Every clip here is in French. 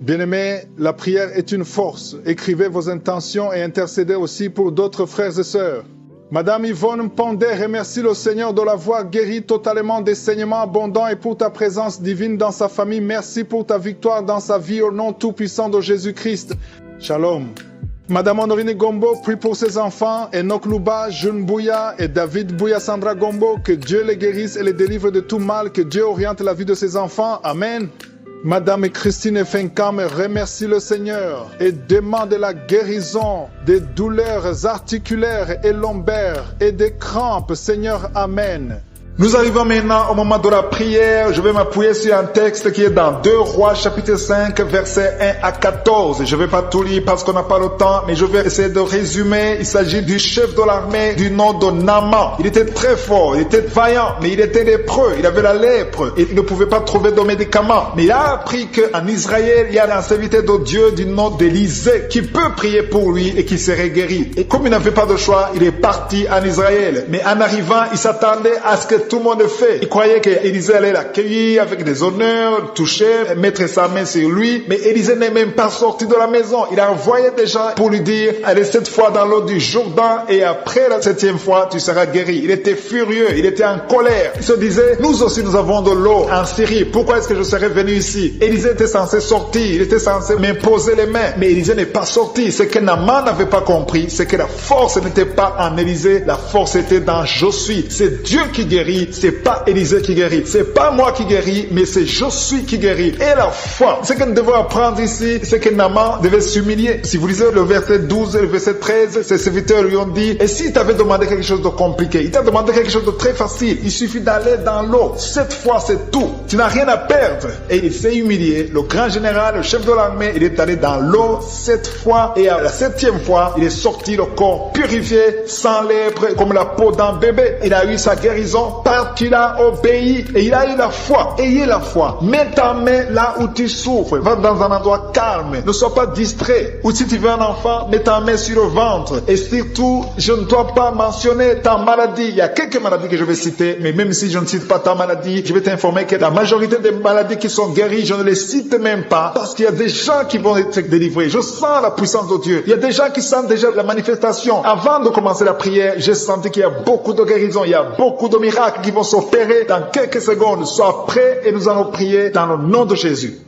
Bien-aimés, la prière est une force. Écrivez vos intentions et intercédez aussi pour d'autres frères et sœurs. Madame Yvonne Pandé remercie le Seigneur de l'avoir guéri totalement des saignements abondants et pour ta présence divine dans sa famille. Merci pour ta victoire dans sa vie au nom tout-puissant de Jésus-Christ. Shalom. Madame Honorine Gombo prie pour ses enfants, Enoch Louba, June Bouya et David Bouya Sandra Gombo, que Dieu les guérisse et les délivre de tout mal, que Dieu oriente la vie de ses enfants. Amen. Madame Christine Fenkam remercie le Seigneur et demande la guérison des douleurs articulaires et lombaires et des crampes. Seigneur, Amen. Nous arrivons maintenant au moment de la prière. Je vais m'appuyer sur un texte qui est dans 2 Rois chapitre 5 versets 1 à 14. Je ne vais pas tout lire parce qu'on n'a pas le temps, mais je vais essayer de résumer. Il s'agit du chef de l'armée du nom de Naaman. Il était très fort, il était vaillant, mais il était lépreux, il avait la lèpre et il ne pouvait pas trouver de médicaments. Mais il a appris qu'en Israël, il y a un serviteur de Dieu du nom d'Élisée qui peut prier pour lui et qui serait guéri. Et comme il n'avait pas de choix, il est parti en Israël. Mais en arrivant, il s'attendait à ce que tout le monde fait. Il croyait qu'Élisée allait l'accueillir avec des honneurs, toucher, mettre sa main sur lui. Mais Élisée n'est même pas sorti de la maison. Il a envoyé des gens pour lui dire, allez 7 fois dans l'eau du Jourdain et après la 7e fois, tu seras guéri. Il était furieux, il était en colère. Il se disait, nous aussi nous avons de l'eau en Syrie. Pourquoi est-ce que je serais venu ici? Élisée était censé sortir, il était censé m'imposer les mains. Mais Élisée n'est pas sorti. Ce que Naaman n'avait pas compris, c'est que la force n'était pas en Élisée, la force était dans je suis. C'est Dieu qui guérit. C'est pas Élisée qui guérit, c'est pas moi qui guéris, mais c'est je suis qui guérit. Et la foi, ce que nous devons apprendre ici, c'est que Naaman devait s'humilier. Si vous lisez le verset 12 et le verset 13, ses serviteurs lui ont dit, et s'il t'avait demandé quelque chose de compliqué, il t'a demandé quelque chose de très facile, il suffit d'aller dans l'eau. 7 fois c'est tout, tu n'as rien à perdre. Et il s'est humilié, le grand général, le chef de l'armée, il est allé dans l'eau 7 fois, et à la 7e fois, il est sorti le corps purifié, sans lèpre, comme la peau d'un bébé. Il a eu sa guérison parce qu'il a obéi et il a eu la foi. Ayez la foi. Mets ta main là où tu souffres. Va dans un endroit calme. Ne sois pas distrait. Ou si tu veux un enfant, mets ta main sur le ventre. Et surtout, je ne dois pas mentionner ta maladie. Il y a quelques maladies que je vais citer, mais même si je ne cite pas ta maladie, je vais t'informer que la majorité des maladies qui sont guéries, je ne les cite même pas parce qu'il y a des gens qui vont être délivrés. Je sens la puissance de Dieu. Il y a des gens qui sentent déjà la manifestation. Avant de commencer la prière, j'ai senti qu'il y a beaucoup de guérisons. Il y a beaucoup de miracles qui vont s'opérer dans quelques secondes. Sois prêt et nous allons prier dans le nom de Jésus.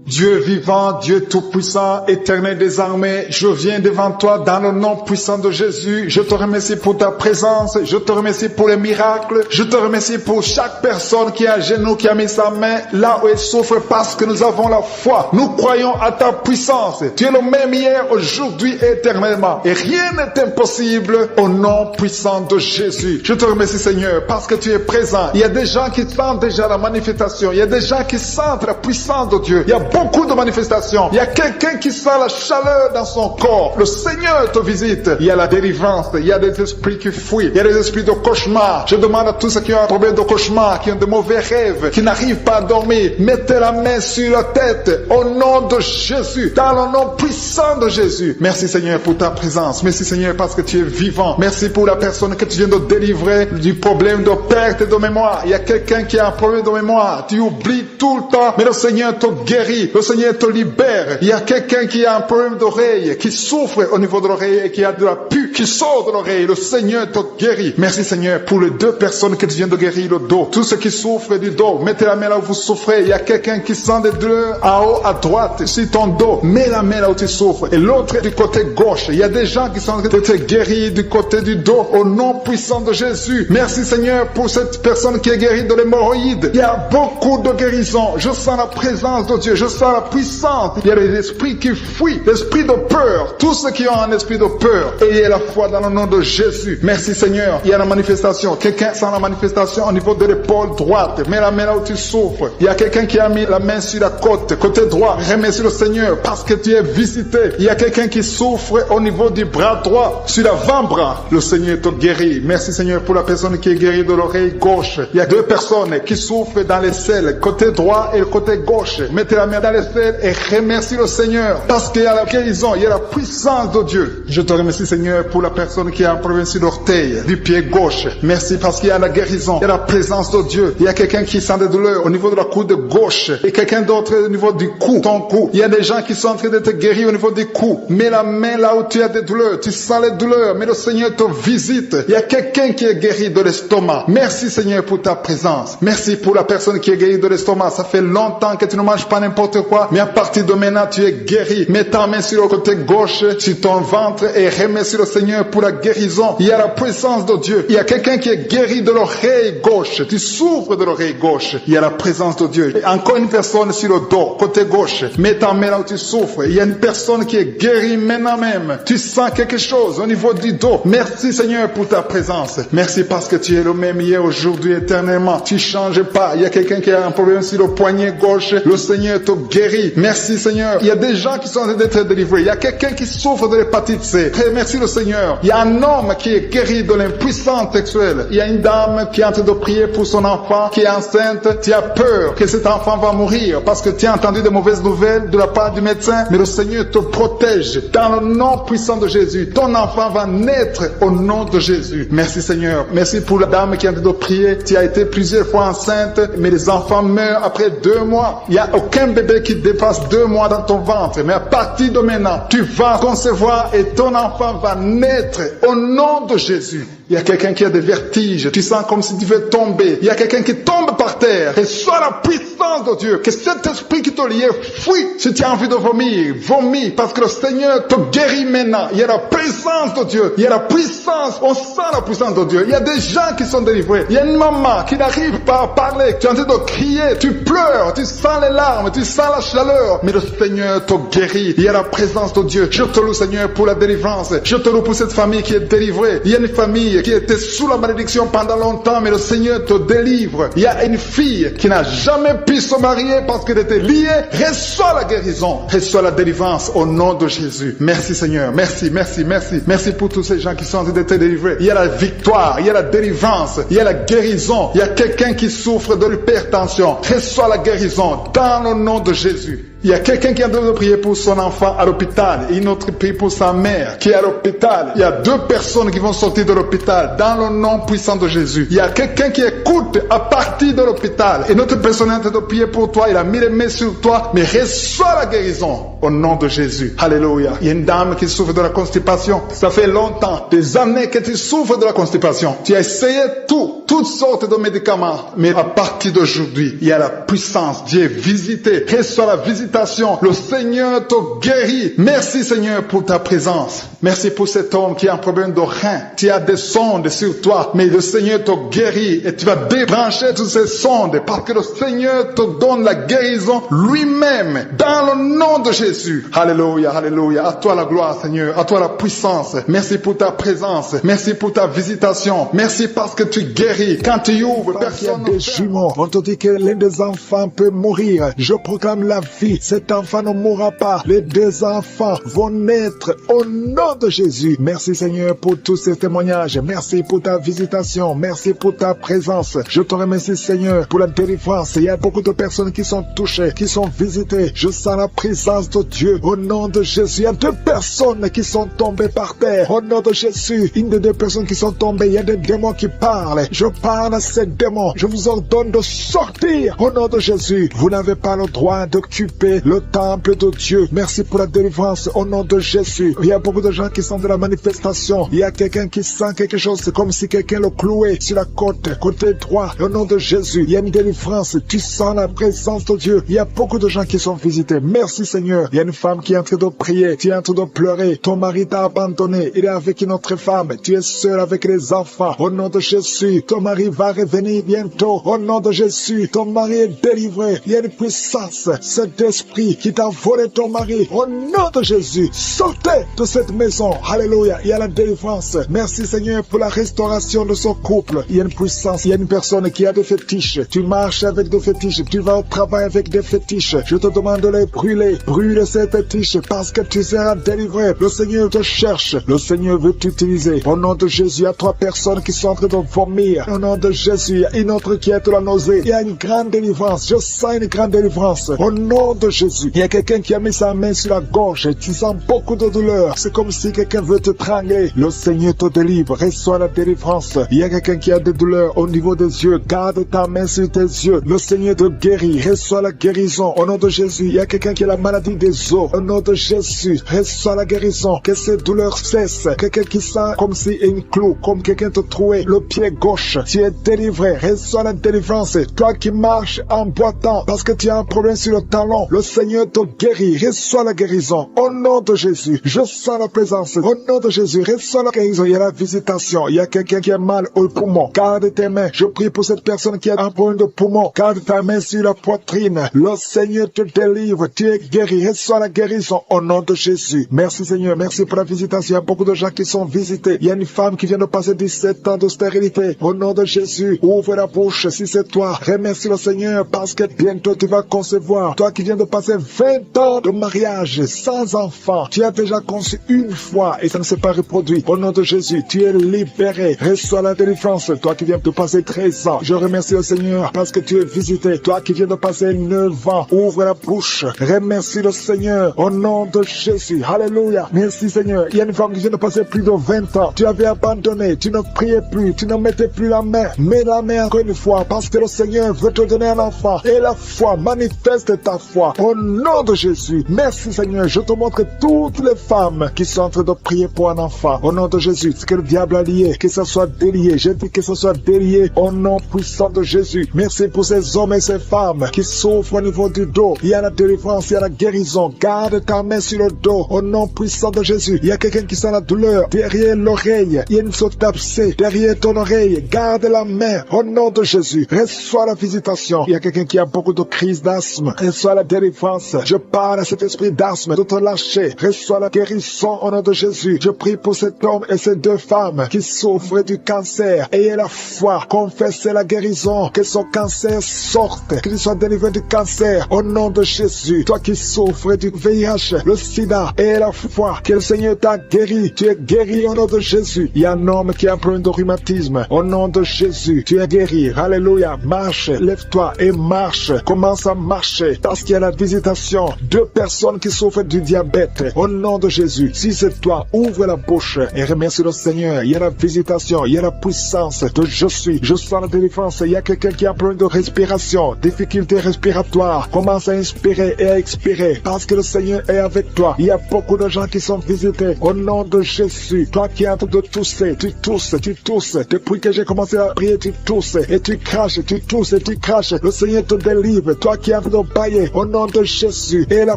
Dieu vivant, Dieu tout-puissant, éternel des armées, je viens devant toi dans le nom puissant de Jésus. Je te remercie pour ta présence, je te remercie pour les miracles, je te remercie pour chaque personne qui est à genoux, qui a mis sa main là où elle souffre parce que nous avons la foi. Nous croyons à ta puissance. Tu es le même hier, aujourd'hui et éternellement. Et rien n'est impossible au nom puissant de Jésus. Je te remercie Seigneur parce que tu es présent. Il y a des gens qui sentent déjà la manifestation. Il y a des gens qui sentent la puissance de Dieu. Il y a beaucoup de manifestations. Il y a quelqu'un qui sent la chaleur dans son corps. Le Seigneur te visite. Il y a la délivrance. Il y a des esprits qui fuient. Il y a des esprits de cauchemar. Je demande à tous ceux qui ont un problème de cauchemar, qui ont de mauvais rêves, qui n'arrivent pas à dormir, mettez la main sur la tête au nom de Jésus, dans le nom puissant de Jésus. Merci Seigneur pour ta présence. Merci Seigneur parce que tu es vivant. Merci pour la personne que tu viens de délivrer du problème de perte de mémoire. Il y a quelqu'un qui a un problème de mémoire. Tu oublies tout le temps, mais le Seigneur te guérit. Le Seigneur te libère. Il y a quelqu'un qui a un problème d'oreille, qui souffre au niveau de l'oreille et qui a de la pus qui sort de l'oreille. Le Seigneur te guérit. Merci Seigneur pour les 2 personnes que tu viens de guérir le dos. Tous ceux qui souffrent du dos, mettez la main là où vous souffrez. Il y a quelqu'un qui sent des douleurs en haut, à droite, sur ton dos. Mets la main là où tu souffres. Et l'autre du côté gauche. Il y a des gens qui sont peut-être guéris du côté du dos au nom puissant de Jésus. Merci Seigneur pour cette personne qui est guérie de l'hémorroïde. Il y a beaucoup de guérisons. Je sens la présence de Dieu. Je sens la puissance. Il y a des esprits qui fuient, l'esprit de peur. Tous ceux qui ont un esprit de peur, ayez la foi dans le nom de Jésus. Merci Seigneur. Il y a la manifestation. Quelqu'un sent la manifestation au niveau de l'épaule droite. Mets la main là où tu souffres. Il y a quelqu'un qui a mis la main sur la côte, côté droit. Remercie le Seigneur parce que tu es visité. Il y a quelqu'un qui souffre au niveau du bras droit, sur l'avant-bras. Le Seigneur te guérit. Merci Seigneur pour la personne qui est guérie de l'oreille gauche. Il y a 2 personnes qui souffrent dans les selles, côté droit et le côté gauche. Mettez la main main dans les ciels et remercie le Seigneur parce qu'il y a la guérison, il y a la puissance de Dieu. Je te remercie, Seigneur, pour la personne qui a un problème sur l'orteil du pied gauche. Merci parce qu'il y a la guérison, il y a la présence de Dieu. Il y a quelqu'un qui sent des douleurs au niveau de la coude gauche et quelqu'un d'autre au niveau du cou, ton cou. Il y a des gens qui sont en train d'être guéris au niveau du cou. Mets la main là où tu as des douleurs, tu sens les douleurs, mais le Seigneur te visite. Il y a quelqu'un qui est guéri de l'estomac. Merci, Seigneur, pour ta présence. Merci pour la personne qui est guérie de l'estomac. Ça fait longtemps que tu ne manges pas n'importe quoi, mais à partir de maintenant, tu es guéri. Mets ta main sur le côté gauche, sur ton ventre et remercie le Seigneur pour la guérison. Il y a la présence de Dieu. Il y a quelqu'un qui est guéri de l'oreille gauche. Tu souffres de l'oreille gauche. Il y a la présence de Dieu. Et encore une personne sur le dos, côté gauche. Mets ta main là où tu souffres. Il y a une personne qui est guérie maintenant même. Tu sens quelque chose au niveau du dos. Merci, Seigneur, pour ta présence. Merci parce que tu es le même hier, aujourd'hui, éternellement. Tu changes pas. Il y a quelqu'un qui a un problème sur le poignet gauche. Le Seigneur te guérit. Merci, Seigneur. Il y a des gens qui sont en train d'être délivrés. Il y a quelqu'un qui souffre de l'hépatite C. Merci le Seigneur. Il y a un homme qui est guéri de l'impuissance sexuelle. Il y a une dame qui est en train de prier pour son enfant qui est enceinte. Tu as peur que cet enfant va mourir parce que tu as entendu de mauvaises nouvelles de la part du médecin. Mais le Seigneur te protège dans le nom puissant de Jésus. Ton enfant va naître au nom de Jésus. Merci, Seigneur. Merci pour la dame qui est en train de prier. Tu as été plusieurs fois enceinte, mais les enfants meurent après 2 mois. Il n'y a aucun bébé qui dépasse 2 mois dans ton ventre. Mais à partir de maintenant, tu vas concevoir et ton enfant va naître au nom de Jésus. Il y a quelqu'un qui a des vertiges. Tu sens comme si tu veux tomber. Il y a quelqu'un qui tombe par terre. Et soit la puissance de Dieu. Que cet esprit qui te liait fuit. Si tu as envie de vomir, vomis. Parce que le Seigneur te guérit maintenant. Il y a la présence de Dieu. Il y a la puissance. On sent la puissance de Dieu. Il y a des gens qui sont délivrés. Il y a une maman qui n'arrive pas à parler. Tu es en train de crier. Tu pleures. Tu sens les larmes. Tu sens la chaleur. Mais le Seigneur te guérit. Il y a la présence de Dieu. Je te loue, Seigneur, pour la délivrance. Je te loue pour cette famille qui est délivrée. Il y a une famille qui était sous la malédiction pendant longtemps, mais le Seigneur te délivre. Il y a une fille qui n'a jamais pu se marier parce qu'elle était liée. Reçois la guérison, reçois la délivrance au nom de Jésus. Merci, Seigneur. Merci, merci, merci. Merci pour tous ces gens qui sont en train d'être délivrés. Il y a la victoire, il y a la délivrance, il y a la guérison. Il y a quelqu'un qui souffre de l'hypertension. Reçois la guérison dans le nom de Jésus. Il y a quelqu'un qui est en train de prier pour son enfant à l'hôpital. Et une autre prie pour sa mère qui est à l'hôpital. Il y a 2 personnes qui vont sortir de l'hôpital dans le nom puissant de Jésus. Il y a quelqu'un qui écoute à partir de l'hôpital. Et notre personne est en train de prier pour toi. Il a mis les mains sur toi. Mais reçois la guérison au nom de Jésus. Alléluia. Il y a une dame qui souffre de la constipation. Ça fait longtemps, des années que tu souffres de la constipation. Tu as essayé toutes sortes de médicaments. Mais à partir d'aujourd'hui, il y a la puissance. Dieu est visité. Reçois la visitation. Le Seigneur te guérit. Merci, Seigneur, pour ta présence. Merci pour cet homme qui a un problème de rein. Tu as des sondes sur toi, mais le Seigneur te guérit et tu vas débrancher toutes ces sondes parce que le Seigneur te donne la guérison lui-même dans le nom de Jésus. Alléluia, alléluia. À toi la gloire, Seigneur. À toi la puissance. Merci pour ta présence. Merci pour ta visitation. Merci parce que tu guéris. Quand tu ouvres, personne des jumeaux. On te dit que l'un des enfants peut mourir. Je proclame la vie. Cet enfant ne mourra pas. Les 2 enfants vont naître au nom de Jésus. Merci, Seigneur, pour tous ces témoignages. Merci pour ta visitation. Merci pour ta présence. Je te remercie, Seigneur, pour la délivrance. Il y a beaucoup de personnes qui sont touchées, qui sont visitées. Je sens la présence de Dieu au nom de Jésus. Il y a 2 personnes qui sont tombées par terre. Au nom de Jésus, une des 2 personnes qui sont tombées, il y a des démons qui parlent. Je parle à ces démons. Je vous ordonne de sortir au nom de Jésus. Vous n'avez pas le droit d'occuper le temple de Dieu. Merci pour la délivrance au nom de Jésus. Il y a beaucoup de gens qui sont de la manifestation. Il y a quelqu'un qui sent quelque chose, c'est comme si quelqu'un le clouait sur la côte, côté droit, au nom de Jésus. Il y a une délivrance. Tu sens la présence de Dieu. Il y a beaucoup de gens qui sont visités. Merci, Seigneur. Il y a une femme qui est en train de prier. Tu es en train de pleurer. Ton mari t'a abandonné. Il est avec une autre femme. Tu es seul avec les enfants. Au nom de Jésus, ton mari va revenir bientôt. Au nom de Jésus, ton mari est délivré. Il y a une puissance. Cet esprit qui t'a volé ton mari, au nom de Jésus, sortez de cette maison. Alléluia. Il y a la délivrance. Merci, Seigneur, pour la restauration de son couple. Il y a une puissance. Il y a une personne qui a des fétiches. Tu marches avec des fétiches. Tu vas au travail avec des fétiches. Je te demande de les brûler. Brûle ces fétiches parce que tu seras délivré. Le Seigneur te cherche. Le Seigneur veut t'utiliser. Au nom de Jésus, il y a 3 personnes qui sont en train de vomir. Au nom de Jésus, il y a une autre qui est de la nausée. Il y a une grande délivrance. Je sens une grande délivrance. Au nom de de Jésus. Il y a quelqu'un qui a mis sa main sur la gorge et tu sens beaucoup de douleur. C'est comme si quelqu'un veut te trangler. Le Seigneur te délivre. Reçois la délivrance. Il y a quelqu'un qui a des douleurs au niveau des yeux. Garde ta main sur tes yeux. Le Seigneur te guérit. Reçois la guérison. Au nom de Jésus. Il y a quelqu'un qui a la maladie des os. Au nom de Jésus. Reçois la guérison. Que ces douleurs cessent. Quelqu'un qui sent comme si une clou, comme quelqu'un te trouait le pied gauche. Tu es délivré. Reçois la délivrance. Toi qui marches en boitant parce que tu as un problème sur le talon, le Seigneur te guérit. Reçois la guérison. Au nom de Jésus. Je sens la présence. Au nom de Jésus. Reçois la guérison. Il y a la visitation. Il y a quelqu'un qui a mal au poumon. Garde tes mains. Je prie pour cette personne qui a un problème de poumon. Garde ta main sur la poitrine. Le Seigneur te délivre. Tu es guéri. Reçois la guérison. Au nom de Jésus. Merci Seigneur. Merci pour la visitation. Il y a beaucoup de gens qui sont visités. Il y a une femme qui vient de passer 17 ans de stérilité. Au nom de Jésus. Ouvre la bouche si c'est toi. Remercie le Seigneur parce que bientôt tu vas concevoir. Toi qui viens de passer 20 ans de mariage sans enfant. Tu as déjà conçu une fois et ça ne s'est pas reproduit. Au nom de Jésus, tu es libéré. Reçois la délivrance. Toi qui viens de passer 13 ans. Je remercie le Seigneur parce que tu es visité. Toi qui viens de passer 9 ans. Ouvre la bouche. Remercie le Seigneur. Au nom de Jésus. Alléluia. Merci Seigneur. Il y a une femme qui vient de passer plus de 20 ans. Tu avais abandonné. Tu ne priais plus. Tu ne mettais plus la main. Mets la main encore une fois parce que le Seigneur veut te donner un enfant. Et la foi, manifeste ta foi. Au nom de Jésus. Merci Seigneur. Je te montre toutes les femmes qui sont en train de prier pour un enfant. Au nom de Jésus. Ce que le diable a lié, que ça soit délié. Je dis que ça soit délié au nom puissant de Jésus. Merci pour ces hommes et ces femmes qui souffrent au niveau du dos. Il y a la délivrance, il y a la guérison. Garde ta main sur le dos au nom puissant de Jésus. Il y a quelqu'un qui sent la douleur derrière l'oreille. Il y a une sorte d'abcès derrière ton oreille. Garde la main au nom de Jésus. Reçois la visitation. Il y a quelqu'un qui a beaucoup de crises d'asthme. Reçois la délivrance. Je parle à cet esprit d'asthme de te lâcher. Reçois la guérison au nom de Jésus. Je prie pour cet homme et ces deux femmes qui souffrent du cancer. Ayez la foi. Confessez la guérison. Que son cancer sorte. Qu'il soit délivré du cancer au nom de Jésus. Toi qui souffres du VIH, le sida, ayez la foi. Que le Seigneur t'a guéri. Tu es guéri au nom de Jésus. Il y a un homme qui a un problème de rhumatisme. Au nom de Jésus, tu es guéri. Alléluia. Marche. Lève-toi et marche. Commence à marcher. Parce qu'il y a la visitation. 2 personnes qui souffrent du diabète. Au nom de Jésus. Si c'est toi, ouvre la bouche et remercie le Seigneur. Il y a la visitation. Il y a la puissance de je suis. Je sens la délivrance. Il y a quelqu'un qui a un problème de respiration. Difficulté respiratoire. Commence à inspirer et à expirer. Parce que le Seigneur est avec toi. Il y a beaucoup de gens qui sont visités. Au nom de Jésus. Toi qui es en train de tousser. Tu tousses. Tu tousses. Depuis que j'ai commencé à prier, tu tousses. Et tu craches. Tu tousses et tu craches. Le Seigneur te délivre. Toi qui es en train de bailler. Au nom de Jésus. Et la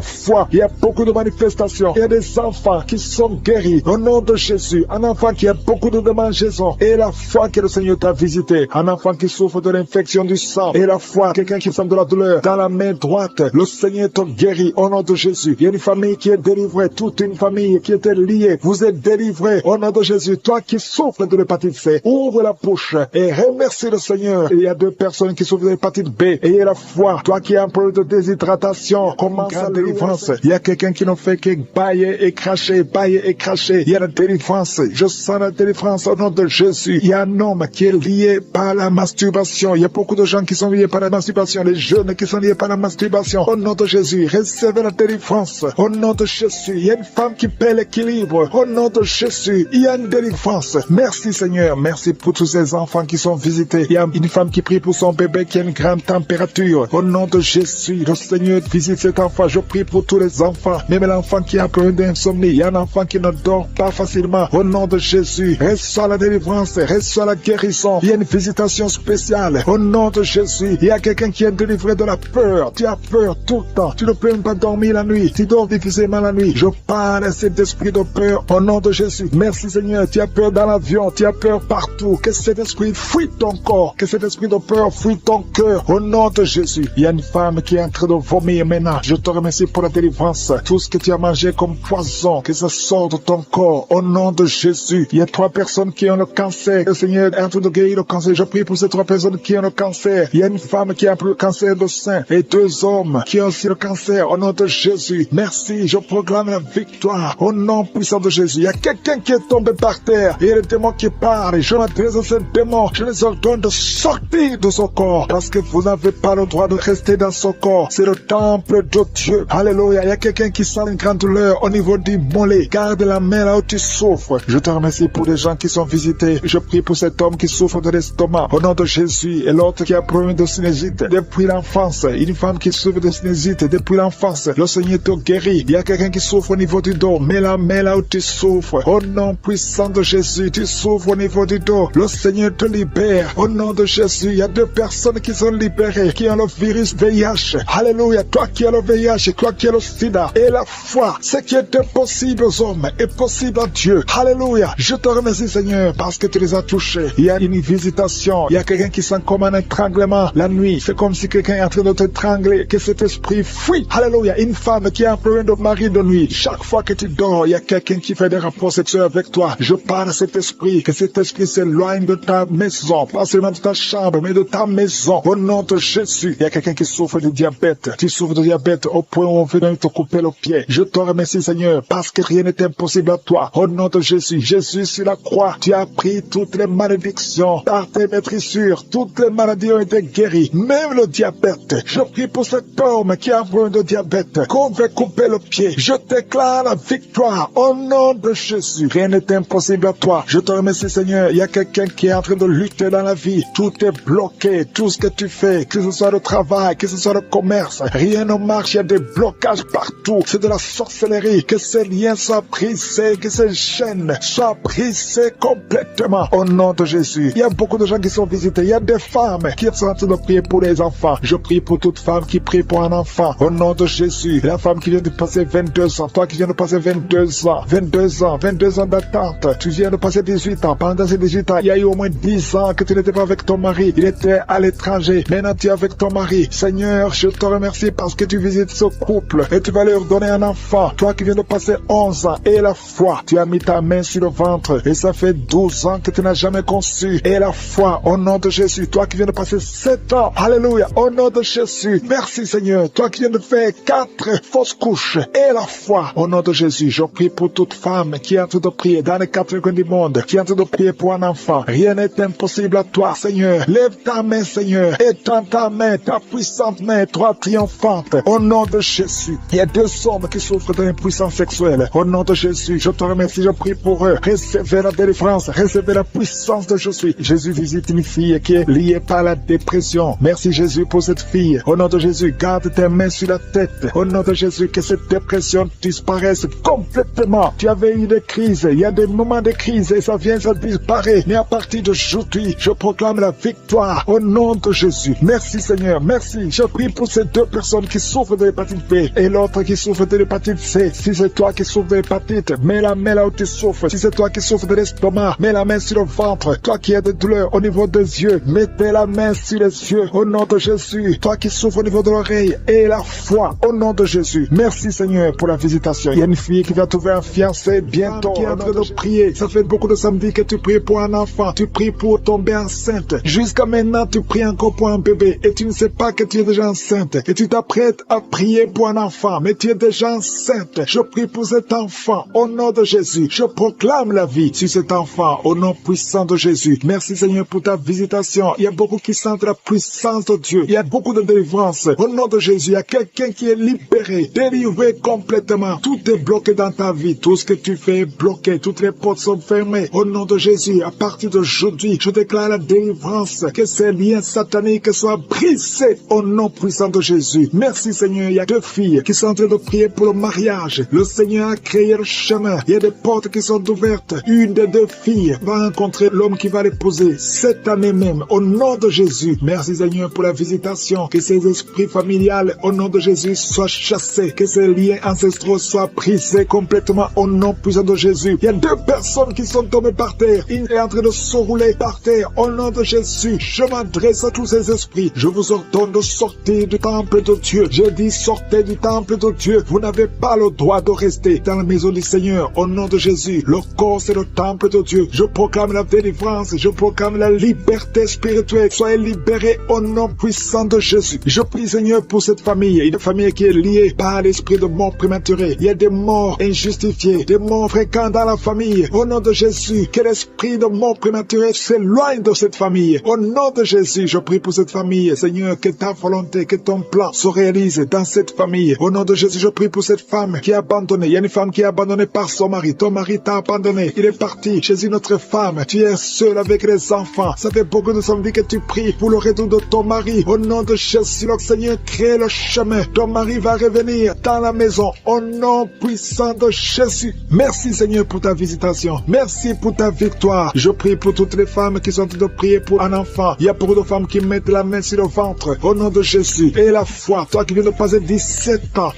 foi. Il y a beaucoup de manifestations. Il y a des enfants qui sont guéris. Au nom de Jésus. Un enfant qui a beaucoup de démangeaisons. Et la foi que le Seigneur t'a visité. Un enfant qui souffre de l'infection du sang. Et la foi. Quelqu'un qui sent de la douleur dans la main droite. Le Seigneur te guérit. Au nom de Jésus. Il y a une famille qui est délivrée. Toute une famille qui était liée. Vous êtes délivrés. Au nom de Jésus. Toi qui souffres de l'hépatite C. Ouvre la bouche. Et remercie le Seigneur. Il y a 2 personnes qui souffrent de l'hépatite B. Ayez la foi. Toi qui as un problème de déshydratation. Commence la délivrance. Il y a quelqu'un qui ne fait que bailler et cracher. Bailler et cracher. Il y a la délivrance. Je sens la délivrance au nom de Jésus. Il y a un homme qui est lié par la masturbation. Il y a beaucoup de gens qui sont liés par la masturbation. Les jeunes qui sont liés par la masturbation. Au nom de Jésus, recevez la délivrance. Au nom de Jésus, il y a une femme qui perd l'équilibre. Au nom de Jésus, il y a une délivrance. Merci Seigneur. Merci pour tous ces enfants qui sont visités. Il y a une femme qui prie pour son bébé qui a une grande température. Au nom de Jésus, le Seigneur visite cet enfant. Je prie pour tous les enfants. Même l'enfant qui a un problème d'insomnie. Il y a un enfant qui ne dort pas facilement. Au nom de Jésus, reçois la délivrance. Reçois la guérison. Il y a une visitation spéciale. Au nom de Jésus, il y a quelqu'un qui est délivré de la peur. Tu as peur tout le temps. Tu ne peux même pas dormir la nuit. Tu dors difficilement la nuit. Je parle à cet esprit de peur au nom de Jésus. Merci Seigneur. Tu as peur dans l'avion. Tu as peur partout. Que cet esprit fuit ton corps. Que cet esprit de peur fuit ton cœur. Au nom de Jésus. Il y a une femme qui est en train de vomir maintenant. Je te remercie pour la délivrance. Tout ce que tu as mangé comme poison, que ça sorte de ton corps. Au nom de Jésus. Il y a 3 personnes qui ont le cancer. Le Seigneur est en train de guérir le cancer. Je prie pour ces 3 personnes qui ont le cancer. Il y a une femme qui a le cancer de sein et 2 hommes qui ont aussi le cancer. Au nom de Jésus. Merci. Je proclame la victoire. Au nom puissant de Jésus. Il y a quelqu'un qui est tombé par terre. Il y a le démon qui parle. Je m'adresse à ce démon. Je les ordonne de sortir de son corps. Parce que vous n'avez pas le droit de rester dans son corps. C'est le temps temple de Dieu. Alléluia. Il y a quelqu'un qui sent une grande douleur au niveau du mollet. Garde la main là où tu souffres. Je te remercie pour les gens qui sont visités. Je prie pour cet homme qui souffre de l'estomac. Au nom de Jésus. Et l'autre qui a problème de sinusite depuis l'enfance. Une femme qui souffre de sinusite depuis l'enfance. Le Seigneur te guérit. Il y a quelqu'un qui souffre au niveau du dos. Mets la main là où tu souffres. Au nom puissant de Jésus. Tu souffres au niveau du dos. Le Seigneur te libère. Au nom de Jésus. Il y a 2 personnes qui sont libérées, qui ont le virus VIH. Alléluia. Toi qui as le VIH, toi qui as le sida. Et la foi, ce qui est impossible aux hommes est possible à Dieu. Alléluia. Je te remercie, Seigneur, parce que tu les as touchés. Il y a une visitation. Il y a quelqu'un qui sent comme un étranglement la nuit. C'est comme si quelqu'un est en train de t'étrangler, que cet esprit fuit. Alléluia. Une femme qui a un problème de mari de nuit. Chaque fois que tu dors, il y a quelqu'un qui fait des rapports sexuels avec toi. Je parle à cet esprit, que cet esprit s'éloigne de ta maison. Pas seulement de ta chambre, mais de ta maison. Au nom de Jésus. Il y a quelqu'un qui souffre de diabète. Tu souffres de diabète au point où on veut même te couper le pied. Je te remercie, Seigneur, parce que rien n'est impossible à toi. Au nom de Jésus. Jésus sur la croix, tu as pris toutes les malédictions. Par tes maîtrissures, toutes les maladies ont été guéries. Même le diabète. Je prie pour cet homme qui a un problème de diabète, qu'on veut couper le pied. Je déclare la victoire. Au nom de Jésus. Rien n'est impossible à toi. Je te remercie, Seigneur. Il y a quelqu'un qui est en train de lutter dans la vie. Tout est bloqué. Tout ce que tu fais, que ce soit le travail, que ce soit le commerce, rien ne marche. Il y a des blocages partout. C'est de la sorcellerie. Que ces liens soient brisés, que ces chaînes soient brisées complètement. Au nom de Jésus. Il y a beaucoup de gens qui sont visités. Il y a des femmes qui sont en train de prier pour les enfants. Je prie pour toute femme qui prie pour un enfant. Au nom de Jésus. La femme qui vient de passer 22 ans. Toi qui viens de passer 22 ans. 22 ans. 22 ans d'attente. Tu viens de passer 18 ans. Pendant ces 18 ans, il y a eu au moins 10 ans que tu n'étais pas avec ton mari. Il était à l'étranger. Maintenant, tu es avec ton mari. Seigneur, je te remercie parce que tu visites ce couple et tu vas leur donner un enfant. Toi qui viens de passer 11 ans et la foi. Tu as mis ta main sur le ventre et ça fait 12 ans que tu n'as jamais conçu. Et la foi, au nom de Jésus. Toi qui viens de passer 7 ans. Alléluia. Au nom de Jésus. Merci, Seigneur. Toi qui viens de faire 4 fausses couches. Et la foi, au nom de Jésus. Je prie pour toute femme qui est en train de prier dans les 4 coins du monde, qui est en train de prier pour un enfant. Rien n'est impossible à toi, Seigneur. Lève ta main, Seigneur. Étends ta main, ta puissante main, toi triomphante. Au nom de Jésus. Il y a 2 hommes qui souffrent de l'impuissance sexuelle. Au nom de Jésus, je te remercie, je prie pour eux. Recevez la délivrance, recevez la puissance de Jésus. Jésus visite une fille qui est liée par la dépression. Merci Jésus pour cette fille. Au nom de Jésus, garde tes mains sur la tête. Au nom de Jésus, que cette dépression disparaisse complètement. Tu avais eu des crises, il y a des moments de crise et ça vient, ça disparaît. Mais à partir d'aujourd'hui, je proclame la victoire au nom de Jésus. Merci Seigneur, merci. Je prie pour ces 2 personnes qui souffrent de l'hépatite B et l'autre qui souffre de l'hépatite C. Si c'est toi qui souffres de l'hépatite, mets la main là où tu souffres. Si c'est toi qui souffres de l'estomac, mets la main sur le ventre. Toi qui as des douleurs au niveau des yeux, mettez la main sur les yeux au nom de Jésus. Toi qui souffres au niveau de l'oreille et la foi au nom de Jésus. Merci Seigneur pour la visitation. Il y a une fille qui va trouver un fiancé bientôt qui est en train de prier. Ça fait beaucoup de samedis que tu pries pour un enfant. Tu pries pour tomber enceinte. Jusqu'à maintenant, tu pries encore pour un bébé et tu ne sais pas que tu es déjà enceinte. Et tu t'apprêtes à prier pour un enfant, mais tu es déjà enceinte. Je prie pour cet enfant au nom de Jésus. Je proclame la vie sur cet enfant au nom puissant de Jésus. Merci Seigneur pour ta visitation. Il y a beaucoup qui sentent la puissance de Dieu. Il y a beaucoup de délivrance. Au nom de Jésus, il y a quelqu'un qui est libéré, délivré complètement. Tout est bloqué dans ta vie. Tout ce que tu fais est bloqué. Toutes les portes sont fermées. Au nom de Jésus, à partir d'aujourd'hui, je déclare la délivrance. Que ces liens sataniques soient brisés au nom puissant de Jésus. Merci Seigneur. Il y a 2 filles qui sont en train de prier pour le mariage. Le Seigneur a créé le chemin. Il y a des portes qui sont ouvertes. Une des 2 filles va rencontrer l'homme qui va l'épouser cette année même. Au nom de Jésus. Merci Seigneur pour la visitation. Que ces esprits familiales au nom de Jésus soient chassés. Que ces liens ancestraux soient brisés complètement au nom puissant de Jésus. Il y a 2 personnes qui sont tombées par terre. Une est en train de se rouler par terre. Au nom de Jésus, je m'adresse à tous ces esprits. Je vous ordonne de sortir du temple de Dieu. Je dis sortez du temple de Dieu. Vous n'avez pas le droit de rester dans la maison du Seigneur. Au nom de Jésus, le corps c'est le temple de Dieu. Je proclame la délivrance. Je proclame la liberté spirituelle. Soyez libérés au nom puissant de Jésus. Je prie Seigneur pour cette famille. Une famille qui est liée par l'esprit de mort prématurée. Il y a des morts injustifiées, des morts fréquents dans la famille. Au nom de Jésus, que l'esprit de mort prématurée s'éloigne de cette famille. Au nom de Jésus, je prie pour cette famille. Seigneur, que ta volonté, que ton plan se réalise dans cette famille. Au nom de Jésus, je prie pour cette femme qui est abandonnée. Il y a une femme qui est abandonnée par son mari. Ton mari t'a abandonné. Il est parti chez une autre femme. Tu es seul avec les enfants. Ça fait beaucoup de samedis que tu pries pour le retour de ton mari. Au nom de Jésus, le Seigneur crée le chemin. Ton mari va revenir dans la maison. Au nom puissant de Jésus. Merci Seigneur pour ta visitation. Merci pour ta victoire. Je prie pour toutes les femmes qui sont en train de prier pour un enfant. Il y a beaucoup de femmes qui mettent la main sur le ventre. Au nom de Jésus. Et la foi, toi qui viens de passer 17 ans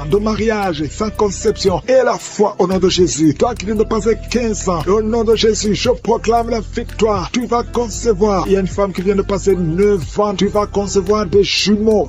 de mariage sans conception. Et la foi au nom de Jésus. Toi qui viens de passer 15 ans. Au nom de Jésus, je proclame la victoire. Tu vas concevoir. Il y a une femme qui vient de passer 9 ans. Tu vas concevoir des jumeaux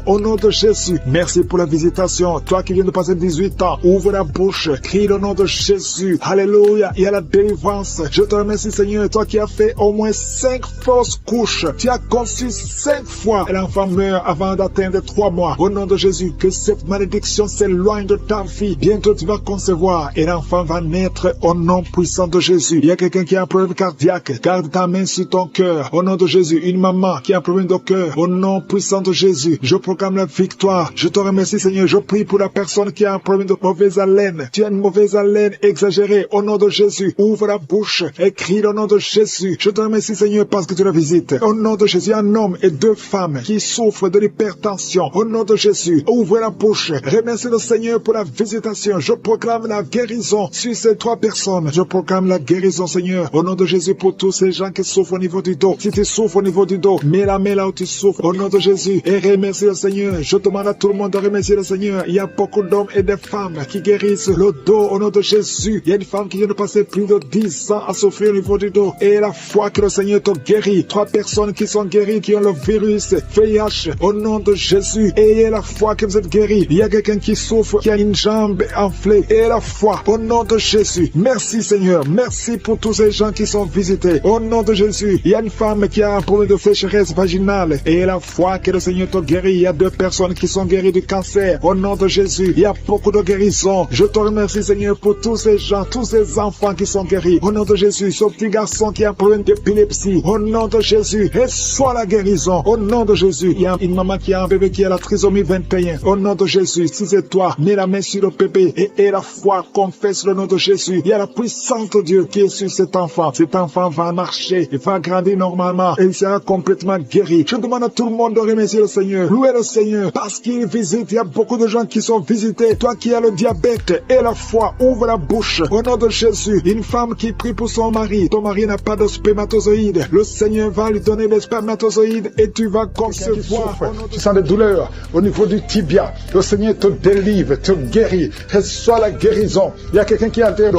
au nom de Jésus. Merci pour la visitation. Toi qui viens de passer 18 ans, ouvre la bouche. Crie le nom de Jésus. Alléluia. Il y a la délivrance. Je te remercie Seigneur. Toi qui as fait au moins 5 fausses couches. Tu as conçu 5 fois. Et l'enfant meurt avant d'atteindre 3 mois. Au nom de Jésus, que cette malédiction s'éloigne de ta vie. Bientôt tu vas concevoir et l'enfant va naître au nom puissant de Jésus. Il y a quelqu'un qui a un problème cardiaque. Garde ta main sur ton cœur. Au nom de Jésus, une maman qui a un problème de cœur. Au nom puissant de Jésus, je proclame la victoire. Je te remercie Seigneur. Je prie pour la personne qui a un problème de mauvaise haleine. Tu as une mauvaise haleine exagérée. Au nom de Jésus, ouvre la bouche et crie le nom de Jésus. Je te remercie Seigneur parce que tu la visites. Au nom de Jésus, un homme et 2 femmes qui souffrent de l'hypertension. Au nom de Jésus, ouvre la bouche. Remercie le Seigneur pour la visitation. Je proclame la guérison sur ces 3 personnes. Je proclame la guérison Seigneur. Au nom de Jésus pour tous ces gens qui souffrent au niveau du dos. Si tu souffres au niveau du dos, mets la main là où tu souffres. Au nom de Jésus. Et remercie le Seigneur. Je demande à tout le monde de remercier le Seigneur. Il y a beaucoup d'hommes et de femmes qui guérissent le dos au nom de Jésus. Il y a une femme qui vient de passer plus de 10 ans à souffrir au niveau du dos. Et la foi que le Seigneur te guérit. 3 personnes qui sont guéries, qui ont le virus VIH. Au nom de Jésus. Ayez la foi que vous êtes guéris. Il y a quelqu'un qui souffre, qui a une jambe enflée. Et la foi au nom de Jésus. Merci Seigneur. Merci pour tous ces gens qui sont visités. Au nom de Jésus. Il y a une femme qui a un problème de sécheresse vaginale. Et la foi que le Seigneur te guérit. Il y a 2 personnes qui sont guéries du cancer. Au nom de Jésus. Il y a beaucoup de guérisons. Je te remercie Seigneur pour tous ces gens, tous ces enfants qui sont guéris. Au nom de Jésus. Ce petit garçon qui a un problème d'épilepsie. Au nom de Jésus. Reçois la guérison. Au nom de Jésus. Il y a une maman qui a un bébé qui a la trisomie 21. Au nom de Jésus. Si c'est toi, mets la main sur le bébé et la foi, confesse le nom de Jésus. Il y a la puissance de Dieu qui est sur cet enfant. Cet enfant va marcher, il va grandir normalement et il sera complètement guéri. Je demande à tout le monde de remercier le Seigneur. Louez le Seigneur parce qu'il visite. Il y a beaucoup de gens qui sont visités. Toi qui as le diabète et la foi, ouvre la bouche. Au nom de Jésus, une femme qui prie pour son mari. Ton mari n'a pas de spermatozoïdes. Le Seigneur va lui donner les spermatozoïdes et tu vas concevoir. Tu sens des douleurs au niveau du tibia. Le Seigneur te délivre, te guérit. Reçois la guérison. Il y a quelqu'un qui est en train de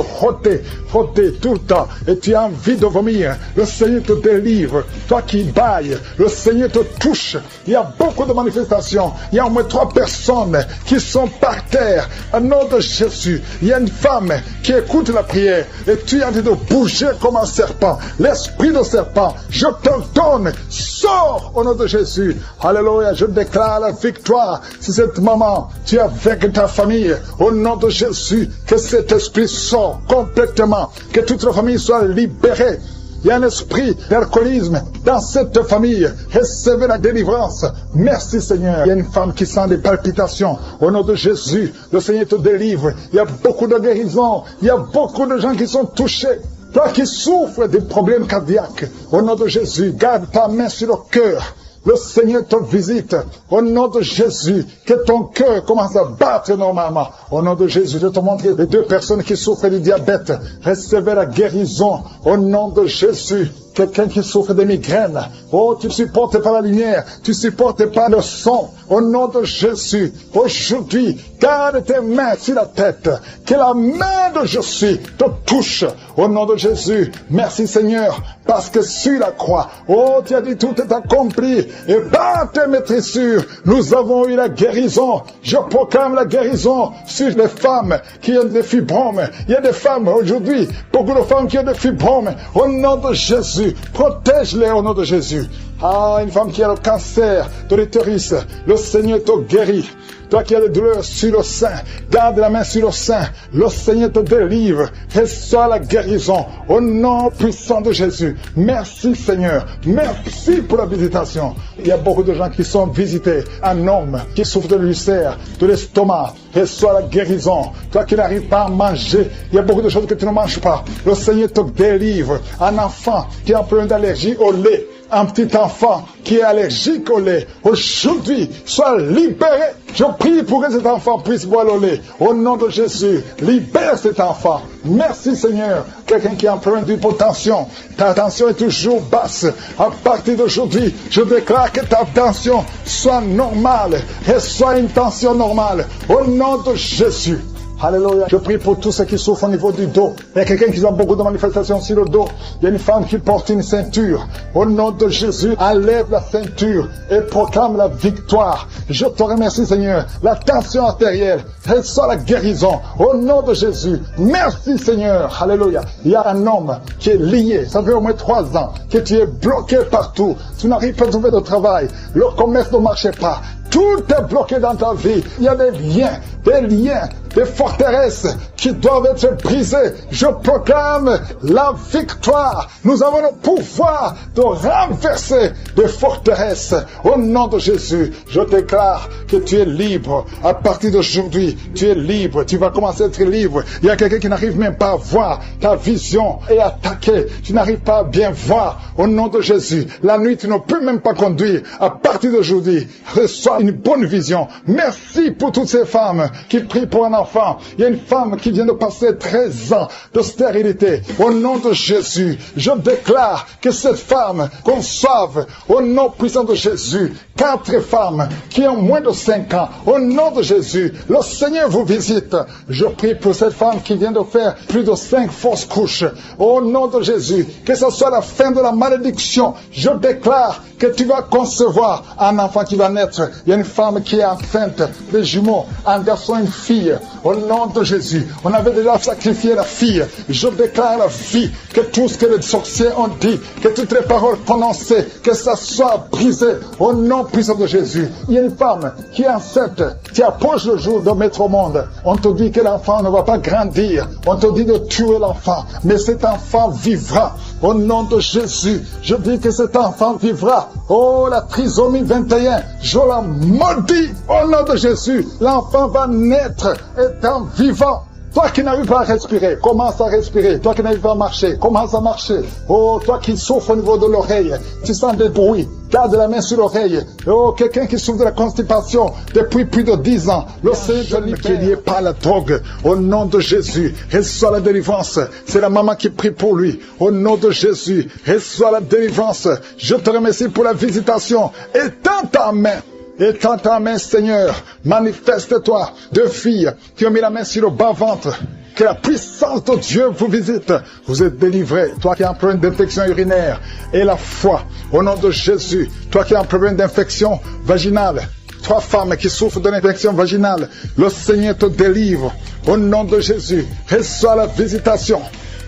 frotter tout le temps et tu as envie de vomir. Le Seigneur te délivre. Toi qui bailles, le Seigneur te touche. Il y a beaucoup de manifestations. Il y a au moins 3 personnes qui sont par terre. Au nom de Jésus, il y a une femme qui écoute la prière et tu es en train de bouger comme un serpent. L'esprit de serpent, je te donne. Sors au nom de Jésus. Alléluia, je déclare la victoire. Si cette maman, tu es avec ta famille, au nom de Jésus, que cet esprit sort complètement, que toute la famille soit libérée. Il y a un esprit d'alcoolisme dans cette famille. Recevez la délivrance. Merci Seigneur. Il y a une femme qui sent des palpitations. Au nom de Jésus, le Seigneur te délivre. Il y a beaucoup de guérisons. Il y a beaucoup de gens qui sont touchés. Toi qui souffres des problèmes cardiaques, au nom de Jésus, garde ta main sur le cœur. Le Seigneur te visite. Au nom de Jésus, que ton cœur commence à battre normalement. Au nom de Jésus, je te montre les 2 personnes qui souffrent du diabète. Recevez la guérison. Au nom de Jésus. Quelqu'un qui souffre de migraines. Oh, tu ne supportes pas la lumière. Tu ne supportes pas le son. Au nom de Jésus, aujourd'hui, garde tes mains sur la tête. Que la main de Jésus te touche. Au nom de Jésus, merci Seigneur. Parce que sur la croix, oh, tu as dit tout est accompli. Et par tes maîtrissures, nous avons eu la guérison. Je proclame la guérison sur les femmes qui ont des fibromes. Il y a des femmes aujourd'hui, beaucoup de femmes qui ont des fibromes. Au nom de Jésus, Jésus. Protège-les au nom de Jésus. Ah, une femme qui a le cancer de l'utérus, le Seigneur te guérit. Toi qui as des douleurs sur le sein, garde la main sur le sein. Le Seigneur te délivre. Reçois la guérison au nom puissant de Jésus. Merci Seigneur. Merci pour la visitation. Il y a beaucoup de gens qui sont visités. Un homme qui souffre de l'ulcère, de l'estomac. Reçois la guérison. Toi qui n'arrives pas à manger, il y a beaucoup de choses que tu ne manges pas. Le Seigneur te délivre. Un enfant qui a un problème d'allergie au lait. Un petit enfant qui est allergique au lait, aujourd'hui, sois libéré. Je prie pour que cet enfant puisse boire le lait. Au nom de Jésus, libère cet enfant. Merci Seigneur. Quelqu'un qui a un problème d'hypotension, ta tension est toujours basse. À partir d'aujourd'hui, je déclare que ta tension soit normale et soit une tension normale. Au nom de Jésus. Alléluia. Je prie pour tous ceux qui souffrent au niveau du dos. Il y a quelqu'un qui a beaucoup de manifestations sur le dos. Il y a une femme qui porte une ceinture. Au nom de Jésus, enlève la ceinture et proclame la victoire. Je te remercie Seigneur. La tension artérielle, reçoit la guérison. Au nom de Jésus. Merci Seigneur. Alléluia. Il y a un homme qui est lié. Ça fait au moins 3 ans que tu es bloqué partout. Tu n'arrives pas à trouver de travail. Le commerce ne marchait pas. Tout est bloqué dans ta vie. Il y a des liens, des forteresses qui doivent être brisées. Je proclame la victoire. Nous avons le pouvoir de renverser des forteresses. Au nom de Jésus, je déclare que tu es libre. À partir d'aujourd'hui, tu es libre. Tu vas commencer à être libre. Il y a quelqu'un qui n'arrive même pas à voir. Ta vision est attaquée. Tu n'arrives pas à bien voir. Au nom de Jésus, la nuit, tu ne peux même pas conduire. À partir d'aujourd'hui, reçois une bonne vision. Merci pour toutes ces femmes qui prient pour un enfant. Il y a une femme qui vient de passer 13 ans de stérilité. Au nom de Jésus, je déclare que cette femme conçoive au nom puissant de Jésus 4 femmes qui ont moins de 5 ans. Au nom de Jésus, le Seigneur vous visite. Je prie pour cette femme qui vient de faire plus de 5 fausses couches. Au nom de Jésus, que ce soit la fin de la malédiction. Je déclare que tu vas concevoir un enfant qui va naître. Il y a une femme qui est enceinte de jumeaux, un garçon et une fille. Au nom de Jésus, on avait déjà sacrifié la fille. Je déclare la vie, que tout ce que les sorciers ont dit, que toutes les paroles prononcées, que ça soit brisé au nom puissant de Jésus. Il y a une femme qui est enceinte, qui approche le jour de mettre au monde. On te dit que l'enfant ne va pas grandir. On te dit de tuer l'enfant. Mais cet enfant vivra. Au nom de Jésus, je dis que cet enfant vivra. Oh, la trisomie 21, je la maudis au nom de Jésus. L'enfant va naître étant vivant. Toi qui n'arrives pas à respirer, commence à respirer. Toi qui n'arrives pas à marcher, commence à marcher. Oh, toi qui souffres au niveau de l'oreille, tu sens des bruits, garde la main sur l'oreille. Oh, quelqu'un qui souffre de la constipation depuis plus de 10 ans, le Seigneur qui est lié par la drogue, au nom de Jésus, reçois la délivrance. C'est la maman qui prie pour lui. Au nom de Jésus, reçois la délivrance. Je te remercie pour la visitation. Étends ta main. Étends ta main, Seigneur, manifeste-toi. 2 filles qui ont mis la main sur le bas-ventre. Que la puissance de Dieu vous visite. Vous êtes délivrés. Toi qui as un problème d'infection urinaire. Et la foi, au nom de Jésus. Toi qui as un problème d'infection vaginale. 3 femmes qui souffrent de l'infection vaginale. Le Seigneur te délivre. Au nom de Jésus. Reçois la visitation.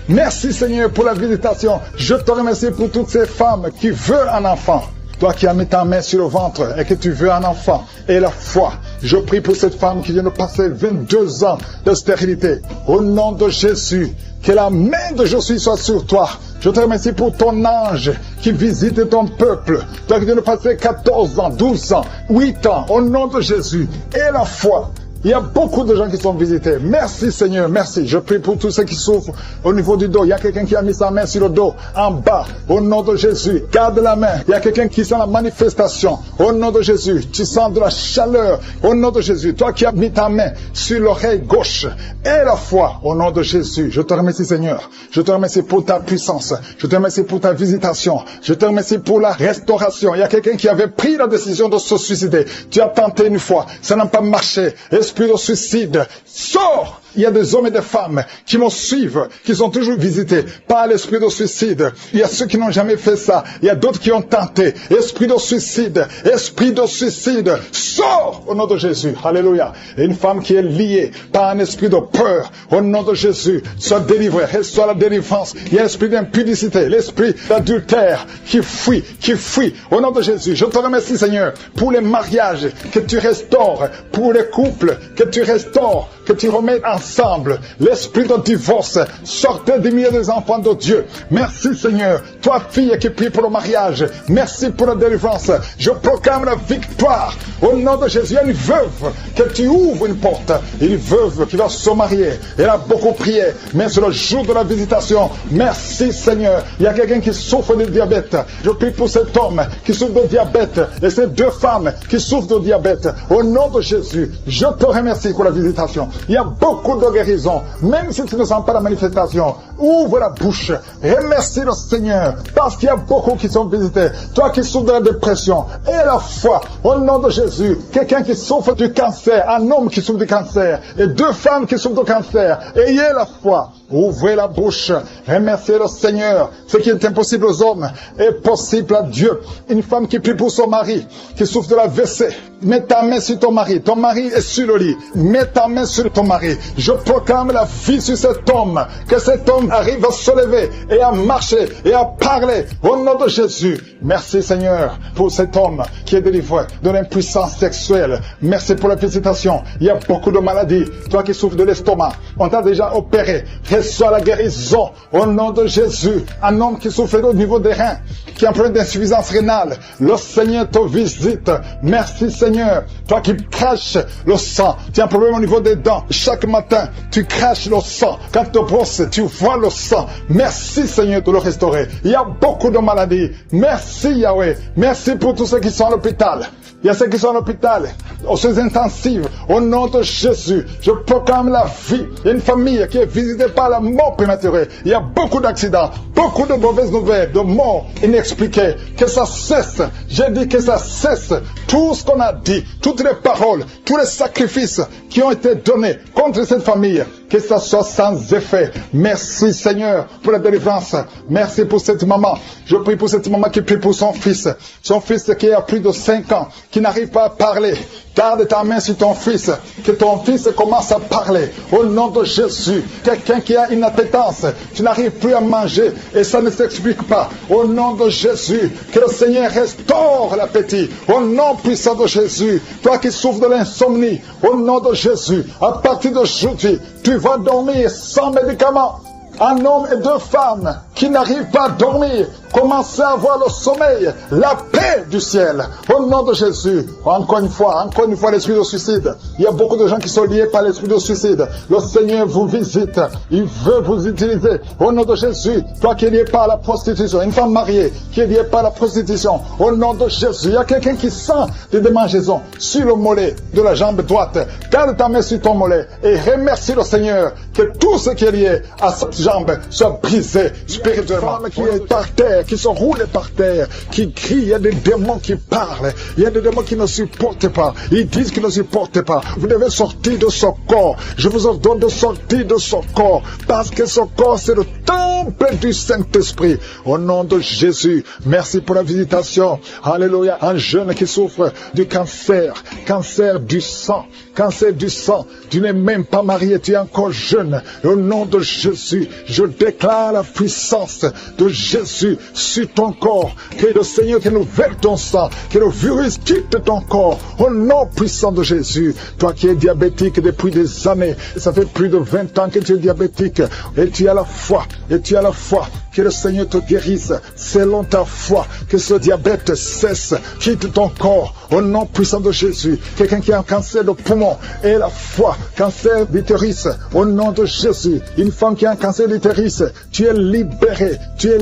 Merci Seigneur pour la visitation. Je te remercie pour toutes ces femmes qui veulent un enfant. Toi qui as mis ta main sur le ventre et que tu veux un enfant, et la foi, je prie pour cette femme qui vient de passer 22 ans de stérilité. Au nom de Jésus, que la main de Jésus soit sur toi. Je te remercie pour ton ange qui visite ton peuple. Toi qui viens de passer 14 ans, 12 ans, 8 ans, au nom de Jésus, et la foi. Il y a beaucoup de gens qui sont visités. Merci Seigneur, merci. Je prie pour tous ceux qui souffrent au niveau du dos. Il y a quelqu'un qui a mis sa main sur le dos, en bas. Au nom de Jésus, garde la main. Il y a quelqu'un qui sent la manifestation. Au nom de Jésus, tu sens de la chaleur. Au nom de Jésus, toi qui as mis ta main sur l'oreille gauche et la foi. Au nom de Jésus, je te remercie Seigneur. Je te remercie pour ta puissance. Je te remercie pour ta visitation. Je te remercie pour la restauration. Il y a quelqu'un qui avait pris la décision de se suicider. Tu as tenté une fois, ça n'a pas marché. Est-ce Esprit de suicide, sors! Il y a des hommes et des femmes qui me suivent, qui sont toujours visités par l'esprit de suicide. Il y a ceux qui n'ont jamais fait ça. Il y a d'autres qui ont tenté. Esprit de suicide, sors au nom de Jésus. Alléluia. Et une femme qui est liée par un esprit de peur, au nom de Jésus, soit délivrée, reçoit la délivrance. Il y a l'esprit d'impudicité, l'esprit d'adultère qui fuit. Au nom de Jésus, je te remercie Seigneur pour les mariages que tu restaures, pour les couples que tu restaures, que tu remets ensemble. L'esprit de divorce, sortez du milieu des enfants de Dieu. Merci Seigneur, toi fille qui prie pour le mariage, merci pour la délivrance. Je proclame la victoire au nom de Jésus. Il y a une veuve que tu ouvres une porte, une veuve qui va se marier. Elle a beaucoup prié, mais c'est le jour de la visitation. Merci Seigneur. Il y a quelqu'un qui souffre de diabète. Je prie pour cet homme qui souffre de diabète et ces deux femmes qui souffrent de diabète. Au nom de Jésus, je te remercie pour la visitation. Il y a beaucoup de guérison, même si tu ne sens pas la manifestation. Ouvre la bouche, remercie le Seigneur, parce qu'il y a beaucoup qui sont visités. Toi qui souffres de la dépression, et la foi, au nom de Jésus. Quelqu'un qui souffre du cancer, un homme qui souffre du cancer, et deux femmes qui souffrent du cancer. Ayez la foi. Ouvrez la bouche, remerciez le Seigneur. Ce qui est impossible aux hommes est possible à Dieu. Une femme qui prie pour son mari, qui souffre de la WC, mets ta main sur ton mari est sur le lit, mets ta main sur ton mari. Je proclame la vie sur cet homme, que cet homme arrive à se lever et à marcher et à parler au nom de Jésus. Merci Seigneur pour cet homme qui est délivré de l'impuissance sexuelle. Merci pour la visitation. Il y a beaucoup de maladies. Toi qui souffres de l'estomac, on t'a déjà opéré. Reçois la guérison au nom de Jésus. Un homme qui souffre au niveau des reins, qui a un problème d'insuffisance rénale, le Seigneur te visite. Merci Seigneur. Toi qui craches le sang, tu as un problème au niveau des dents. Chaque matin, tu craches le sang. Quand tu te brosses, tu vois le sang. Merci Seigneur de le restaurer. Il y a beaucoup de maladies. Merci Yahweh. Merci pour tous ceux qui sont à l'hôpital. Il y a ceux qui sont à l'hôpital, aux soins intensives. Au nom de Jésus, je proclame la vie. Il y a une famille qui est visitée par la mort prématurée. Il y a beaucoup d'accidents, beaucoup de mauvaises nouvelles, de morts inexpliquées. Que ça cesse. J'ai dit que ça cesse. Tout ce qu'on a dit, toutes les paroles, tous les sacrifices qui ont été donnés contre cette famille, que ça soit sans effet. Merci Seigneur pour la délivrance. Merci pour cette maman. Je prie pour cette maman qui prie pour son fils qui a plus de 5 ans, qui n'arrive pas à parler. Garde ta main sur ton fils, que ton fils commence à parler. Au nom de Jésus, quelqu'un qui a une appétence, tu n'arrives plus à manger et ça ne s'explique pas. Au nom de Jésus, que le Seigneur restaure l'appétit. Au nom puissant de Jésus, toi qui souffres de l'insomnie, au nom de Jésus, à partir d'aujourd'hui, tu vas dormir sans médicaments. Un homme et deux femmes qui n'arrivent pas à dormir, commencez à avoir le sommeil, la paix du ciel. Au nom de Jésus, encore une fois, l'esprit de suicide. Il y a beaucoup de gens qui sont liés par l'esprit de suicide. Le Seigneur vous visite. Il veut vous utiliser. Au nom de Jésus, toi qui es lié par la prostitution, une femme mariée qui est liée par la prostitution. Au nom de Jésus, il y a quelqu'un qui sent des démangeaisons sur le mollet de la jambe droite. Garde ta main sur ton mollet et remercie le Seigneur que tout ce qui est lié à cette jambe soit brisé spirituellement. Femme qui est par terre, qui sont roulés par terre, qui crient, il y a des démons qui parlent, il y a des démons qui ne supportent pas, ils disent qu'ils ne supportent pas. Vous devez sortir de ce corps. Je vous ordonne de sortir de ce corps, parce que ce corps c'est le temple du Saint-Esprit. Au nom de Jésus, merci pour la visitation. Alléluia. Un jeune qui souffre du cancer du sang, tu n'es même pas marié, tu es encore jeune. Au nom de Jésus, je déclare la puissance de Jésus sur ton corps, que le Seigneur renouvelle ton sang, que le virus quitte ton corps, au nom puissant de Jésus. Toi qui es diabétique depuis des années, ça fait plus de 20 ans que tu es diabétique, et tu as la foi, que le Seigneur te guérisse, selon ta foi, que ce diabète cesse, quitte ton corps, au nom puissant de Jésus. Quelqu'un qui a un cancer de poumon, et la foi, cancer d'utérus, au nom de Jésus. Une femme qui a un cancer d'utérus, tu es libéré, tu es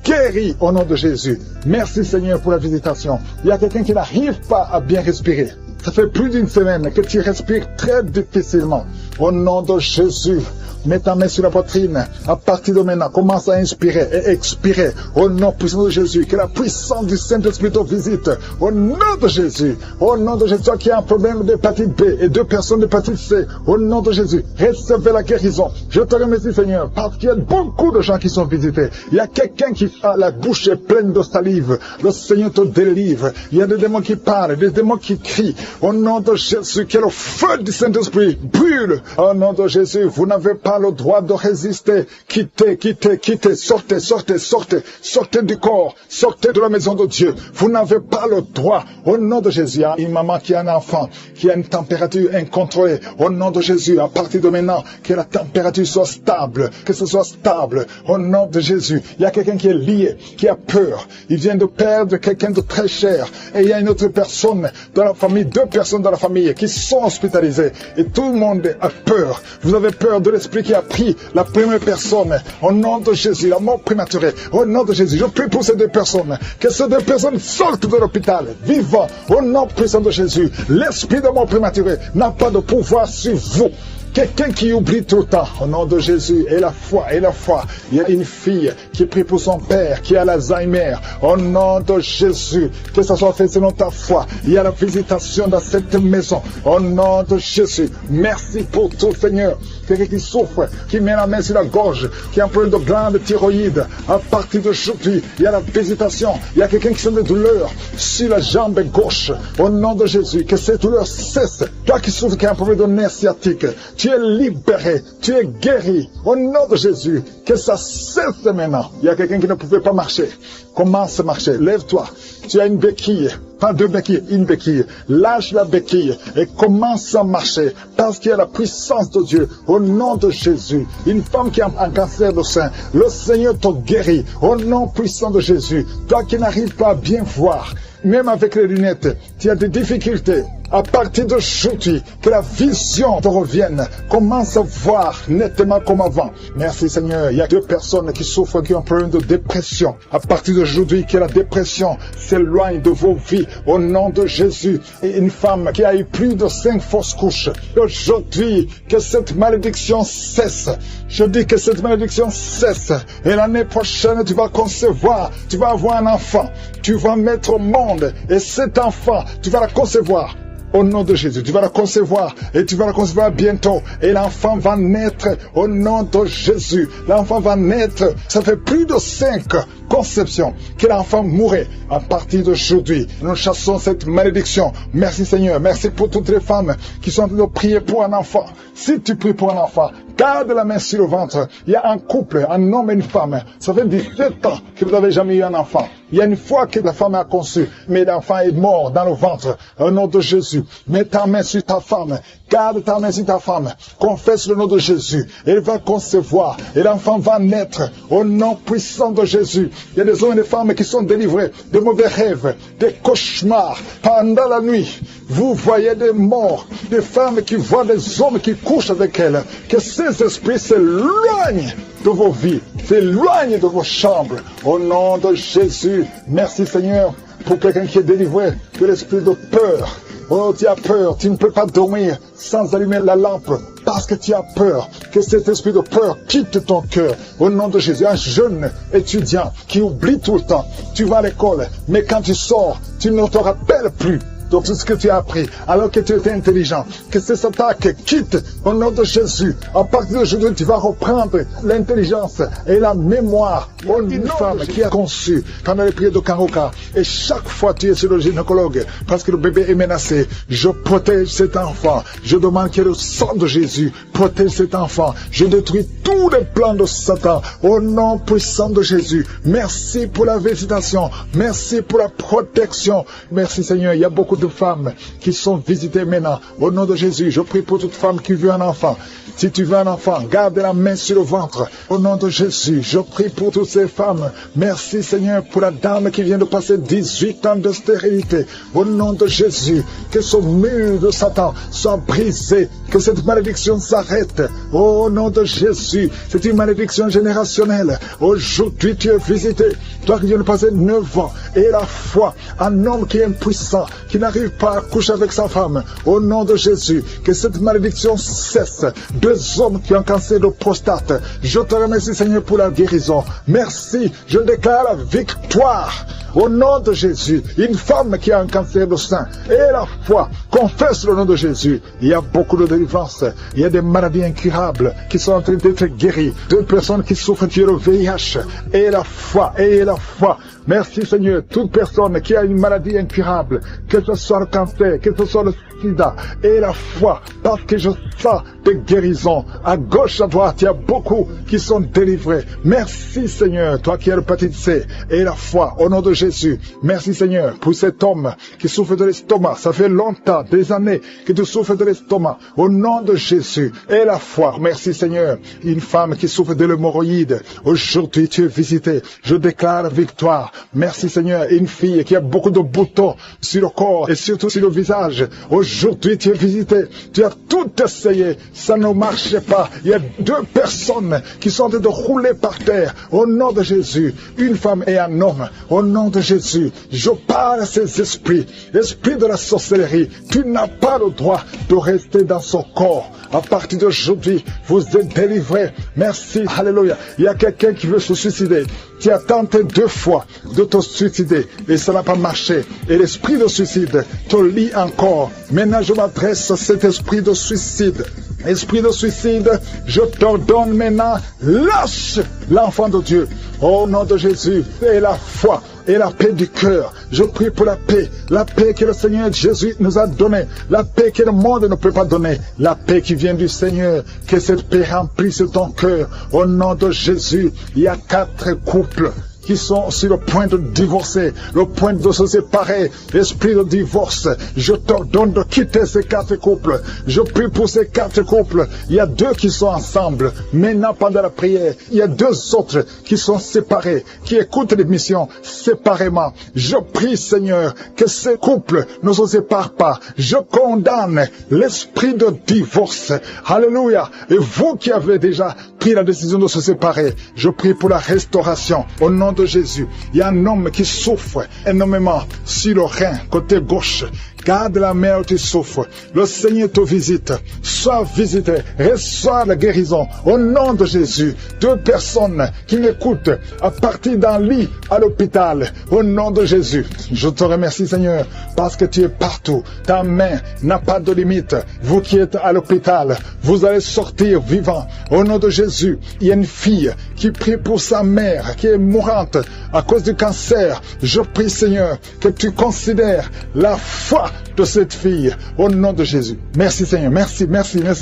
guéri au nom de Jésus. Merci Seigneur pour la visitation. Il y a quelqu'un qui n'arrive pas à bien respirer. Ça fait plus d'une semaine que tu respires très difficilement. Au nom de Jésus, Mets ta main sur la poitrine. À partir de maintenant, commence à inspirer et expirer. Au nom puissant de Jésus, que la puissance du Saint-Esprit te visite. Au nom de Jésus. Au nom de Jésus, toi qui as un problème d'hépatite B et 2 personnes d'hépatite C. Au nom de Jésus, recevez la guérison. Je te remercie, Seigneur, parce qu'il y a beaucoup de gens qui sont visités. Il y a quelqu'un qui a la bouche pleine de salive. Le Seigneur te délivre. Il y a des démons qui parlent, des démons qui crient. Au nom de Jésus, que le feu du Saint-Esprit brûle. Au nom de Jésus, vous n'avez pas le droit de résister. Quittez, quittez, quittez. Sortez, sortez, sortez. Sortez du corps. Sortez de la maison de Dieu. Vous n'avez pas le droit. Au nom de Jésus, il y a une maman qui a un enfant, qui a une température incontrôlée. Au nom de Jésus, à partir de maintenant, que la température soit stable. Que ce soit stable. Au nom de Jésus, il y a quelqu'un qui est lié, qui a peur. Il vient de perdre quelqu'un de très cher. Et il y a une autre personne dans la famille, 2 personnes dans la famille qui sont hospitalisées. Et tout le monde a peur. Vous avez peur de l'esprit qui a pris la première personne. Au nom de Jésus, la mort prématurée. Au nom de Jésus, je prie pour ces 2 personnes. Que ces 2 personnes sortent de l'hôpital, vivant. Au nom puissant de Jésus, l'esprit de mort prématurée n'a pas de pouvoir sur vous. Quelqu'un qui oublie tout le temps, au nom de Jésus, et la foi, et la foi. Il y a une fille qui prie pour son père, qui a l'Alzheimer. Au nom de Jésus, que ça soit fait selon ta foi. Il y a la visitation dans cette maison. Au nom de Jésus, merci pour tout, Seigneur. Quelqu'un qui souffre, qui met la main sur la gorge, qui a un problème de glande thyroïde. À partir d'aujourd'hui, il y a la visitation. Il y a quelqu'un qui sent des douleurs sur la jambe gauche. Au nom de Jésus, que ces douleurs cessent. Toi qui souffres, qui a un problème de nerf sciatique, tu es libéré, tu es guéri. Au nom de Jésus, que ça cesse maintenant. Il y a quelqu'un qui ne pouvait pas marcher. Commence à marcher. Lève-toi. Tu as une béquille. Pas 2 béquilles, une béquille. Lâche la béquille et commence à marcher. Parce qu'il y a la puissance de Dieu. Au nom de Jésus. Une femme qui a un cancer de sein. Le Seigneur te guérit. Au nom puissant de Jésus. Toi qui n'arrives pas à bien voir. Même avec les lunettes, tu as des difficultés. À partir d'aujourd'hui, que la vision te revienne. Commence à voir nettement comme avant. Merci Seigneur. Il y a 2 personnes qui souffrent, qui ont un problème de dépression. À partir d'aujourd'hui, que la dépression s'éloigne de vos vies. Au nom de Jésus. Et une femme qui a eu plus de 5 fausses couches. Aujourd'hui, que cette malédiction cesse. Je dis que cette malédiction cesse. Et l'année prochaine, tu vas concevoir. Tu vas avoir un enfant. Tu vas mettre au monde. Et cet enfant, tu vas la concevoir. Au nom de Jésus, tu vas la concevoir et tu vas la concevoir bientôt. Et l'enfant va naître au nom de Jésus. L'enfant va naître. Ça fait plus de 5 conceptions que l'enfant mourrait. À partir d'aujourd'hui, nous chassons cette malédiction. Merci Seigneur. Merci pour toutes les femmes qui sont en train de prier pour un enfant. Si tu pries pour un enfant, garde la main sur le ventre. Il y a un couple, un homme et une femme. Ça fait 17 ans que vous n'avez jamais eu un enfant. Il y a une fois que la femme a conçu, mais l'enfant est mort dans le ventre. Au nom de Jésus, mets ta main sur ta femme. Garde ta main sur ta femme. Confesse le nom de Jésus. Elle va concevoir. Et l'enfant va naître. Au nom puissant de Jésus. Il y a des hommes et des femmes qui sont délivrés de mauvais rêves, des cauchemars. Pendant la nuit, vous voyez des morts, des femmes qui voient des hommes qui couchent avec elles. Que ces esprits s'éloignent de vos vies, s'éloignent de vos chambres. Au nom de Jésus, merci Seigneur pour quelqu'un qui est délivré de l'esprit de peur. Oh, tu as peur, tu ne peux pas dormir sans allumer la lampe parce que tu as peur. Que cet esprit de peur quitte ton cœur. Au nom de Jésus, un jeune étudiant qui oublie tout le temps. Tu vas à l'école, mais quand tu sors, tu ne te rappelles plus de tout ce que tu as appris, alors que tu étais intelligent. Que ces attaques quittent au nom de Jésus. À partir d'aujourd'hui, tu vas reprendre l'intelligence et la mémoire. Une femme qui a conçu pendant les prières de Karoka. Et chaque fois tu es sur le gynécologue parce que le bébé est menacé. Je protège cet enfant. Je demande que le sang de Jésus protège cet enfant. Je détruis tous les plans de Satan au nom puissant de Jésus. Merci pour la visitation. Merci pour la protection. Merci Seigneur. Il y a beaucoup de femmes qui sont visitées maintenant. Au nom de Jésus, je prie pour toute femme qui veut un enfant. Si tu veux un enfant, garde la main sur le ventre. Au nom de Jésus, je prie pour toutes ces femmes. Merci Seigneur pour la dame qui vient de passer 18 ans de stérilité. Au nom de Jésus, que ce mur de Satan soit brisé. Que cette malédiction s'arrête. Au nom de Jésus, c'est une malédiction générationnelle. Aujourd'hui, tu es visité. Toi qui viens de passer 9 ans. Et la foi, un homme qui est impuissant, qui n'a n'arrive pas à coucher avec sa femme. Au nom de Jésus, que cette malédiction cesse. 2 hommes qui ont un cancer de prostate. Je te remercie, Seigneur, pour la guérison. Merci, je déclare la victoire. Au nom de Jésus, une femme qui a un cancer de sein, et la foi, confesse le nom de Jésus. Il y a beaucoup de délivrance. Il y a des maladies incurables qui sont en train d'être guéries. 2 personnes qui souffrent du VIH. Et la foi, et la foi. Merci Seigneur, toute personne qui a une maladie incurable, que ce soit le cancer, que ce soit le sida, et la foi, parce que je sens des guérisons. À gauche, à droite, il y a beaucoup qui sont délivrés. Merci Seigneur, toi qui as l'hépatite C, et la foi, au nom de Jésus. Merci Seigneur, pour cet homme qui souffre de l'estomac. Ça fait longtemps, des années, que tu souffres de l'estomac. Au nom de Jésus, et la foi. Merci Seigneur, une femme qui souffre de l'hémorroïde. Aujourd'hui, tu es visité. Je déclare victoire. Merci Seigneur, une fille qui a beaucoup de boutons sur le corps et surtout sur le visage. Aujourd'hui, tu es visité. Tu as tout essayé. Ça ne marchait pas. Il y a 2 personnes qui sont en train de rouler par terre. Au nom de Jésus, une femme et un homme. Au nom de Jésus, je parle à ces esprits. Esprit de la sorcellerie, tu n'as pas le droit de rester dans son corps. À partir d'aujourd'hui, vous êtes délivrés. Merci. Alléluia. Il y a quelqu'un qui veut se suicider. Tu as tenté 2 fois de te suicider et ça n'a pas marché. Et l'esprit de suicide te lie encore. Maintenant, je m'adresse à cet esprit de suicide. Esprit de suicide, je t'ordonne maintenant, lâche l'enfant de Dieu. Au nom de Jésus, et la foi et la paix du cœur. Je prie pour la paix que le Seigneur Jésus nous a donnée, la paix que le monde ne peut pas donner, la paix qui vient du Seigneur, que cette paix remplisse ton cœur. Au nom de Jésus, il y a 4 couples qui sont sur le point de divorcer, le point de se séparer, esprit de divorce. Je t'ordonne de quitter ces 4 couples. Je prie pour ces 4 couples. Il y a 2 qui sont ensemble. Maintenant, pendant la prière, il y a 2 autres qui sont séparés, qui écoutent l'émission séparément. Je prie, Seigneur, que ces couples ne se séparent pas. Je condamne l'esprit de divorce. Alléluia. Et vous qui avez déjà pris la décision de se séparer, je prie pour la restauration. Au nom de Jésus, il y a un homme qui souffre énormément sur le rein, côté gauche. Garde la main où tu souffres. Le Seigneur te visite. Sois visité. Reçois la guérison. Au nom de Jésus. 2 personnes qui m'écoutent à partir d'un lit à l'hôpital. Au nom de Jésus. Je te remercie Seigneur parce que tu es partout. Ta main n'a pas de limite. Vous qui êtes à l'hôpital, vous allez sortir vivant. Au nom de Jésus. Il y a une fille qui prie pour sa mère qui est mourante à cause du cancer. Je prie Seigneur que tu considères la foi de cette fille, au nom de Jésus. Merci Seigneur, merci.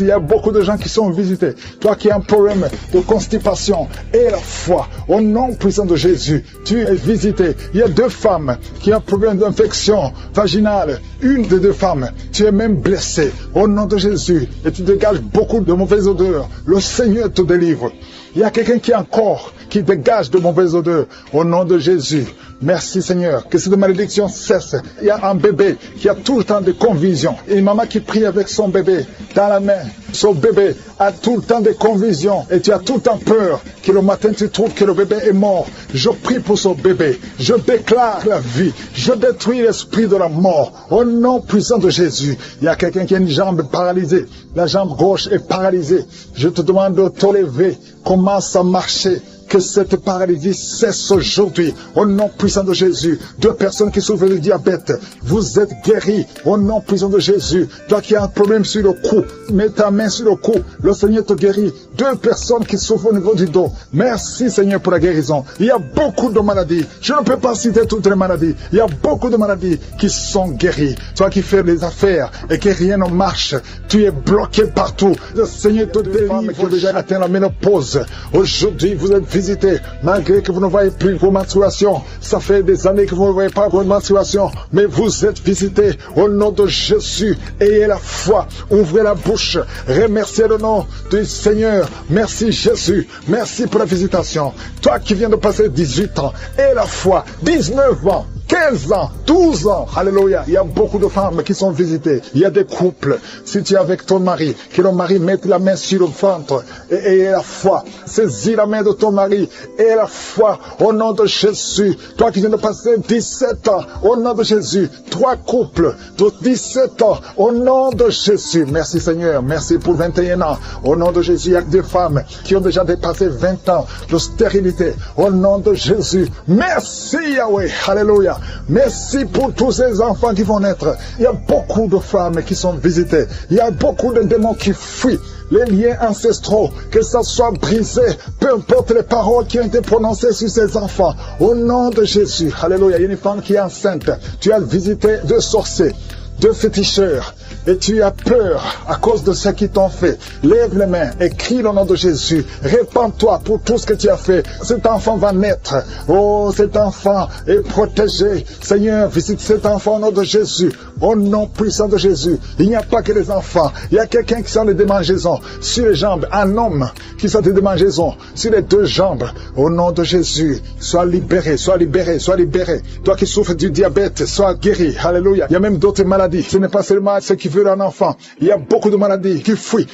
Il y a beaucoup de gens qui sont visités. Toi qui as un problème de constipation, et la foi, au nom puissant de Jésus, tu es visité. Il y a 2 femmes qui ont un problème d'infection vaginale. Une des 2 femmes, tu es même blessée. Au nom de Jésus, et tu dégages beaucoup de mauvaises odeurs. Le Seigneur te délivre. Il y a quelqu'un qui a un corps qui dégage de mauvaises odeurs. Au nom de Jésus. Merci Seigneur, que cette malédiction cesse. Il y a un bébé qui a tout le temps des convulsions. Et une maman qui prie avec son bébé dans la main. Son bébé a tout le temps des convulsions. Et tu as tout le temps peur que le matin tu trouves que le bébé est mort. Je prie pour son bébé. Je déclare la vie. Je détruis l'esprit de la mort. Au nom puissant de Jésus. Il y a quelqu'un qui a une jambe paralysée. La jambe gauche est paralysée. Je te demande de te lever. Commence à marcher. Que cette paralysie cesse aujourd'hui. Au nom puissant de Jésus. 2 personnes qui souffrent de diabète. Vous êtes guéris. Au nom puissant de Jésus. Toi qui as un problème sur le cou. Mets ta main sur le cou. Le Seigneur te guérit. 2 personnes qui souffrent au niveau du dos. Merci Seigneur pour la guérison. Il y a beaucoup de maladies. Je ne peux pas citer toutes les maladies. Il y a beaucoup de maladies qui sont guéries. Toi qui fais des affaires et que rien ne marche. Tu es bloqué partout. Le Seigneur te délivre qui a déjà atteint la ménopause. Aujourd'hui vous êtes visité, malgré que vous ne voyez plus vos menstruations. Ça fait des années que vous ne voyez pas vos menstruations, mais vous êtes visité au nom de Jésus. Ayez la foi, ouvrez la bouche, remerciez le nom du Seigneur. Merci Jésus, merci pour la visitation. Toi qui viens de passer 18 ans, aie la foi, 19 ans. 15 ans, 12 ans. Alléluia. Il y a beaucoup de femmes qui sont visitées. Il y a des couples. Si tu es avec ton mari, que le mari mette la main sur le ventre et la foi. Saisis la main de ton mari et la foi au nom de Jésus. Toi qui viens de passer 17 ans, au nom de Jésus. 3 couples de 17 ans, au nom de Jésus. Merci Seigneur. Merci pour 21 ans. Au nom de Jésus, il y a des femmes qui ont déjà dépassé 20 ans de stérilité. Au nom de Jésus. Merci Yahweh. Alléluia. Merci pour tous ces enfants qui vont naître. Il y a beaucoup de femmes qui sont visitées. Il y a beaucoup de démons qui fuient. Les liens ancestraux, que ça soit brisé, peu importe les paroles qui ont été prononcées sur ces enfants. Au nom de Jésus. Alléluia. Il y a une femme qui est enceinte. Tu as visité 2 sorciers, 2 féticheurs. Et tu as peur à cause de ce qu'ils t'ont fait. Lève les mains et crie le nom de Jésus. Répands-toi pour tout ce que tu as fait. Cet enfant va naître. Oh, cet enfant est protégé. Seigneur, visite cet enfant au nom de Jésus. Au nom puissant de Jésus. Il n'y a pas que les enfants. Il y a quelqu'un qui sent des démangeaisons sur les jambes. Un homme qui sent des démangeaisons sur les 2 jambes. Au nom de Jésus. Sois libéré, sois libéré, sois libéré. Toi qui souffres du diabète, sois guéri. Alléluia. Il y a même d'autres maladies. Ce n'est pas seulement ce qui veut un enfant. Il y a beaucoup de maladies qui fuient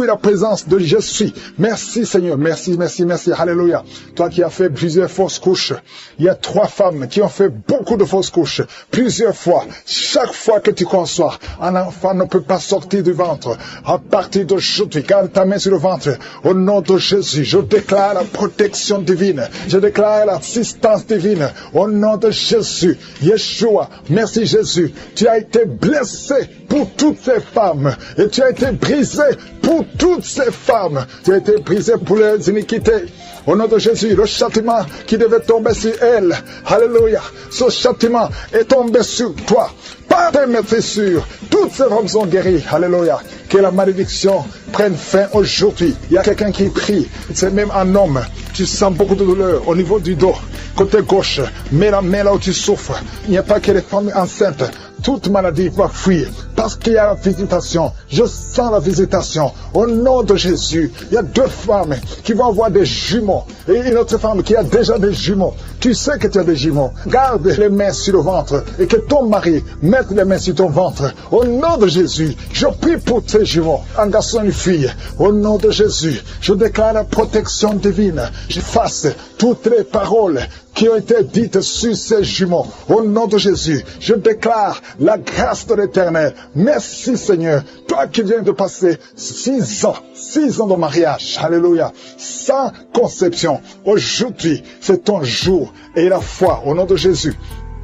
la présence de je suis. Merci Seigneur. Merci, merci, merci. Alléluia. Toi qui as fait plusieurs fausses couches. Il y a 3 femmes qui ont fait beaucoup de fausses couches. Plusieurs fois. Chaque fois que tu conçois, un enfant ne peut pas sortir du ventre. À partir d'aujourd'hui, garde ta main sur le ventre. Au nom de Jésus, je déclare la protection divine. Je déclare l'assistance divine. Au nom de Jésus. Yeshua. Merci Jésus. Tu as été blessé pour toutes ces femmes. Et tu as été brisé pour toutes ces femmes. Tu as été brisé pour les iniquités. Au nom de Jésus, le châtiment qui devait tomber sur elle. Alléluia. Ce châtiment est tombé sur toi. Par tes meurtrissures, toutes ces femmes sont guéries. Alléluia. Que la malédiction prenne fin aujourd'hui. Il y a quelqu'un qui prie. C'est même un homme. Tu sens beaucoup de douleur au niveau du dos. Côté gauche. Mets la main là où tu souffres. Il n'y a pas que les femmes enceintes. Toute maladie va fuir parce qu'il y a la visitation. Je sens la visitation. Au nom de Jésus, il y a 2 femmes qui vont avoir des jumeaux et une autre femme qui a déjà des jumeaux. Tu sais que tu as des jumeaux. Garde les mains sur le ventre et que ton mari mette les mains sur ton ventre. Au nom de Jésus, je prie pour tes jumeaux, un garçon et une fille. Au nom de Jésus, je déclare la protection divine. J'efface toutes les paroles qui ont été dites sur ces jumeaux. Au nom de Jésus, je déclare la grâce de l'Éternel. Merci Seigneur. Toi qui viens de passer 6 ans de mariage. Alléluia. Sans conception. Aujourd'hui, c'est ton jour. Et la foi au nom de Jésus.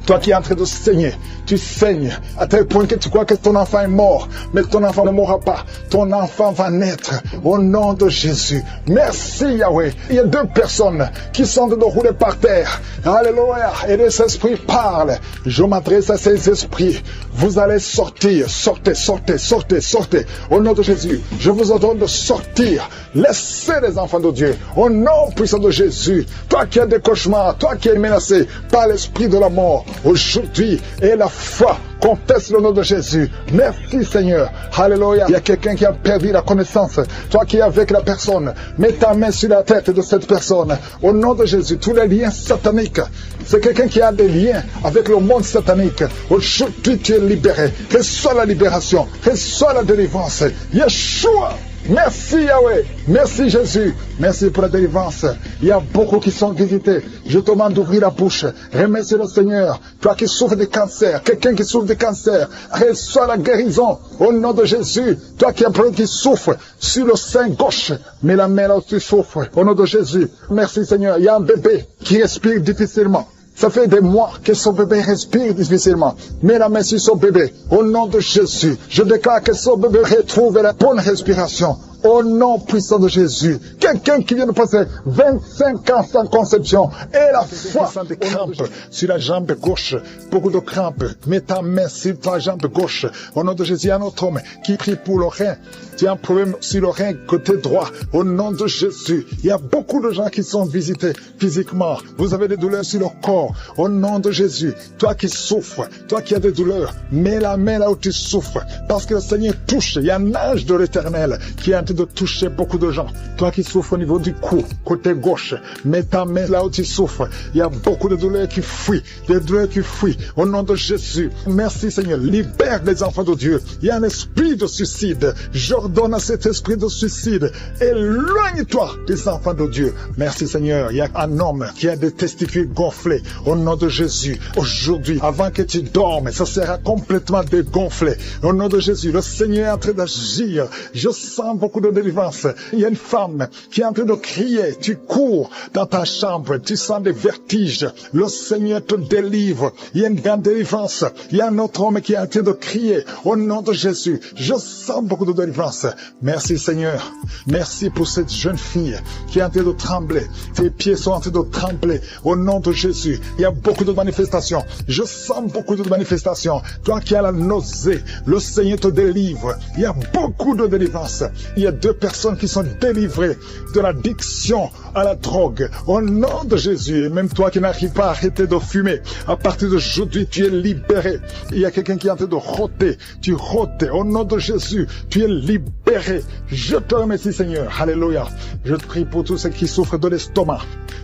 Toi qui es en train de saigner, tu saignes à tel point que tu crois que ton enfant est mort, mais ton enfant ne mourra pas. Ton enfant va naître au nom de Jésus. Merci Yahweh. Il y a 2 personnes qui sont de rouler par terre. Alléluia. Et les esprits parlent. Je m'adresse à ces esprits. Vous allez sortir. Sortez, sortez, sortez, sortez. Au nom de Jésus, je vous ordonne de sortir. Laissez les enfants de Dieu. Au nom puissant de Jésus. Toi qui as des cauchemars, toi qui es menacé par l'esprit de la mort. Aujourd'hui, et la foi, confesse le nom de Jésus. Merci Seigneur. Alléluia. Il y a quelqu'un qui a perdu la connaissance. Toi qui es avec la personne, mets ta main sur la tête de cette personne. Au nom de Jésus, tous les liens sataniques. C'est quelqu'un qui a des liens avec le monde satanique. Aujourd'hui, tu es libéré. Que soit la libération, que soit la délivrance. Yeshua. Merci Yahweh, merci Jésus, merci pour la délivrance. Il y a beaucoup qui sont visités. Je te demande d'ouvrir la bouche. Remercie le Seigneur. Toi qui souffres de cancer, quelqu'un qui souffre de cancer, reçois la guérison au nom de Jésus. Toi qui as un problème qui souffre sur le sein gauche, mets la main là où tu souffres au nom de Jésus. Merci Seigneur. Il y a un bébé qui respire difficilement. Ça fait des mois que son bébé respire difficilement. Mets la main sur son bébé. Au nom de Jésus, je déclare que son bébé retrouve la bonne respiration. Au nom puissant de Jésus. Quelqu'un qui vient de passer 25 ans sans conception. Et la foi. Des crampes sur la jambe gauche. Beaucoup de crampes. Mets ta main sur ta jambe gauche. Au nom de Jésus, il y a un autre homme qui prie pour le rein. Tu as un problème sur le rein côté droit. Au nom de Jésus. Il y a beaucoup de gens qui sont visités physiquement. Vous avez des douleurs sur le corps. Au nom de Jésus. Toi qui souffres. Toi qui as des douleurs. Mets la main là où tu souffres. Parce que le Seigneur touche. Il y a un ange de l'Éternel qui est en train train de toucher beaucoup de gens. Toi qui souffres au niveau du cou, côté gauche, mets ta main là où tu souffres. Il y a beaucoup de douleurs qui fuient, des douleurs qui fuient. Au nom de Jésus, merci Seigneur, libère les enfants de Dieu. Il y a un esprit de suicide. J'ordonne à cet esprit de suicide, éloigne-toi des enfants de Dieu. Merci Seigneur, il y a un homme qui a des testicules gonflés. Au nom de Jésus, aujourd'hui, avant que tu dormes, ça sera complètement dégonflé. Au nom de Jésus, le Seigneur est en train d'agir. Je sens beaucoup de délivrance. Il y a une femme qui est en train de crier. Tu cours dans ta chambre, tu sens des vertiges. Le Seigneur te délivre. Il y a une grande délivrance. Il y a un autre homme qui est en train de crier. Au nom de Jésus, je sens beaucoup de délivrance. Merci Seigneur. Merci pour cette jeune fille qui est en train de trembler. Tes pieds sont en train de trembler. Au nom de Jésus, il y a beaucoup de manifestations. Je sens beaucoup de manifestations. Toi qui as la nausée, le Seigneur te délivre. Il y a beaucoup de délivrance. Il y a 2 personnes qui sont délivrées de l'addiction à la drogue. Au nom de Jésus, et même toi qui n'arrives pas à arrêter de fumer, à partir d'aujourd'hui, tu es libéré. Il y a quelqu'un qui est en train de rôter. Tu rôtes. Au nom de Jésus, tu es libéré. Je te remercie Seigneur. Alléluia. Je te prie pour tous ceux qui souffrent de l'estomac.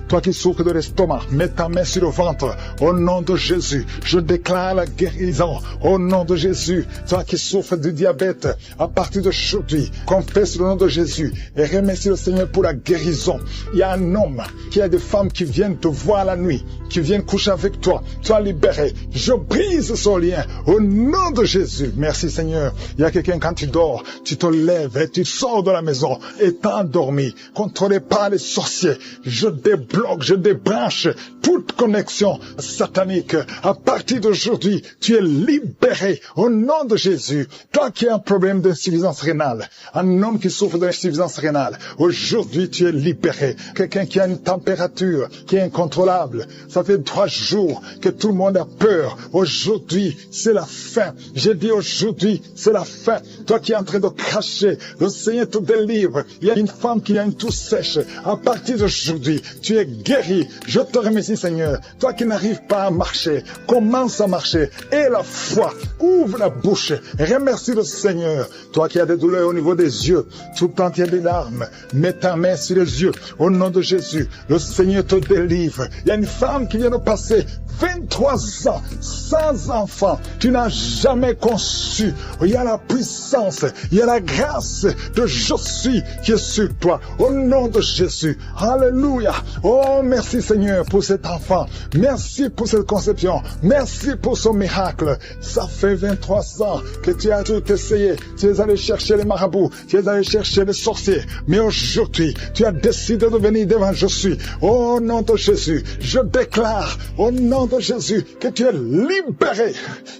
Toi qui souffres de l'estomac, mets ta main sur le ventre. Au nom de Jésus, je déclare la guérison. Au nom de Jésus, toi qui souffres du diabète, à partir d'aujourd'hui, confesse le nom de Jésus et remercie le Seigneur pour la guérison. Il y a un homme qui a des femmes qui viennent te voir la nuit, qui viennent coucher avec toi. Sois libéré. Je brise son lien. Au nom de Jésus. Merci Seigneur. Il y a quelqu'un quand tu dors, tu te lèves et tu sors de la maison et t'as endormi. Contrôlé par les sorciers. Je débloque, je débranche toute connexion satanique. À partir d'aujourd'hui, tu es libéré. Au nom de Jésus. Toi qui as un problème d'insuffisance rénale, un homme qui souffre d'insuffisance rénale, aujourd'hui tu es libéré. Quelqu'un qui a une température qui est incontrôlable. Ça fait 3 jours que tout le monde a peur. Aujourd'hui, c'est la fin. J'ai dit aujourd'hui, c'est la fin. Toi qui es en train de cracher, le Seigneur te délivre. Il y a une femme qui a une toux sèche. À partir d'aujourd'hui, tu es guéri. Je te remercie Seigneur. Toi qui n'arrives pas à marcher, commence à marcher. Et la foi, ouvre la bouche. Remercie le Seigneur. Toi qui as des douleurs au niveau des yeux, tout le temps tu as des larmes, mets ta main sur les yeux. Au nom de Jésus, le Seigneur te délivre. Il y a une femme qui vient de passer 23 ans sans enfant. Tu n'as jamais conçu. Il y a la puissance, il y a la grâce de je suis qui est sur toi. Au nom de Jésus. Alléluia. Oh, merci Seigneur pour cet enfant. Merci pour cette conception. Merci pour ce miracle. Ça fait 23 ans que tu as tout essayé. Tu es allé chercher les marabouts. Tu es allé chercher les sorciers. Mais aujourd'hui, tu as décidé de venir devant je suis. Au nom de Jésus, je déclare au nom de Jésus que tu es libéré.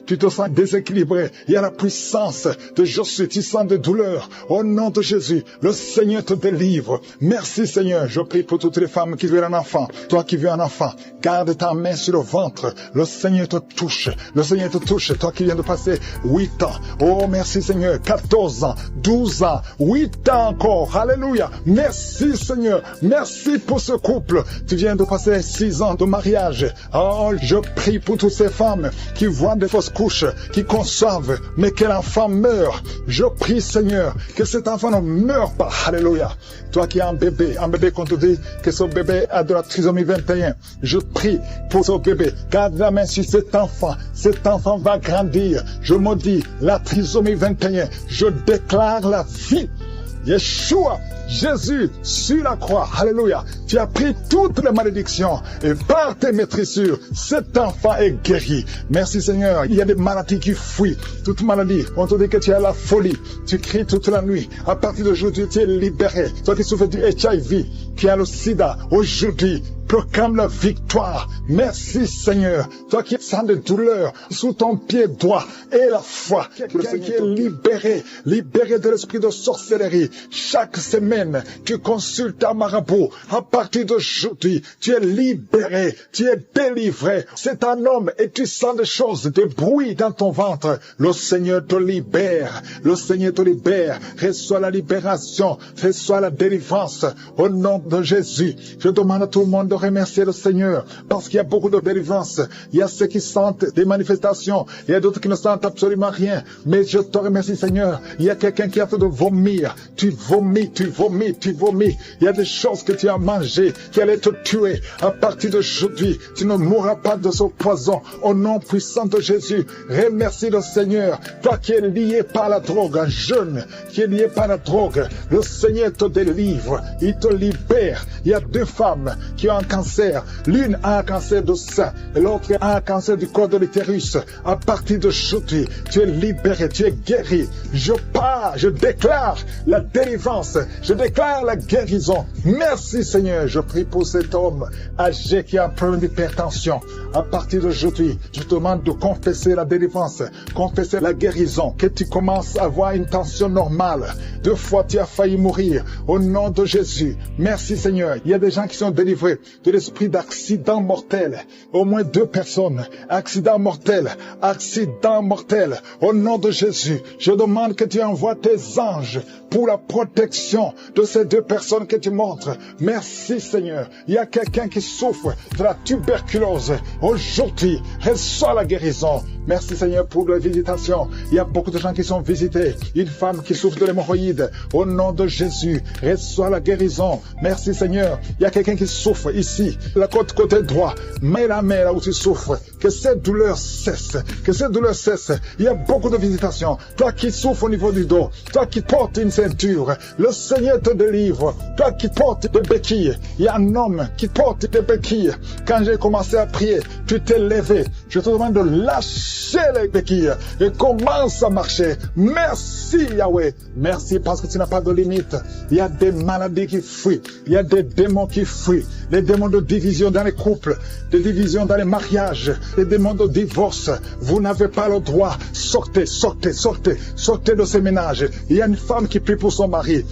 Tu te sens déséquilibré. Il y a la puissance de je suis. Tu sens des douleurs. Au nom de Jésus, le Seigneur te délivre. Merci Seigneur. Je prie pour toutes les femmes qui veulent un enfant. Toi qui veux un enfant, garde ta main sur le ventre. Le Seigneur te touche. Le Seigneur te touche. Toi qui viens de passer 8 ans. Oh, merci Seigneur. 14 ans, 12 ans, 8 ans encore. Alléluia. Merci Seigneur. Merci pour ce couple. Tu viens de passer 6 ans de mariage. Oh, je prie pour toutes ces femmes qui voient des fausses couches, qui conçoivent, mais que l'enfant meurt. Je prie Seigneur que cet enfant ne meure pas. Alléluia. Toi qui as un bébé qu'on te dit que ce bébé a de la trisomie 21. Je prie pour ce bébé. Garde la main sur cet enfant. Cet enfant va grandir. Je maudis la trisomie 21. Je déclare la vie. Yeshua, Jésus, sur la croix, alléluia, tu as pris toutes les malédictions et par tes maîtrissures, cet enfant est guéri. Merci Seigneur, il y a des maladies qui fuient, toute maladie, on te dit que tu as la folie, tu cries toute la nuit, à partir d'aujourd'hui tu es libéré. Toi qui souffres du HIV, qui a le sida, aujourd'hui, proclame la victoire. Merci Seigneur. Toi qui sens des douleurs sous ton pied droit et la foi. Quelqu'un qui est libéré de l'esprit de sorcellerie. Chaque semaine, semaine, tu consultes un marabout. À partir d'aujourd'hui, tu es libéré, tu es délivré. C'est un homme et tu sens des choses, des bruits dans ton ventre. Le Seigneur te libère, le Seigneur te libère. Reçois la libération, reçois la délivrance. Au nom de Jésus, je demande à tout le monde de remercier le Seigneur parce qu'il y a beaucoup de délivrance. Il y a ceux qui sentent des manifestations, il y a d'autres qui ne sentent absolument rien. Mais je te remercie, Seigneur. Il y a quelqu'un qui a fait de vomir. Tu vomis, tu vomis, tu vomis. Il y a des choses que tu as mangées qui allaient te tuer. À partir d'aujourd'hui, tu ne mourras pas de ce poison. Au nom puissant de Jésus, remercie le Seigneur. Toi qui es lié par la drogue, un jeune qui est lié par la drogue, le Seigneur te délivre. Il te libère. Il y a 2 femmes qui ont un cancer. L'une a un cancer du sein et l'autre a un cancer du col de l'utérus. À partir d'aujourd'hui, tu es libéré, tu es guéri. Je pars, je déclare la délivrance, je déclare la guérison. Merci Seigneur, je prie pour cet homme âgé qui a un problème d'hypertension. À partir d'aujourd'hui, je te demande de confesser la délivrance, confesser la guérison, que tu commences à avoir une tension normale. 2 fois tu as failli mourir. Au nom de Jésus, merci Seigneur. Il y a des gens qui sont délivrés de l'esprit d'accident mortel. Au moins 2 personnes. Accident mortel, accident mortel. Au nom de Jésus, je demande que tu envoies tes anges pour la protection de ces 2 personnes que tu montres. Merci Seigneur. Il y a quelqu'un qui souffre de la tuberculose. Aujourd'hui, reçois la guérison. Merci Seigneur pour la visitation. Il y a beaucoup de gens qui sont visités. Une femme qui souffre de l'hémorroïde. Au nom de Jésus, reçois la guérison. Merci Seigneur. Il y a quelqu'un qui souffre ici, la côté droit. Mets la main là où tu souffres. Que cette douleur cesse. Que cette douleur cesse. Il y a beaucoup de visitations. Toi qui souffres au niveau du dos. Toi qui portes une ceinture. Le Seigneur te délivre. Toi qui portes des béquilles. Il y a un homme qui porte des béquilles. Quand j'ai commencé à prier, tu t'es levé. Je te demande de lâcher les béquilles et commence à marcher. Merci Yahweh. Merci parce que tu n'as pas de limite. Il y a des maladies qui fuient. Il y a des démons qui fuient. Les démons de division dans les couples, des divisions dans les mariages, les démons de divorce. Vous n'avez pas le droit. Sortez, sortez, sortez, sortez de ces ménages. Il y a une femme qui prie pour son mari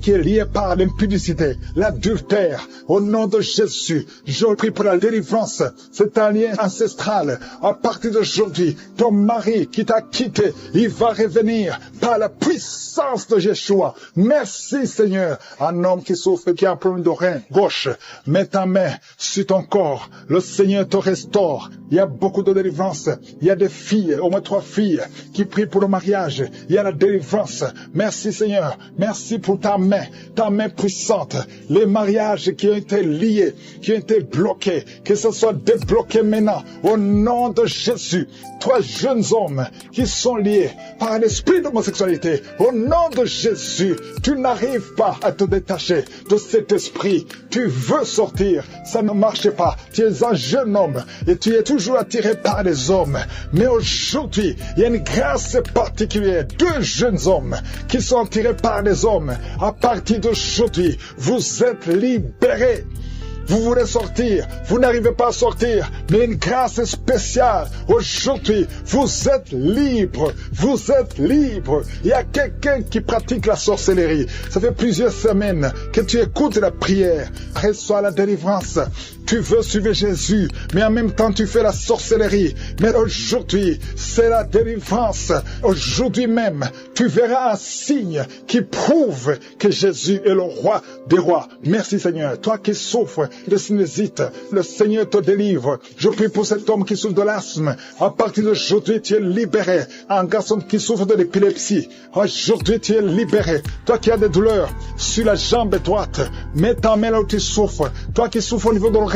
qui est lié par l'impudicité, l'adultère. Au nom de Jésus, je prie pour la délivrance. C'est un lien ancestral. À partir d'aujourd'hui, ton mari qui t'a quitté, il va revenir par la puissance de Yeshua. Merci Seigneur. Un homme qui souffre, qui a un problème de rein gauche, mets ta main sur ton corps. Le Seigneur te restaure. Il y a beaucoup de délivrance. Il y a des filles, au moins 3 filles, qui prient pour le mariage. Il y a la délivrance. Merci Seigneur. Merci pour ta main puissante. Les mariages qui ont été liés, qui ont été bloqués, que ce soit débloqué maintenant. Au nom de Jésus. 3 jeunes hommes qui sont liés par l'esprit d'homosexualité. Au nom de Jésus, tu n'arrives pas à te détacher de cet esprit. Tu veux sortir, ça ne marche pas. Tu es un jeune homme et tu es toujours attiré par les hommes. Mais aujourd'hui, il y a une grâce particulière. 2 jeunes hommes qui sont attirés par les hommes. À partir d'aujourd'hui, vous êtes libérés. Vous voulez sortir, vous n'arrivez pas à sortir, mais une grâce spéciale. Aujourd'hui, vous êtes libre, vous êtes libre. Il y a quelqu'un qui pratique la sorcellerie. Ça fait plusieurs semaines que tu écoutes la prière. Reçois la délivrance. Tu veux suivre Jésus, mais en même temps tu fais la sorcellerie. Mais aujourd'hui, c'est la délivrance. Aujourd'hui même, tu verras un signe qui prouve que Jésus est le roi des rois. Merci Seigneur. Toi qui souffres de sinusite, le Seigneur te délivre. Je prie pour cet homme qui souffre de l'asthme. À partir d'aujourd'hui, tu es libéré. Un garçon qui souffre de l'épilepsie. Aujourd'hui, tu es libéré. Toi qui as des douleurs sur la jambe droite, mets ta main là où tu souffres. Toi qui souffres au niveau de l'oreille,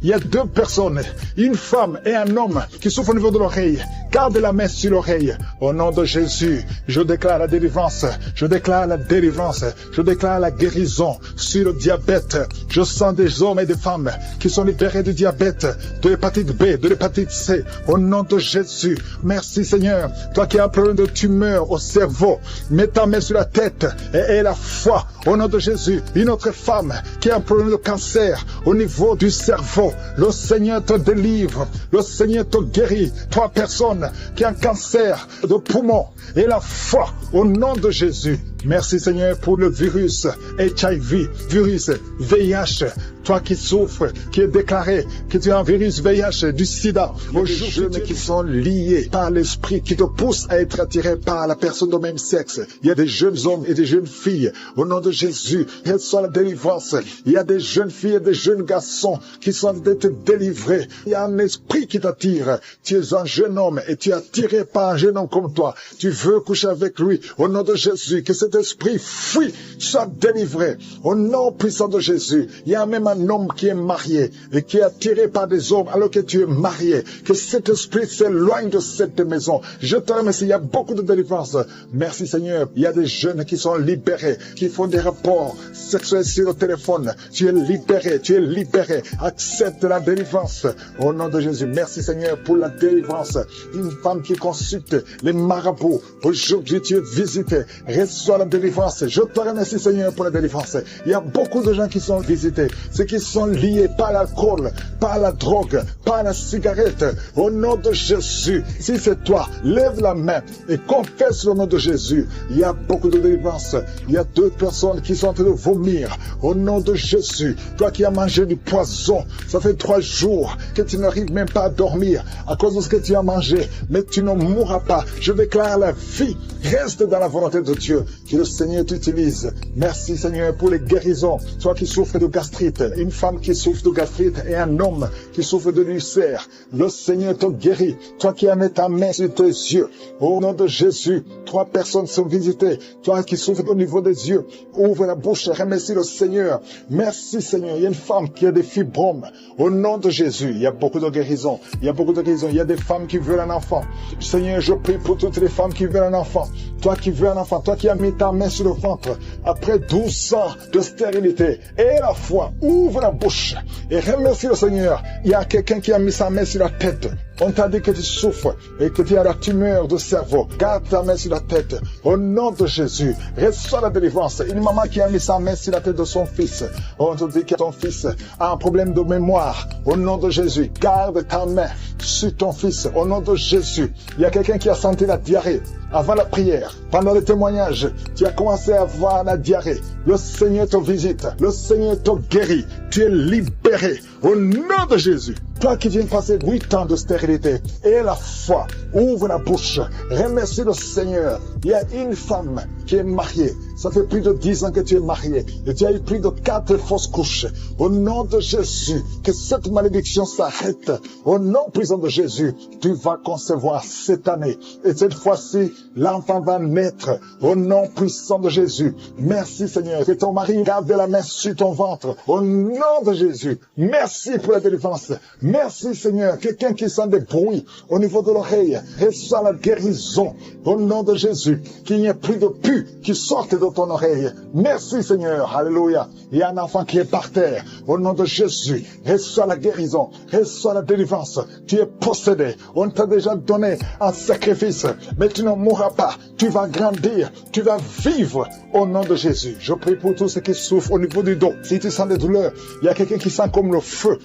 il y a 2 personnes, une femme et un homme qui souffrent au niveau de l'oreille. Garde la main sur l'oreille. Au nom de Jésus, je déclare la délivrance. Je déclare la délivrance. Je déclare la guérison sur le diabète. Je sens des hommes et des femmes qui sont libérés du diabète, de l'hépatite B, de l'hépatite C. Au nom de Jésus, merci Seigneur. Toi qui as un problème de tumeur au cerveau, mets ta main sur la tête et aie la foi. Au nom de Jésus, une autre femme qui a un problème de cancer au niveau du cerveau, le Seigneur te délivre, le Seigneur te guérit. 3 personnes qui ont un cancer de poumon et la foi au nom de Jésus. Merci Seigneur pour le virus HIV, virus VIH. Toi qui souffres, qui est déclaré que tu as un virus VIH du sida. Aux jeunes qui sont liés par l'esprit, qui te poussent à être attirés par la personne du même sexe. Il y a des jeunes hommes et des jeunes filles. Au nom de Jésus, reçois la délivrance. Il y a des jeunes filles et des jeunes garçons qui sont d'être délivrés. Il y a un esprit qui t'attire. Tu es un jeune homme et tu es attiré par un jeune homme comme toi. Tu veux coucher avec lui. Au nom de Jésus, que cet esprit fuit, soit délivré. Au nom puissant de Jésus, il y a même un homme qui est marié et qui est attiré par des hommes alors que tu es marié. Que cet esprit s'éloigne de cette maison. Je te remercie, il y a beaucoup de délivrance. Merci Seigneur. Il y a des jeunes qui sont libérés, qui font des rapports sexuels sur le téléphone. Tu es libéré, tu es libéré. Accepte la délivrance. Au nom de Jésus, merci Seigneur pour la délivrance. Une femme qui consulte les marabouts. Aujourd'hui, tu es visité. Reçois la délivrance. Je te remercie Seigneur pour la délivrance. Il y a beaucoup de gens qui sont visités. Ceux qui sont liés par l'alcool, par la drogue, par la cigarette. Au nom de Jésus, si c'est toi, lève la main et confesse le nom de Jésus. Il y a beaucoup de délivrance. Il y a 2 personnes qui sont en train de vomir. Au nom de Jésus, toi qui as mangé du poison, ça fait 3 jours que tu n'arrives même pas à dormir à cause de ce que tu as mangé, mais tu ne mourras pas. Je déclare la vie. Reste dans la volonté de Dieu. Que le Seigneur t'utilise. Merci Seigneur pour les guérisons. Toi qui souffres de gastrite, une femme qui souffre de gastrite et un homme qui souffre de l'ulcère. Le Seigneur te guérit. Toi qui as mis ta main sur tes yeux. Au nom de Jésus, 3 personnes sont visitées. Toi qui souffres au niveau des yeux, ouvre la bouche et remercie le Seigneur. Merci Seigneur. Il y a une femme qui a des fibromes. Au nom de Jésus, il y a beaucoup de guérisons. Il y a beaucoup de guérisons. Il y a des femmes qui veulent un enfant. Seigneur, je prie pour toutes les femmes qui veulent un enfant. Toi qui veux un enfant, toi qui as mis ta main sur le ventre, après 12 ans de stérilité, et la foi, ouvre la bouche et remercie le Seigneur. Il y a quelqu'un qui a mis sa main sur la tête. On t'a dit que tu souffres et que tu as la tumeur de cerveau. Garde ta main sur la tête. Au nom de Jésus, reçois la délivrance. Une maman qui a mis sa main sur la tête de son fils. On te dit que ton fils a un problème de mémoire. Au nom de Jésus, garde ta main sur ton fils. Au nom de Jésus, il y a quelqu'un qui a senti la diarrhée. Avant la prière, pendant le témoignage, tu as commencé à avoir la diarrhée. Le Seigneur te visite. Le Seigneur te guérit. Tu es libéré. Au nom de Jésus. Toi qui viens de passer 8 ans de stérilité, et la foi, ouvre la bouche, remercie le Seigneur. Il y a une femme qui est mariée. Ça fait plus de 10 ans que tu es marié et tu as eu plus de 4 fausses couches. Au nom de Jésus, que cette malédiction s'arrête. Au nom puissant de Jésus, tu vas concevoir cette année. Et cette fois-ci, l'enfant va naître. Au nom puissant de Jésus. Merci Seigneur. Que ton mari garde la main sur ton ventre. Au nom de Jésus. Merci pour la délivrance. Merci Seigneur. Quelqu'un qui sent des bruits au niveau de l'oreille, reçoit la guérison. Au nom de Jésus. Qu'il n'y ait plus de pus qui sortent de ton oreille. Merci Seigneur. Alléluia. Il y a un enfant qui est par terre. Au nom de Jésus, reçois la guérison. Reçois la délivrance. Tu es possédé. On t'a déjà donné un sacrifice. Mais tu ne mourras pas. Tu vas grandir. Tu vas vivre. Au nom de Jésus. Je prie pour tous ceux qui souffrent au niveau du dos. Si tu sens des douleurs, il y a quelqu'un qui sent comme le feu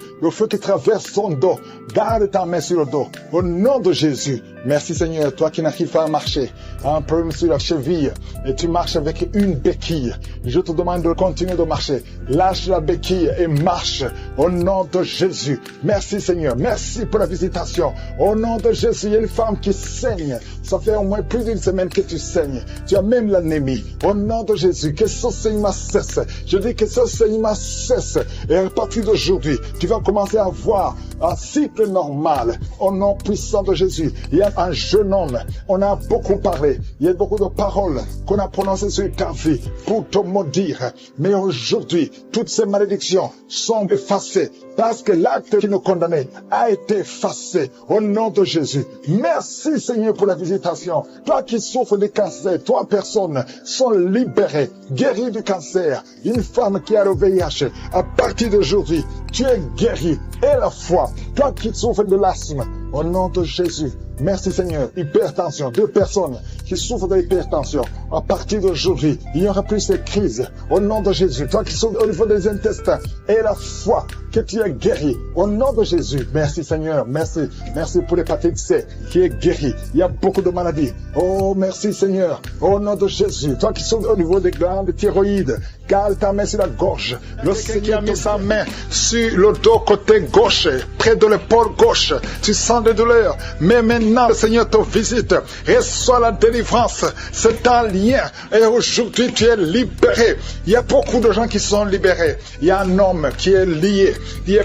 qui traverse son dos. Garde ta main sur le dos. Au nom de Jésus. Merci Seigneur. Toi qui n'arrives pas à marcher. Un problème sur la cheville. Et tu marches avec une béquille. Je te demande de continuer de marcher. Lâche la béquille et marche. Au nom de Jésus. Merci Seigneur. Merci pour la visitation. Au nom de Jésus. Il y a une femme qui saigne. Ça fait au moins plus d'une semaine que tu saignes. Tu as même l'anémie. Au nom de Jésus. Que ce saignement cesse. Je dis que ce saignement cesse. Et à partir d'aujourd'hui, tu vas commencer à avoir un cycle normal. Au nom puissant de Jésus. Il y a un jeune homme. On a beaucoup parlé. Il y a beaucoup de paroles qu'on a prononcées sur ta vie pour te maudire. Mais aujourd'hui, toutes ces malédictions sont effacées parce que l'acte qui nous condamnait a été effacé au nom de Jésus. Merci Seigneur pour la visitation. Toi qui souffres de cancer, 3 personnes sont libérées, guéries du cancer. Une femme qui a le VIH, à partir d'aujourd'hui, tu es guéri. Et la foi, toi qui souffres de l'asthme, au nom de Jésus, Merci Seigneur. Hypertension, 2 personnes qui souffrent de l'hypertension. À partir d'aujourd'hui, il n'y aura plus ces crises. Au nom de Jésus, toi qui souffres au niveau des intestins, et la foi que tu es guéri. Au nom de Jésus, merci Seigneur. Merci. Merci pour l'hépatite C qui est guéri. Il y a beaucoup de maladies. Oh, merci Seigneur. Au nom de Jésus, toi qui souffres au niveau des glandes thyroïdes, garde ta main sur la gorge. Le Seigneur qui a mis sa main sur le dos côté gauche, près de l'épaule gauche. Tu sens des douleurs, mais maintenant le Seigneur te visite. Reçois la délivrance. C'est un lien. Et aujourd'hui tu es libéré. Il y a beaucoup de gens qui sont libérés. Il y a un homme qui est lié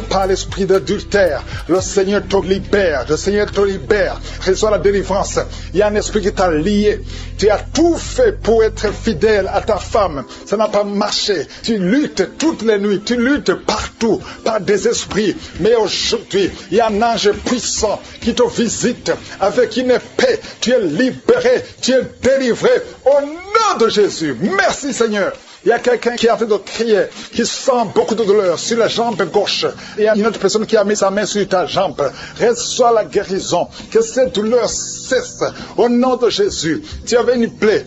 par l'esprit d'adultère. Le Seigneur te libère. Le Seigneur te libère. Reçois la délivrance. Il y a un esprit qui t'a lié. Tu as tout fait pour être fidèle à ta femme. Ça n'a pas marché. Tu luttes toutes les nuits. Tu luttes partout par des esprits. Mais aujourd'hui, il y a un ange puissant qui te visite avec une épée. Tu es libéré. Tu es délivré au nom de Jésus. Merci Seigneur. Il y a quelqu'un qui est en train de crier, qui sent beaucoup de douleur sur la jambe gauche. Il y a une autre personne qui a mis sa main sur ta jambe. Reçois la guérison. Que cette douleur cesse au nom de Jésus. Tu avais une plaie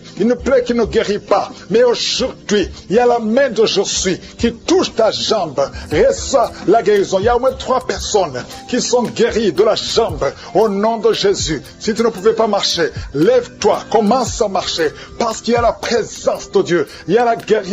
qui ne guérit pas. Mais aujourd'hui, il y a la main de Josué qui touche ta jambe. Reçois la guérison. Il y a au moins 3 personnes qui sont guéries de la jambe au nom de Jésus. Si tu ne pouvais pas marcher, lève-toi, commence à marcher. Parce qu'il y a la présence de Dieu. Il y a la guérison.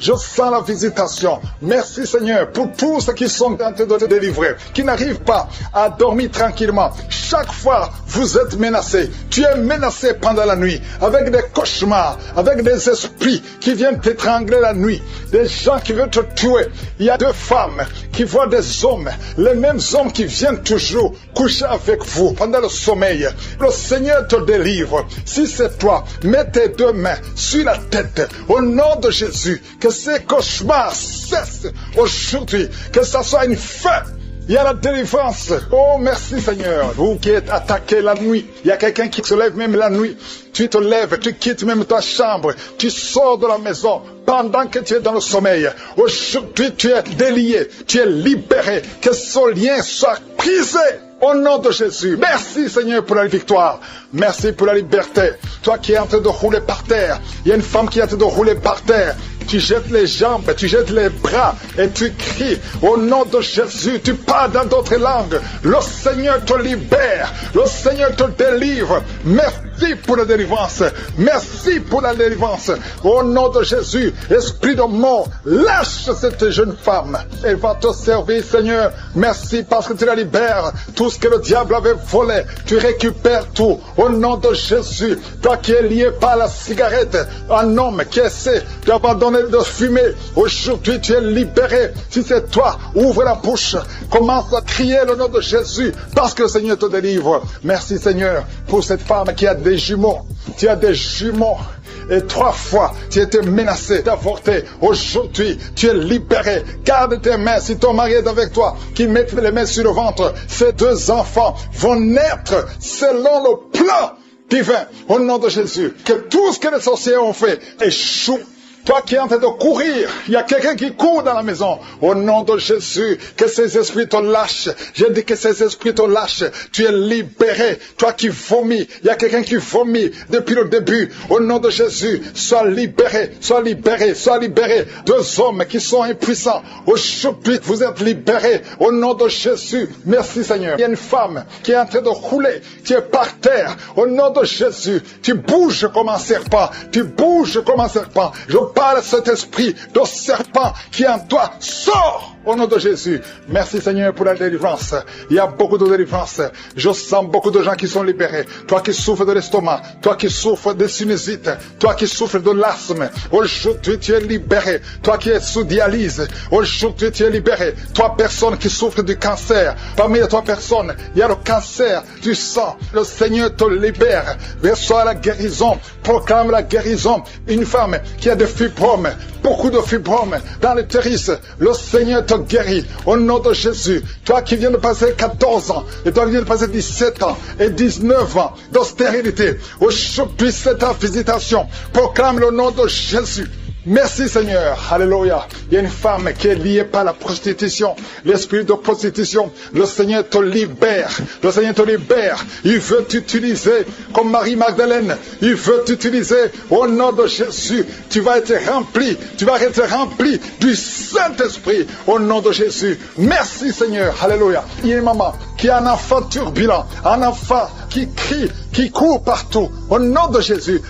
Je sens la visitation. Merci Seigneur pour tous ceux qui sont en train de te délivrer, qui n'arrivent pas à dormir tranquillement. Chaque fois, vous êtes menacés. Tu es menacé pendant la nuit avec des cauchemars, avec des esprits qui viennent t'étrangler la nuit, des gens qui veulent te tuer. Il y a 2 femmes qui voient des hommes, les mêmes hommes qui viennent toujours coucher avec vous pendant le sommeil. Le Seigneur te délivre. Si c'est toi, mets tes 2 mains sur la tête au nom de Jésus. Que ces cauchemars cessent aujourd'hui, que ça soit une fin. Il y a la délivrance. Oh, merci Seigneur. Vous qui êtes attaqués la nuit. Il y a quelqu'un qui se lève même la nuit. Tu te lèves, tu quittes même ta chambre. Tu sors de la maison pendant que tu es dans le sommeil. Aujourd'hui, tu es délié. Tu es libéré. Que ce lien soit brisé. Au nom de Jésus. Merci Seigneur pour la victoire. Merci pour la liberté. Toi qui es en train de rouler par terre. Il y a une femme qui est en train de rouler par terre. Tu jettes les jambes, tu jettes les bras et tu cries au nom de Jésus. Tu parles dans d'autres langues. Le Seigneur te libère. Le Seigneur te délivre. Merci pour la délivrance. Merci pour la délivrance. Au nom de Jésus, esprit de mort, lâche cette jeune femme. Elle va te servir, Seigneur. Merci parce que tu la libères. Tout ce que le diable avait volé, tu récupères tout. Au nom de Jésus, toi qui es lié par la cigarette, un homme qui essaie d'abandonner de fumer, aujourd'hui tu es libéré. Si c'est toi, ouvre la bouche, commence à crier le nom de Jésus, parce que le Seigneur te délivre. Merci Seigneur pour cette femme qui a des jumeaux. Tu as des jumeaux. Et 3 fois, tu étais menacé d'avorter. Aujourd'hui, tu es libéré. Garde tes mains si ton mari est avec toi, qui met les mains sur le ventre. Ces 2 enfants vont naître selon le plan divin. Au nom de Jésus, que tout ce que les sorciers ont fait échoue. Toi qui es en train de courir, il y a quelqu'un qui court dans la maison. Au nom de Jésus, que ces esprits te lâchent. Je dis que ces esprits te lâchent. Tu es libéré. Toi qui vomis, il y a quelqu'un qui vomit depuis le début. Au nom de Jésus, sois libéré, sois libéré, sois libéré. 2 hommes qui sont impuissants. Aujourd'hui, vous êtes libérés. Au nom de Jésus, merci Seigneur. Il y a une femme qui est en train de rouler, qui est par terre. Au nom de Jésus, tu bouges comme un serpent. Tu bouges comme un serpent. Je parle cet esprit de serpent qui est en toi. Sors au nom de Jésus. Merci Seigneur pour la délivrance. Il y a beaucoup de délivrance. Je sens beaucoup de gens qui sont libérés. Toi qui souffres de l'estomac, toi qui souffres de sinusite, toi qui souffres de l'asthme, aujourd'hui tu es libéré. Toi qui es sous dialyse, aujourd'hui tu es libéré. Toi personne qui souffre du cancer, parmi les 3 personnes, il y a le cancer du sang. Le Seigneur te libère. Reçois la guérison. Proclame la guérison. Une femme qui a des fibromes, beaucoup de fibromes dans l'utérus, le Seigneur te guérit au nom de Jésus. Toi qui viens de passer 14 ans, et toi qui viens de passer 17 ans et 19 ans de stérilité, aujourd'hui c'est ta visitation. Proclame le nom de Jésus. Merci Seigneur. Alléluia. Il y a une femme qui est liée par la prostitution, l'esprit de prostitution. Le Seigneur te libère. Le Seigneur te libère. Il veut t'utiliser comme Marie-Magdalène. Il veut t'utiliser au nom de Jésus. Tu vas être rempli. Tu vas être rempli du Saint-Esprit au nom de Jésus. Merci Seigneur. Alléluia. Il y a une maman qui a un enfant turbulent, un enfant qui crie, qui court partout. Au nom de Jésus,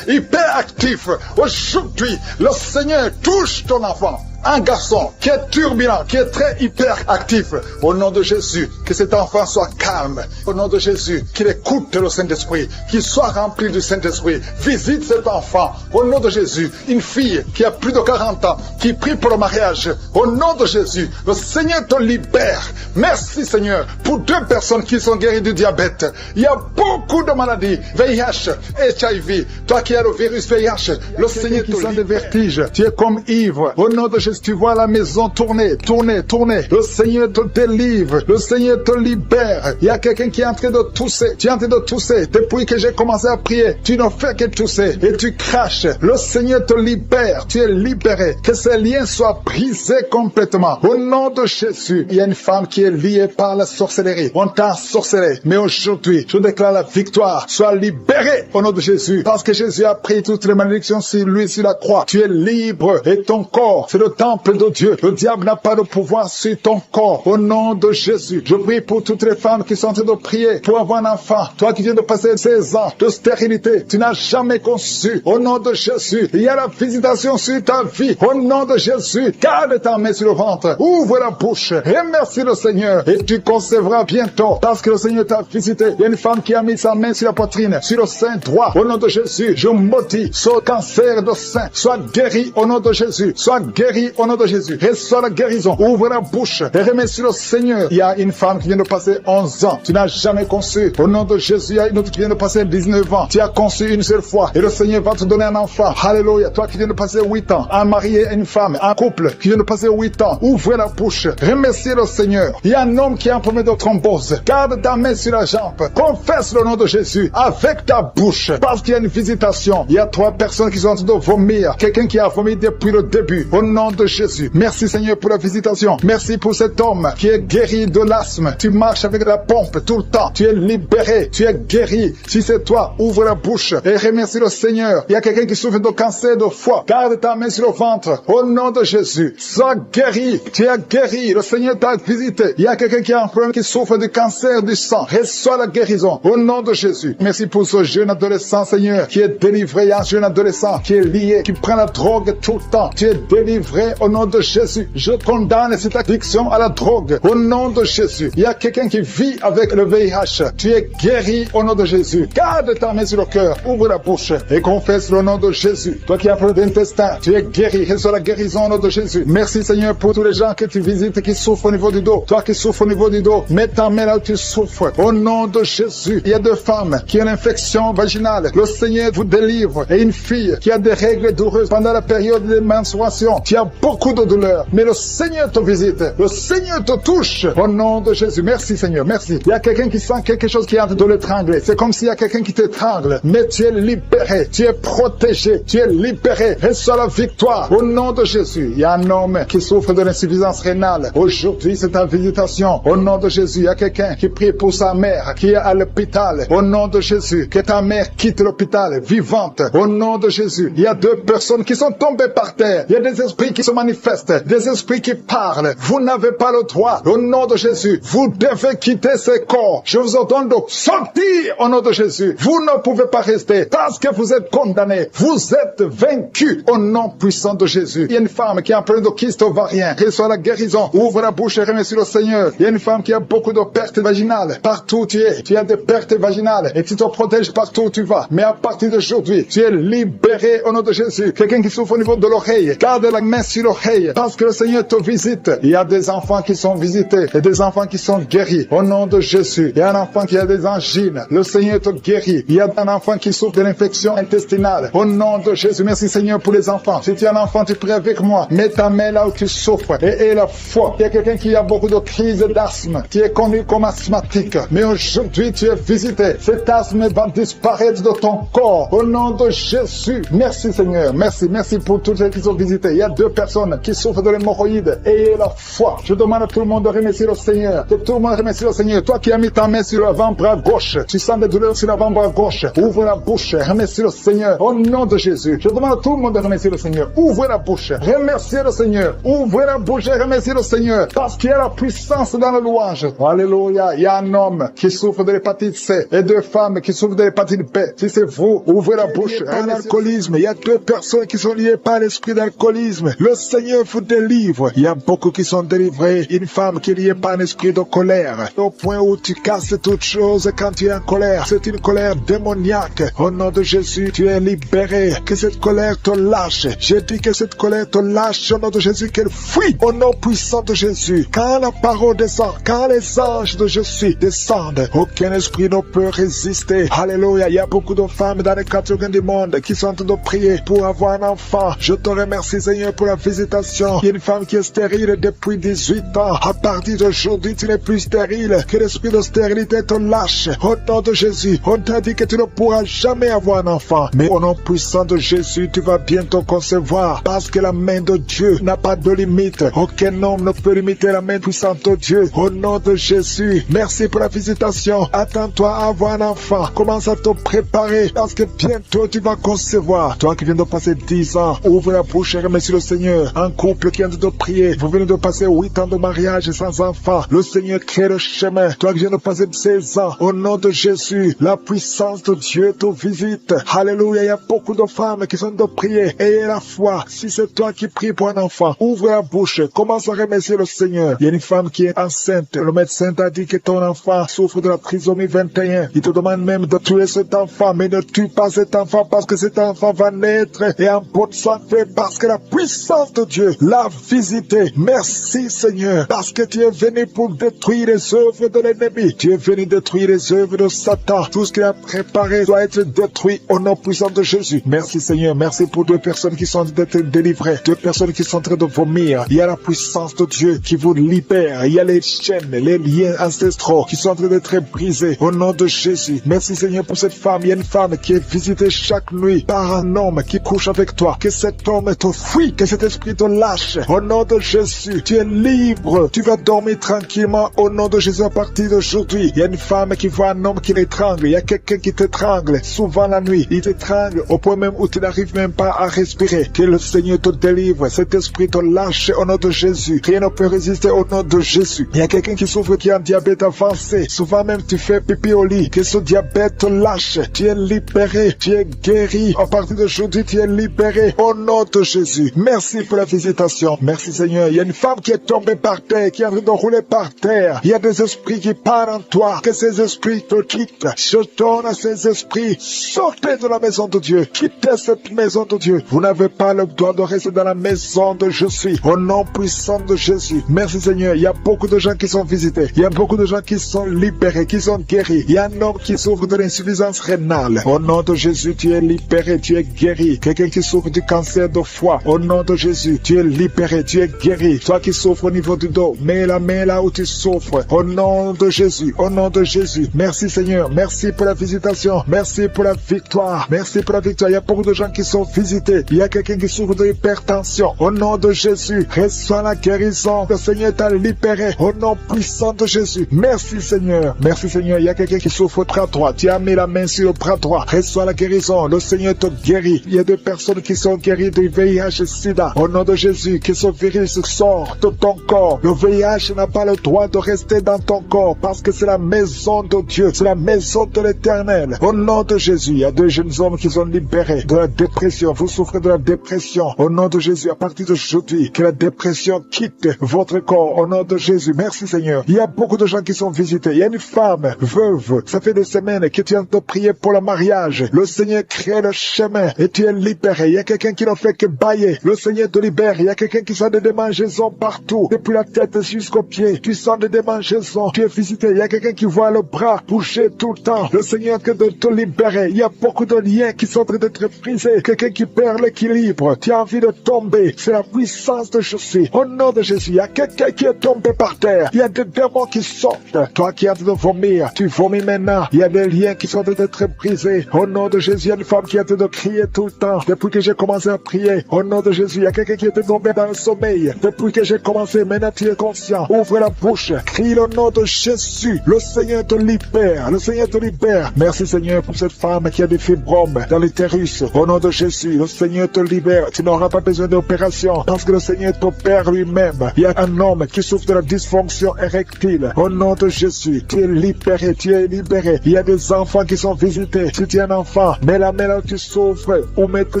hyperactif. Aujourd'hui, le Seigneur touche ton enfant. Un garçon qui est turbulent, qui est très hyperactif. Au nom de Jésus, que cet enfant soit calme. Au nom de Jésus, qu'il écoute le Saint-Esprit, qu'il soit rempli du Saint-Esprit. Visite cet enfant. Au nom de Jésus, une fille qui a plus de 40 ans, qui prie pour le mariage. Au nom de Jésus, le Seigneur te libère. Merci Seigneur pour 2 personnes qui sont guéries du diabète. Il y a beaucoup de maladies. VIH, HIV. Toi qui as le virus VIH, le Seigneur te libère. Des vertiges. Tu es comme ivre. Au nom de Jésus, tu vois la maison tourner. Le Seigneur te délivre. Le Seigneur te libère. Il y a quelqu'un qui est en train de tousser. Tu es en train de tousser. Depuis que j'ai commencé à prier, tu ne fais que tousser et tu craches. Le Seigneur te libère. Tu es libéré. Que ces liens soient brisés complètement. Au nom de Jésus, il y a une femme qui est liée par la sorcellerie. On t'a ensorcelé. Mais aujourd'hui, je déclare la victoire. Sois libéré au nom de Jésus. Parce que Jésus a pris toutes les malédictions sur lui, sur la croix. Tu es libre et ton corps, c'est le temple de Dieu. Le diable n'a pas de pouvoir sur ton corps. Au nom de Jésus, je prie pour toutes les femmes qui sont en train de prier pour avoir un enfant. Toi qui viens de passer 16 ans de stérilité, tu n'as jamais conçu. Au nom de Jésus, il y a la visitation sur ta vie. Au nom de Jésus, garde ta main sur le ventre. Ouvre la bouche. Remercie le Seigneur et tu concevras bientôt parce que le Seigneur t'a visité. Il y a une femme qui a mis sa main sur la poitrine, sur le sein droit. Au nom de Jésus, je maudis ce cancer de sein. Sois guéri au nom de Jésus. Sois guéri au nom de Jésus. Reçois la guérison. Ouvre la bouche et remercie le Seigneur. Il y a une femme qui vient de passer 11 ans. Tu n'as jamais conçu. Au nom de Jésus, il y a une autre qui vient de passer 19 ans. Tu as conçu une seule fois et le Seigneur va te donner un enfant. Alléluia. Toi qui viens de passer 8 ans, un mari et une femme, un couple qui vient de passer 8 ans. Ouvre la bouche. Remercie le Seigneur. Il y a un homme qui a un problème de thrombose. Garde ta main sur la jambe. Confesse le nom de Jésus avec ta bouche. Parce qu'il y a une visitation. Il y a 3 personnes qui sont en train de vomir. Quelqu'un qui a vomi depuis le début. Au nom de Jésus. Merci Seigneur pour la visitation. Merci pour cet homme qui est guéri de l'asthme. Tu marches avec la pompe tout le temps. Tu es libéré. Tu es guéri. Si c'est toi, ouvre la bouche et remercie le Seigneur. Il y a quelqu'un qui souffre de cancer de foie. Garde ta main sur le ventre. Au nom de Jésus. Sois guéri. Tu es guéri. Le Seigneur t'a visité. Il y a quelqu'un qui a un problème qui souffre du cancer du sang. Reçois la guérison. Au nom de Jésus. Merci pour ce jeune adolescent, Seigneur, qui est délivré. Il y a un jeune adolescent qui est lié, qui prend la drogue tout le temps. Tu es délivré au nom de Jésus. Je condamne cette addiction à la drogue. Au nom de Jésus. Il y a quelqu'un qui vit avec le VIH. Tu es guéri au nom de Jésus. Garde ta main sur le cœur. Ouvre la bouche et confesse le nom de Jésus. Toi qui as un problème d'intestin, tu es guéri. Reçois la guérison au nom de Jésus. Merci Seigneur pour tous les gens que tu visites qui souffrent au niveau du dos. Toi qui souffres au niveau du dos, mets ta main là où tu souffres. Au nom de Jésus. Il y a 2 femmes qui ont une infection vaginale. Le Seigneur vous délivre. Et une fille qui a des règles douloureuses pendant la période de menstruation. Tu as beaucoup de douleurs. Mais le Seigneur te visite. Le Seigneur te touche. Au nom de Jésus. Merci Seigneur. Merci. Il y a quelqu'un qui sent quelque chose qui est en train de l'étrangler. C'est comme s'il y a quelqu'un qui t'étrangle. Mais tu es libéré. Tu es protégé. Tu es libéré. Reçois la victoire. Au nom de Jésus. Il y a un homme qui souffre de l'insuffisance rénale. Aujourd'hui, c'est ta visitation. Au nom de Jésus. Il y a quelqu'un qui prie pour sa mère qui est à l'hôpital. Au nom de Jésus. Que ta mère quitte l'hôpital vivante. Au nom de Jésus. Il y a 2 personnes qui sont tombées par terre. Il y a des esprits qui se manifestent. Des esprits qui parlent. Vous n'avez pas le droit. Au nom de Jésus. Vous devez quitter ce corps. Je vous ordonne de sortir au nom de Jésus. Vous ne pouvez pas rester parce que vous êtes condamnés. Vous êtes vaincus au nom puissant de Jésus. Il y a une femme qui a un problème de kyste ovarien. Reçois la guérison. Ouvre la bouche et remercie le Seigneur. Il y a une femme qui a beaucoup de pertes vaginales. Partout où tu es, tu as des pertes vaginales et tu te protèges partout où tu vas. Mais à partir d'aujourd'hui, tu es libéré au nom de Jésus. Quelqu'un qui souffre au niveau de l'oreille, garde la main sur sur l'oreille, parce que le Seigneur te visite. Il y a des enfants qui sont visités et des enfants qui sont guéris. Au nom de Jésus, il y a un enfant qui a des angines. Le Seigneur te guérit. Il y a un enfant qui souffre de l'infection intestinale. Au nom de Jésus, merci Seigneur pour les enfants. Si tu es un enfant, tu pries avec moi. Mets ta main là où tu souffres et aie la foi. Il y a quelqu'un qui a beaucoup de crises d'asthme, qui est connu comme asthmatique. Mais aujourd'hui, tu es visité. Cet asthme va disparaître de ton corps. Au nom de Jésus. Merci Seigneur. Merci pour tous ceux qui sont visités. Il y a 2 personnes qui souffrent de l'hémorroïde. Ayez la foi. Je demande à tout le monde de remercier le Seigneur. Que tout le monde remercie le Seigneur. Toi qui as mis ta main sur l'avant-bras gauche, tu sens des douleurs sur l'avant-bras gauche. Ouvre la bouche. Remercie le Seigneur. Au nom de Jésus. Je demande à tout le monde de remercier le Seigneur. Ouvrez la bouche. Remerciez le Seigneur. Ouvrez la bouche et remerciez le Seigneur. Parce qu'il y a la puissance dans la louange. Alléluia. Il y a un homme qui souffre de l'hépatite C et 2 femmes qui souffrent de l'hépatite B. Si c'est vous, ouvrez la bouche. Par l'alcoolisme, il y a 2 personnes qui sont liées par l'esprit d'alcoolisme. Le Seigneur vous délivre. Il y a beaucoup qui sont délivrés. Une femme qui est liée par un esprit de colère. Au point où tu casses toute chose quand tu es en colère. C'est une colère démoniaque. Au nom de Jésus, tu es libéré. Que cette colère te lâche. J'ai dit que cette colère te lâche au nom de Jésus, qu'elle fuit au nom puissant de Jésus. Quand la parole descend, quand les anges de Jésus descendent, aucun esprit ne peut résister. Alléluia. Il y a beaucoup de femmes dans les 4 coins du monde qui sont en train de prier pour avoir un enfant. Je te remercie Seigneur pour la visitation. Il y a une femme qui est stérile depuis 18 ans. À partir d'aujourd'hui, tu n'es plus stérile. Que l'esprit de stérilité te lâche. Au nom de Jésus, on t'a dit que tu ne pourras jamais avoir un enfant. Mais au nom puissant de Jésus, tu vas bientôt concevoir. Parce que la main de Dieu n'a pas de limite. Aucun homme ne peut limiter la main puissante de Dieu. Au nom de Jésus, merci pour la visitation. Attends-toi à avoir un enfant. Commence à te préparer parce que bientôt tu vas concevoir. Toi qui viens de passer 10 ans, ouvre la bouche et remercie le Seigneur. Un couple qui vient de prier, vous venez de passer 8 ans de mariage sans enfant. Le Seigneur crée le chemin. Toi qui viens de passer 16 ans, au nom de Jésus, la puissance de Dieu te visite. Alléluia, il y a beaucoup de femmes qui sont de prier. Ayez la foi. Si c'est toi qui pries pour un enfant, ouvre la bouche. Commence à remercier le Seigneur. Il y a une femme qui est enceinte. Le médecin t'a dit que ton enfant souffre de la trisomie 21. Il te demande même de tuer cet enfant, mais ne tue pas cet enfant parce que cet enfant va naître et en bonne santé parce que la puissance de Dieu l'a visité. Merci Seigneur, parce que tu es venu pour détruire les œuvres de l'ennemi. Tu es venu détruire les œuvres de Satan. Tout ce qu'il a préparé doit être détruit au nom puissant de Jésus. Merci Seigneur, merci pour 2 personnes qui sont en train d'être délivrées, 2 personnes qui sont en train de vomir. Il y a la puissance de Dieu qui vous libère. Il y a les chaînes, les liens ancestraux qui sont en train d'être brisés au nom de Jésus. Merci Seigneur pour cette femme. Il y a une femme qui est visitée chaque nuit par un homme qui couche avec toi. Que cet homme te fuit, que cet esprit te lâche. Au nom de Jésus, tu es libre. Tu vas dormir tranquillement au nom de Jésus à partir d'aujourd'hui. Il y a une femme qui voit un homme qui l'étrangle. Il y a quelqu'un qui t'étrangle souvent la nuit. Il t'étrangle au point même où tu n'arrives même pas à respirer. Que le Seigneur te délivre. Cet esprit te lâche au nom de Jésus. Rien ne peut résister au nom de Jésus. Il y a quelqu'un qui souffre qui a un diabète avancé. Souvent même tu fais pipi au lit. Que ce diabète te lâche. Tu es libéré. Tu es guéri. À partir d'aujourd'hui, tu es libéré au nom de Jésus. Merci pour la visitation. Merci Seigneur. Il y a une femme qui est tombée par terre, qui est en train de rouler par terre. Il y a des esprits qui parlent en toi. Que ces esprits te quittent. Je donne à ces esprits. Sortez de la maison de Dieu. Quittez cette maison de Dieu. Vous n'avez pas le droit de rester dans la maison de je suis. Au nom puissant de Jésus. Merci Seigneur. Il y a beaucoup de gens qui sont visités. Il y a beaucoup de gens qui sont libérés, qui sont guéris. Il y a un homme qui souffre de l'insuffisance rénale. Au nom de Jésus, tu es libéré, tu es guéri. Quelqu'un qui souffre du cancer de foie. Au nom de Jésus, tu es libéré, tu es guéri. Toi qui souffres au niveau du dos, mets la main là où tu souffres. Au nom de Jésus, au nom de Jésus. Merci Seigneur. Merci pour la visitation. Merci pour la victoire. Merci pour la victoire. Il y a beaucoup de gens qui sont visités. Il y a quelqu'un qui souffre de l'hypertension. Au nom de Jésus, reçois la guérison. Le Seigneur t'a libéré. Au nom puissant de Jésus. Merci Seigneur. Merci Seigneur. Il y a quelqu'un qui souffre au bras droit. Tu as mis la main sur le bras droit. Reçois la guérison. Le Seigneur te guérit. Il y a des personnes qui sont guéries du VIH-Sida. Au nom de Jésus, que ce virus sort de ton corps. Le VIH n'a pas le droit de rester dans ton corps parce que c'est la maison de Dieu. C'est la maison de l'Éternel. Au nom de Jésus, il y a 2 jeunes hommes qui sont libérés de la dépression. Vous souffrez de la dépression. Au nom de Jésus, à partir d'aujourd'hui, que la dépression quitte votre corps. Au nom de Jésus, merci Seigneur. Il y a beaucoup de gens qui sont visités. Il y a une femme veuve. Ça fait des semaines que tu es en train de prier pour le mariage. Le Seigneur crée le chemin et tu es libéré. Il y a quelqu'un qui n'a fait que bailler. Le Seigneur Seigneur te libère. Il y a quelqu'un qui sent des démangeaisons partout, depuis la tête jusqu'aux pieds. Tu sens des démangeaisons. Tu es visité. Il y a quelqu'un qui voit le bras bouger tout le temps. Le Seigneur est en train de te libérer. Il y a beaucoup de liens qui sont en train d'être brisés. Quelqu'un qui perd l'équilibre. Tu as envie de tomber. C'est la puissance de Jésus. Au nom de Jésus, il y a quelqu'un qui est tombé par terre. Il y a des démons qui sortent. Toi qui es en train de vomir, tu vomis maintenant. Il y a des liens qui sont en train d'être brisés. Au nom de Jésus, il y a une femme qui est en train de crier tout le temps. Depuis que j'ai commencé à prier, au nom de Jésus, il y a quelqu'un qui est tombé dans le sommeil. Depuis que j'ai commencé, maintenant tu es conscient. Ouvre la bouche. Crie le nom de Jésus. Le Seigneur te libère. Le Seigneur te libère. Merci Seigneur pour cette femme qui a des fibromes dans l'utérus. Au nom de Jésus, le Seigneur te libère. Tu n'auras pas besoin d'opération parce que le Seigneur t'opère lui-même. Il y a un homme qui souffre de la dysfonction érectile. Au nom de Jésus, tu es libéré. Tu es libéré. Il y a des enfants qui sont visités. Si tu es un enfant, mets la main là où tu souffres ou mets-le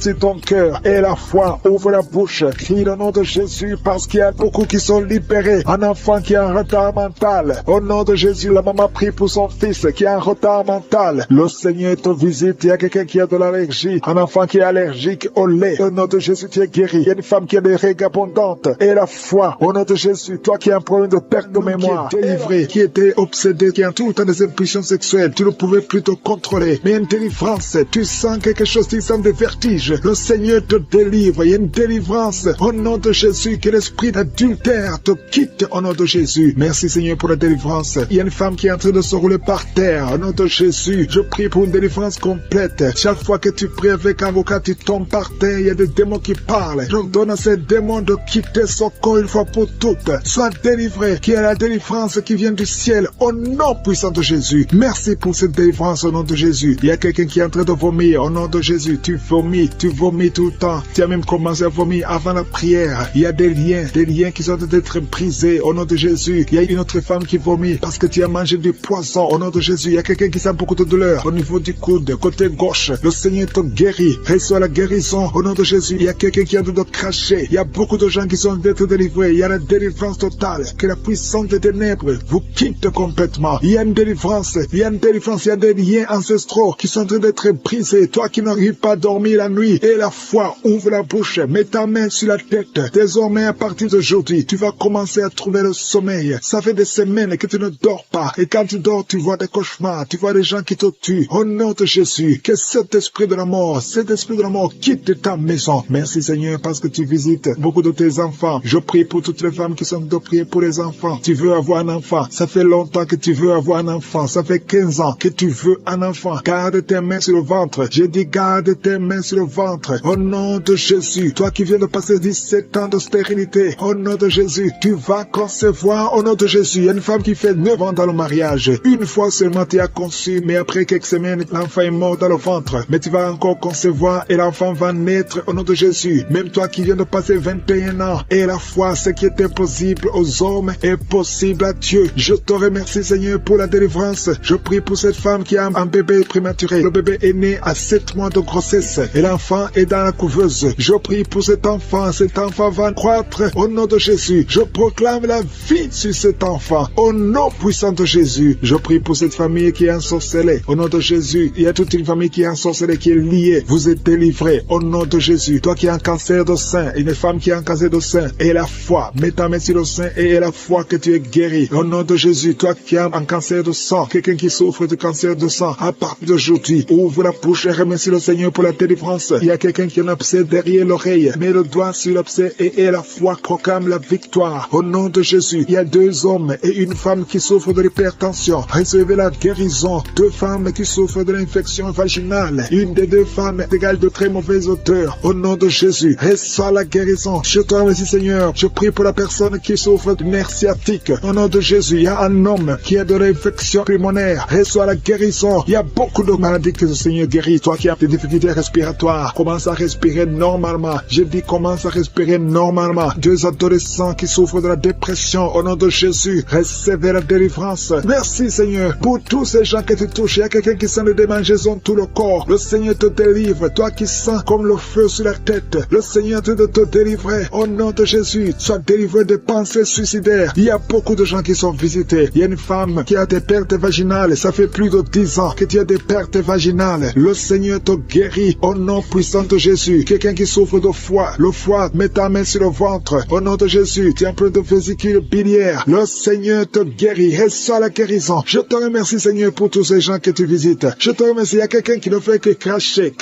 sur ton cœur. Et la foi, ouvre la bouche. Crie le nom de Jésus parce qu'il y a beaucoup qui sont libérés. Un enfant qui a un retard mental. Au nom de Jésus, la maman prie pour son fils qui a un retard mental. Le Seigneur te visite. Il y a quelqu'un qui a de l'allergie. Un enfant qui est allergique au lait. Au nom de Jésus, tu es guéri. Il y a une femme qui a des règles abondantes. Et la foi, au nom de Jésus, toi qui as un problème de perte de mémoire, qui est délivré, qui était obsédé, qui a tout le temps des impulsions sexuelles, tu ne pouvais plus te contrôler. Mais il y a une délivrance. Tu sens quelque chose, tu sens des vertiges. Le Seigneur te délivre. Il y a une délivrance. Au nom de Jésus, que l'esprit d'adultère te quitte au nom de Jésus. Merci Seigneur pour la délivrance. Il y a une femme qui est en train de se rouler par terre. Au nom de Jésus, je prie pour une délivrance complète. Chaque fois que tu pries avec un avocat, tu tombes par terre. Il y a des démons qui parlent. Je donne à ces démons de quitter son corps une fois pour toutes. Sois délivré. Qu'il y ait la délivrance qui vient du ciel. Au nom puissant de Jésus. Merci pour cette délivrance au nom de Jésus. Il y a quelqu'un qui est en train de vomir. Au nom de Jésus, tu vomis tout le temps. Tu as même commencé à vomir avant la prière. Il y a des liens qui sont en train d'être brisés au nom de Jésus. Il y a une autre femme qui vomit parce que tu as mangé du poisson au nom de Jésus. Il y a quelqu'un qui sent beaucoup de douleur au niveau du coude, côté gauche. Le Seigneur te guérit. Reçois la guérison au nom de Jésus. Il y a quelqu'un qui est en train de cracher. Il y a beaucoup de gens qui sont en train d'être délivrés. Il y a la délivrance totale. Que la puissance des ténèbres vous quitte complètement. Il y a une délivrance. Il y a des liens ancestraux qui sont en train d'être brisés. Toi qui n'arrives pas à dormir la nuit. Et la foi, ouvre la bouche. Mets ta main sur la tête. Désormais, à partir d'aujourd'hui, tu vas commencer à trouver le sommeil. Ça fait des semaines que tu ne dors pas. Et quand tu dors, tu vois des cauchemars. Tu vois des gens qui te tuent. Au nom de Jésus, que cet esprit de la mort quitte ta maison. Merci Seigneur parce que tu visites beaucoup de tes enfants. Je prie pour toutes les femmes qui sont de prier pour les enfants. Tu veux avoir un enfant. Ça fait longtemps que tu veux avoir un enfant. Ça fait 15 ans que tu veux un enfant. Garde tes mains sur le ventre. J'ai dit garde tes mains sur le ventre. Au nom de Jésus, toi qui viens de passer 17 ans de stérilité, au nom de Jésus, tu vas concevoir au nom de Jésus. Il y a une femme qui fait 9 ans dans le mariage. Une fois seulement tu as conçu, mais après quelques semaines, l'enfant est mort dans le ventre. Mais tu vas encore concevoir et l'enfant va naître au nom de Jésus. Même toi qui viens de passer 21 ans, et la foi, ce qui est impossible aux hommes est possible à Dieu. Je te remercie Seigneur pour la délivrance. Je prie pour cette femme qui a un bébé prématuré. Le bébé est né à 7 mois de grossesse et l'enfant est dans la couveuse. Je prie pour cet enfant va croître au nom de Jésus. Je proclame la vie sur cet enfant au nom puissant de Jésus. Je prie pour cette famille qui est ensorcelée au nom de Jésus. Il y a toute une famille qui est ensorcelée, qui est liée. Vous êtes délivrés au nom de Jésus. Toi qui as un cancer de sein, une femme qui a un cancer de sein, et la foi, mets ta main sur le sein et la foi que tu es guéri au nom de Jésus. Toi qui as un cancer de sang, quelqu'un qui souffre de cancer de sang, à partir d'aujourd'hui, ouvre la bouche et remercie le Seigneur pour la délivrance. Il y a quelqu'un qui a un abcès derrière l'oreille, mets le doigt sur l'abcès et la foi proclame la victoire au nom de Jésus. Il y a 2 hommes et une femme qui souffrent de l'hypertension. Recevez la guérison. 2 femmes qui souffrent de l'infection vaginale. Une des 2 femmes égale de très mauvaise odeur. Au nom de Jésus, reçois la guérison. Je te remercie Seigneur. Je prie pour la personne qui souffre de nerfs sciatiques. Au nom de Jésus, il y a un homme qui a de l'infection pulmonaire. Reçois la guérison. Il y a beaucoup de maladies que le Seigneur guérit. Toi qui as des difficultés respiratoires, commence à respirer normalement. Je dis commence à respirer normalement. 2 adolescents qui souffrent de la dépression, au nom de Jésus, recevez la délivrance. Merci Seigneur pour tous ces gens que tu touches. Il y a quelqu'un qui sent des démangeaisons tout le corps. Le Seigneur te délivre. Toi qui sens comme le feu sur la tête, le Seigneur te délivrer. Au nom de Jésus, sois délivré des pensées suicidaires. Il y a beaucoup de gens qui sont visités. Il y a une femme qui a des pertes vaginales. Ça fait plus de 10 ans que tu as des pertes vaginales. Le Seigneur te guérit au nom puissant de Jésus. Quelqu'un qui souffre de foie le foie, mets ta main sur le ventre. Au nom de Jésus, tu es en plein de vésicule biliaire. Le Seigneur te guérit. Reçois la guérison. Je te remercie, Seigneur, pour tous ces gens que tu visites. Je te remercie. Il y a quelqu'un qui ne fait que cracher.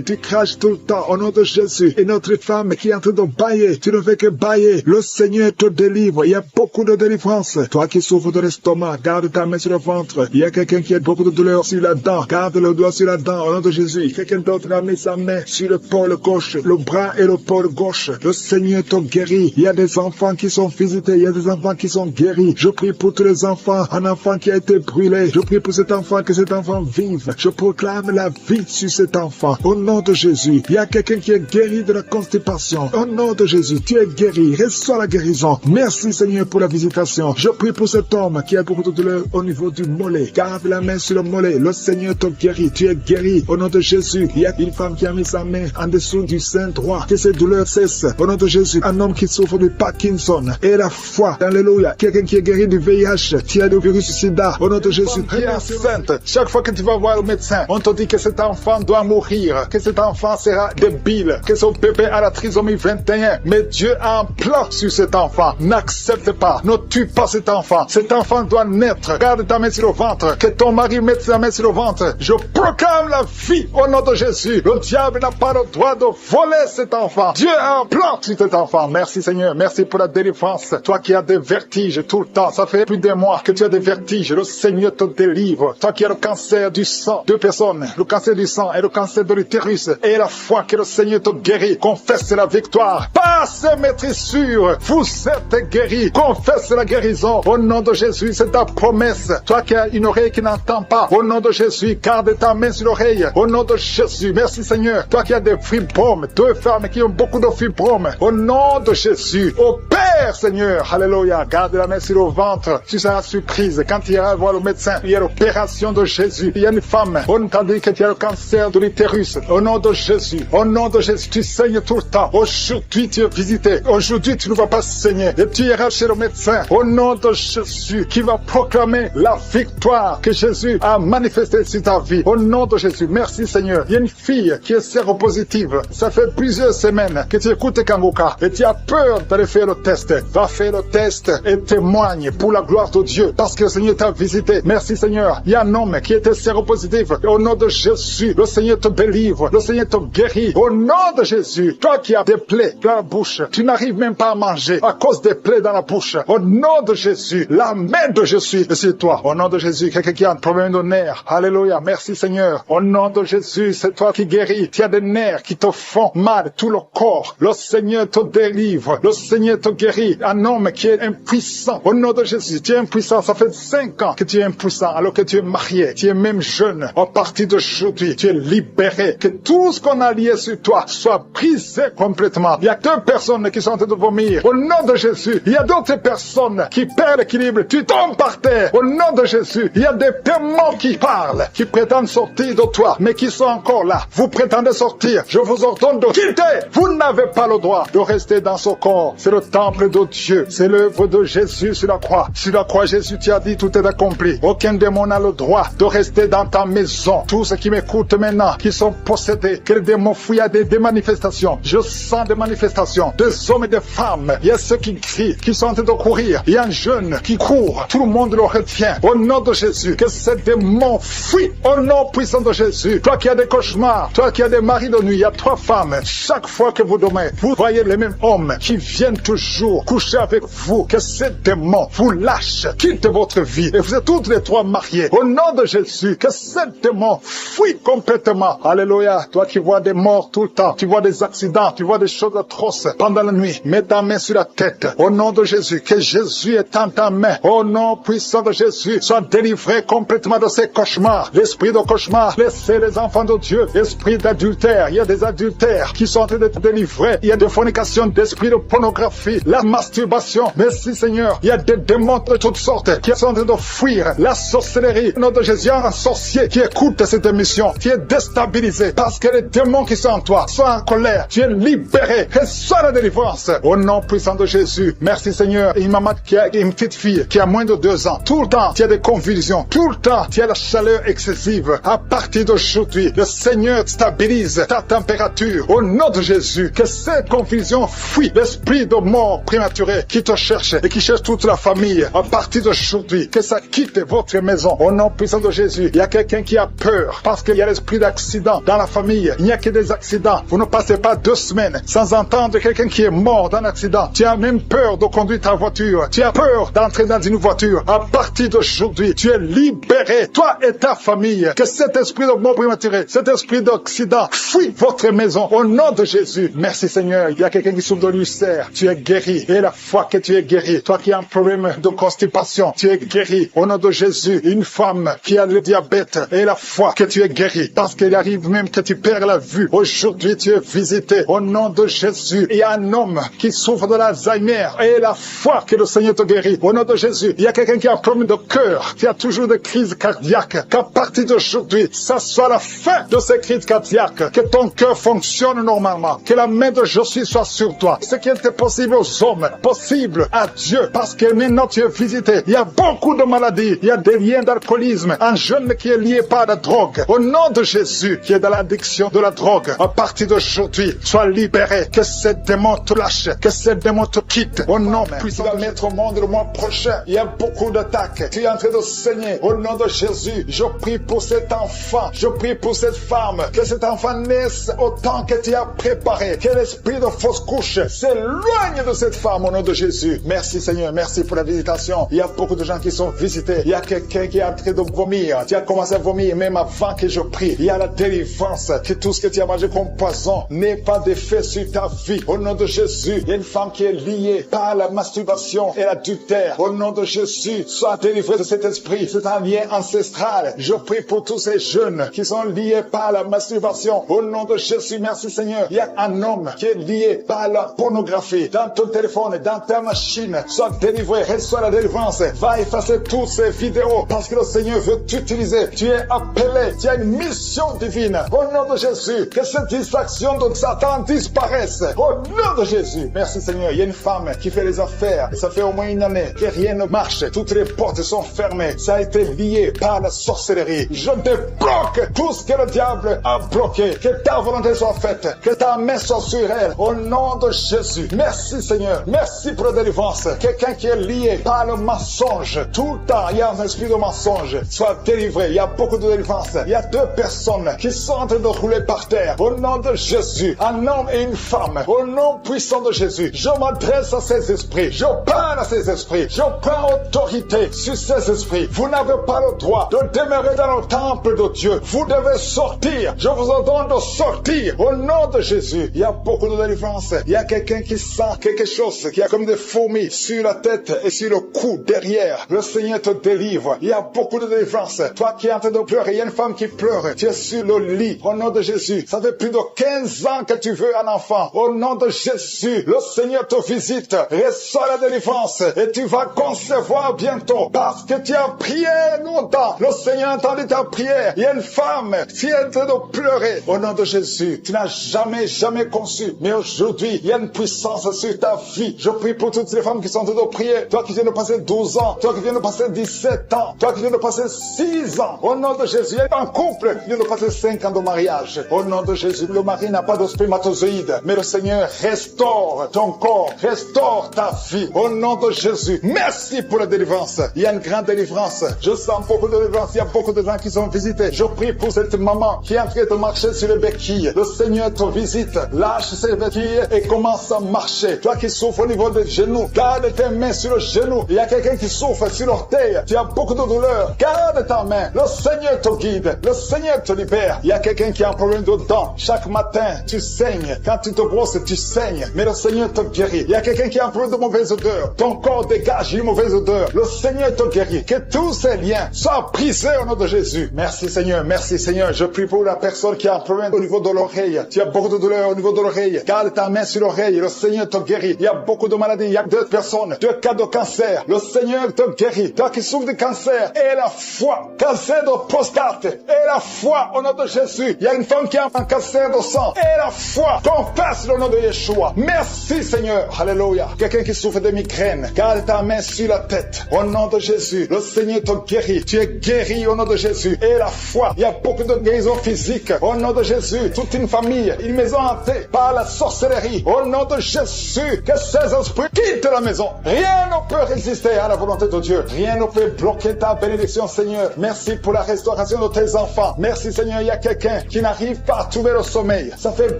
Tu craches tout le temps. Au nom de Jésus. Et notre femme qui est en train de bailler. Tu ne fais que bailler. Le Seigneur te délivre. Il y a beaucoup de délivrance. Toi qui souffres de l'estomac, garde ta main sur le ventre. Il y a quelqu'un qui a beaucoup de douleur sur la dent. Garde le doigt sur la dent. Au nom de Jésus. Quelqu'un d'autre a mis sa main sur le pôle gauche, le bras et le pôle gauche. Le Seigneur te guérit. Il y a des enfants qui sont visités. Il y a des enfants qui sont guéris. Je prie pour tous les enfants. Un enfant qui a été brûlé. Je prie pour cet enfant, que cet enfant vive. Je proclame la vie sur cet enfant. Au nom de Jésus. Il y a quelqu'un qui est guéri de la constipation. Au nom de Jésus, tu es guéri. Reçois la guérison. Merci Seigneur pour la visitation. Je prie pour cet homme qui a beaucoup de douleur au niveau du mollet. Garde la main sur le mollet. Le Seigneur te guérit. Tu es guéri. Au nom de Jésus. Il y a une femme qui a mis sa main en dessous du sein droit. Que ces douleurs cessent. Au nom de Jésus. Un homme qui souffre de Parkinson. Et la foi. Alléluia. Quelqu'un qui est guéri du VIH. Qui a le virus sida. Au nom de Jésus. Qui est enceinte. Chaque fois que tu vas voir le médecin, on te dit que cet enfant doit mourir. Que cet enfant sera débile. Que son bébé a la trisomie 21. Mais Dieu a un plan sur cet enfant. N'accepte pas. Ne tue pas cet enfant. Cet enfant doit naître. Garde ta main sur le ventre. Que ton mari mette sa main sur le ventre. Je proclame la vie au nom de Jésus. Le diable n'a pas le droit de voler cet enfant. Dieu a un plan sur cet enfant. Merci Seigneur. Merci pour la délivrance. Toi qui as des vertiges tout le temps. Ça fait plus d'un mois que tu as des vertiges. Le Seigneur te délivre. Toi qui as le cancer du sang. Deux personnes. Le cancer du sang et le cancer de l'utérus. Et la foi que le Seigneur te guérit. Confesse la victoire. Passe maîtrise sûre. Vous êtes guéris. Confesse la guérison. Au nom de Jésus, c'est ta promesse. Toi qui as une oreille qui n'entend pas. Au nom de Jésus, garde ta main sur l'oreille. Au nom de Jésus. Merci Seigneur. Toi qui as des fibromes. Deux femmes qui ont beaucoup de fibromes. Au nom de Jésus. Au Père Seigneur. Alléluia. Garde la main sur le ventre. Tu seras surprise. Quand tu iras voir le médecin, il y a l'opération de Jésus. Il y a une femme. On t'a dit que tu as le cancer de l'utérus. Au nom de Jésus. Au nom de Jésus. Tu saignes tout le temps. Aujourd'hui, tu es visité. Aujourd'hui, tu ne vas pas saigner. Et tu iras chez le médecin. Au nom de Jésus. Qui va proclamer la victoire que Jésus a manifestée sur ta vie. Au nom de Jésus. Merci Seigneur. Il y a une fille qui est séropositive. Ça fait plusieurs semaines que tu écoutes Kangoka. Et tu as peur d'aller faire le test. Va faire le test et témoigne pour la gloire de Dieu. Parce que le Seigneur t'a visité. Merci Seigneur. Il y a un homme qui était séropositif. Et au nom de Jésus, le Seigneur te délivre. Le Seigneur te guérit. Au nom de Jésus, toi qui as des plaies dans la bouche, tu n'arrives même pas à manger à cause des plaies dans la bouche. Au nom de Jésus, la main de Jésus est sur toi. Au nom de Jésus, quelqu'un qui a un problème de nerfs. Alléluia. Merci Seigneur. Au nom de Jésus, c'est toi qui guéris. Tu as des nerfs qui te font mal, tout le corps. Le Seigneur te délivre. Le Seigneur te guérit. Un homme qui est impuissant. Au nom de Jésus, tu es impuissant. Ça fait 5 ans que tu es impuissant alors que tu es marié. Tu es même jeune. À partir d'aujourd'hui, tu es libéré. Que tout ce qu'on a lié sur toi soit brisé complètement. Il y a 2 personnes qui sont en train de vomir. Au nom de Jésus, il y a d'autres personnes qui perdent l'équilibre. Tu tombes par terre. Au nom de Jésus, il y a des démons qui parlent, qui prétendent sortir de toi, mais qui sont encore là. Vous prétendez sortir. Je vous ordonne de quitter. Vous n'avez pas le droit de rester dans ce corps. C'est le temple de Dieu. C'est l'œuvre de Jésus sur la croix. Sur la croix, Jésus t'a dit tout est accompli. Aucun démon n'a le droit de rester dans ta maison. Tous ceux qui m'écoutent maintenant, qui sont possédés, que les démons fuient à des manifestations. Je sens des manifestations, des hommes et des femmes. Il y a ceux qui crient, qui sont en train de courir. Il y a un jeune qui court. Tout le monde le retient. Au nom de Jésus, que ces démons fuient. Au nom puissant de Jésus. Toi qui as des cauchemars, toi qui as des maris de nuit, il y a 3 femmes. Chaque fois que vous dormez, vous voyez les mêmes hommes qui viennent toujours coucher avec vous. Que ces démons vous lâchent, quittent votre vie. Et vous êtes toutes les 3 mariés. Au nom de Jésus, que ces démons fuient complètement. Alléluia. Toi qui vois des morts tout le temps, tu vois des accidents, tu vois des choses atroces pendant la nuit. Mets ta main sur la tête. Au nom de Jésus, que Jésus est en ta main. Au nom puissant de Jésus, sois délivré complètement de ces cauchemars. L'esprit de cauchemar, laissez les enfants de Dieu. Esprit d'adultère, il y a des adultères qui sont en train d'être délivrés. Il y a des fornications, d'esprit de pornographie. La masturbation. Merci Seigneur. Il y a des démons de toutes sortes qui sont en train de fuir la sorcellerie. Au nom de Jésus, il y a un sorcier qui écoute cette émission, qui est déstabilisé parce que les démons qui sont en toi sont en colère. Tu es libéré. Reçois la délivrance. Au nom puissant de Jésus. Merci Seigneur. Une maman qui a une petite fille qui a moins de 2 ans. Tout le temps, tu as des convulsions. Tout le temps, tu as la chaleur excessive. À partir d'aujourd'hui, le Seigneur stabilise ta température. Au nom de Jésus, que cette confusion fuit. L'esprit de mort prématuré qui te cherche et qui cherche toute la famille. À partir d'aujourd'hui, que ça quitte votre maison. Au nom puissant de Jésus, il y a quelqu'un qui a peur parce qu'il y a l'esprit d'accident dans la famille. Il n'y a que des accidents. Vous ne passez pas 2 semaines sans entendre quelqu'un qui est mort dans un accident. Tu as même peur de conduire ta voiture. Tu as peur d'entrer dans une voiture. À partir d'aujourd'hui, tu es libéré. Toi et ta famille. Que cet esprit de mort prématuré, cet esprit d'accident fuit votre maison. Au nom de Jésus. Merci Seigneur. Il y a quelqu'un qui souffre de l'ulcère. Tu es guéri. Et la foi que tu es guéri. Toi qui as un problème de constipation, tu es guéri. Au nom de Jésus. Une femme qui a le diabète et la foi que tu es guéri. Parce qu'il arrive même que tu perds la vue. Aujourd'hui, tu es visité. Au nom de Jésus. Il y a un homme qui souffre de l'Alzheimer et la foi que le Seigneur te guérit. Au nom de Jésus. Il y a quelqu'un qui a un problème de cœur, qui a toujours des crises cardiaques. Qu'à partir d'aujourd'hui, ça soit la fin de ces crises cardiaques. Que ton cœur fonctionne normalement. Que la main de Jésus soit sur toi. Ce qui était possible aux hommes, possible à Dieu. Parce que maintenant tu es visité. Il y a beaucoup de maladies. Il y a des liens d'alcoolisme. Un jeune qui est lié par la drogue. Au nom de Jésus, qui est dans l'addiction de la drogue. À partir d'aujourd'hui, sois libéré. Que ces démons te lâchent. Que ces démons te quittent. Au nom puissant de mettre au monde le mois prochain. Il y a beaucoup d'attaques. Tu es en train de saigner. Au nom de Jésus, je prie pour cet enfant. Je prie pour cette femme. Que cet enfant naisse au temps que tu as préparé. Que l'esprit de fausse couche s'éloigne de cette femme au nom de Jésus. Merci Seigneur. Merci pour la visitation. Il y a beaucoup de gens qui sont visités. Il y a quelqu'un qui est en train de vomir. Tu as commencé à vomir même avant que je prie. Il y a la délivrance. Que tout ce que tu as mangé comme poison n'ait pas d'effet sur ta vie. Au nom de Jésus, il y a une femme qui est liée par la masturbation et l'adultère. Au nom de Jésus, sois délivré de cet esprit. C'est un lien ancestral. Je prie pour tous ces jeunes qui sont liés par la masturbation. Au nom de Jésus, merci Seigneur. Il y a un homme qui est lié par la pornographie. Dans ton téléphone, dans ta machine, sois délivré. Reçois la délivrance. Va effacer toutes ces vidéos parce que le Seigneur veut t'utiliser. Tu es appelé. Tu as une mission divine. Au nom de Jésus, que cette distraction de Satan disparaisse. Au nom de Jésus. Merci Seigneur. Il y a une femme qui fait les affaires. Ça fait au moins 1 année que rien ne marche. Toutes les portes sont fermées. Ça a été lié par la sorcellerie. Je débloque tout ce que le diable a bloqué. Que ta volonté soit faite. Que ta main soit sur elle. Au nom de Jésus. Merci Seigneur. Merci pour la délivrance. Quelqu'un qui est lié par le mensonge. Tout le temps, il y a un esprit de mensonge. Sois délivré. Il y a beaucoup de délivrance. Il y a 2 personnes qui sont en train de rouler par terre. Au nom de Jésus. Un homme et une femme. Au nom puissant de Jésus. Je m'adresse à ces esprits. Je parle à ces esprits. Je prends autorité sur ces esprits. Vous n'avez pas le droit de demeurer dans le temple de Dieu. Vous devez sortir. Je vous ordonne de sortir. Au nom de Jésus. Il y a beaucoup de délivrance. Il y a quelqu'un qui sent quelque chose qui a comme des fourmis sur la tête et sur le cou derrière. Le Seigneur te délivre. Il y a beaucoup de délivrance. Toi qui es en train de pleurer, il y a une femme qui pleure. Tu es sur le lit. Au nom de Jésus. Ça fait plus de 15 ans que tu veux un enfant. Au nom de Jésus. Le Seigneur te visite. Reçois la délivrance. Et tu vas concevoir bientôt. Parce que tu as prié longtemps. Le Seigneur a entendu ta prière. Il y a une femme qui est en train de pleurer. Au nom de Jésus. Tu n'as jamais conçu. Mais aujourd'hui, il y a une puissance sur ta vie. Je prie pour toutes les femmes qui sont en train de prier. Toi qui viens de passer 12 ans. Toi qui viens de passer 17 ans. Toi qui viens de passer 6 ans. Au nom de Jésus. Il y a un couple qui vient de passer 5 ans de mariage. Au nom de Jésus. Le mari n'a pas de spermatozoïde. Mais le Seigneur restaure ton corps. Restaure ta vie. Au nom de Jésus. Merci pour la délivrance. Il y a une grande délivrance. Je sens beaucoup de délivrance. Il y a beaucoup de gens qui sont visités. Je prie pour cette maman qui est en train de marcher sur les béquilles. Le Seigneur te visite. Lâche ses béquilles et commence à marcher. Toi qui souffres au niveau des genoux, garde tes mains sur le genou. Il y a quelqu'un qui souffre sur l'orteil. Tu as beaucoup de douleur. Garde ta main. Le Seigneur te guide. Le Seigneur te libère. Il y a quelqu'un qui a un problème de dents. Chaque matin, tu saignes. Quand tu te brosses, tu saignes. Mais le Seigneur te guérit. Il y a quelqu'un qui a un problème de mauvaise odeur. Ton corps dégage une mauvaise odeur. Le Seigneur te guérit. Que tous ces liens soient brisés au nom de Jésus. Merci Seigneur. Merci Seigneur. Je prie pour la personne qui a un problème au niveau de l'oreille. Tu as beaucoup de douleur au niveau de l'oreille. Garde ta main sur l'oreille. Le Seigneur te guérit. Il y a a beaucoup de maladies. Il y a 2 personnes, 2 cas de cancer. Le Seigneur te guérit. Toi qui souffres de cancer, et la foi. Cancer de prostate, et la foi au nom de Jésus. Il y a une femme qui a un cancer de sang, et la foi. Confesse le nom de Yeshua. Merci Seigneur. Alléluia. Quelqu'un qui souffre de migraine, garde ta main sur la tête. Au nom de Jésus, le Seigneur te guérit. Tu es guéri au nom de Jésus. Et la foi. Il y a beaucoup de guérisons physiques. Au nom de Jésus, toute une famille, une maison hantée par la sorcellerie. Au nom de Jésus, que ces esprits quittent la maison. Rien ne peut résister à la volonté de Dieu. Rien ne peut bloquer ta bénédiction, Seigneur. Merci pour la restauration de tes enfants. Merci, Seigneur. Il y a quelqu'un qui n'arrive pas à trouver le sommeil. Ça fait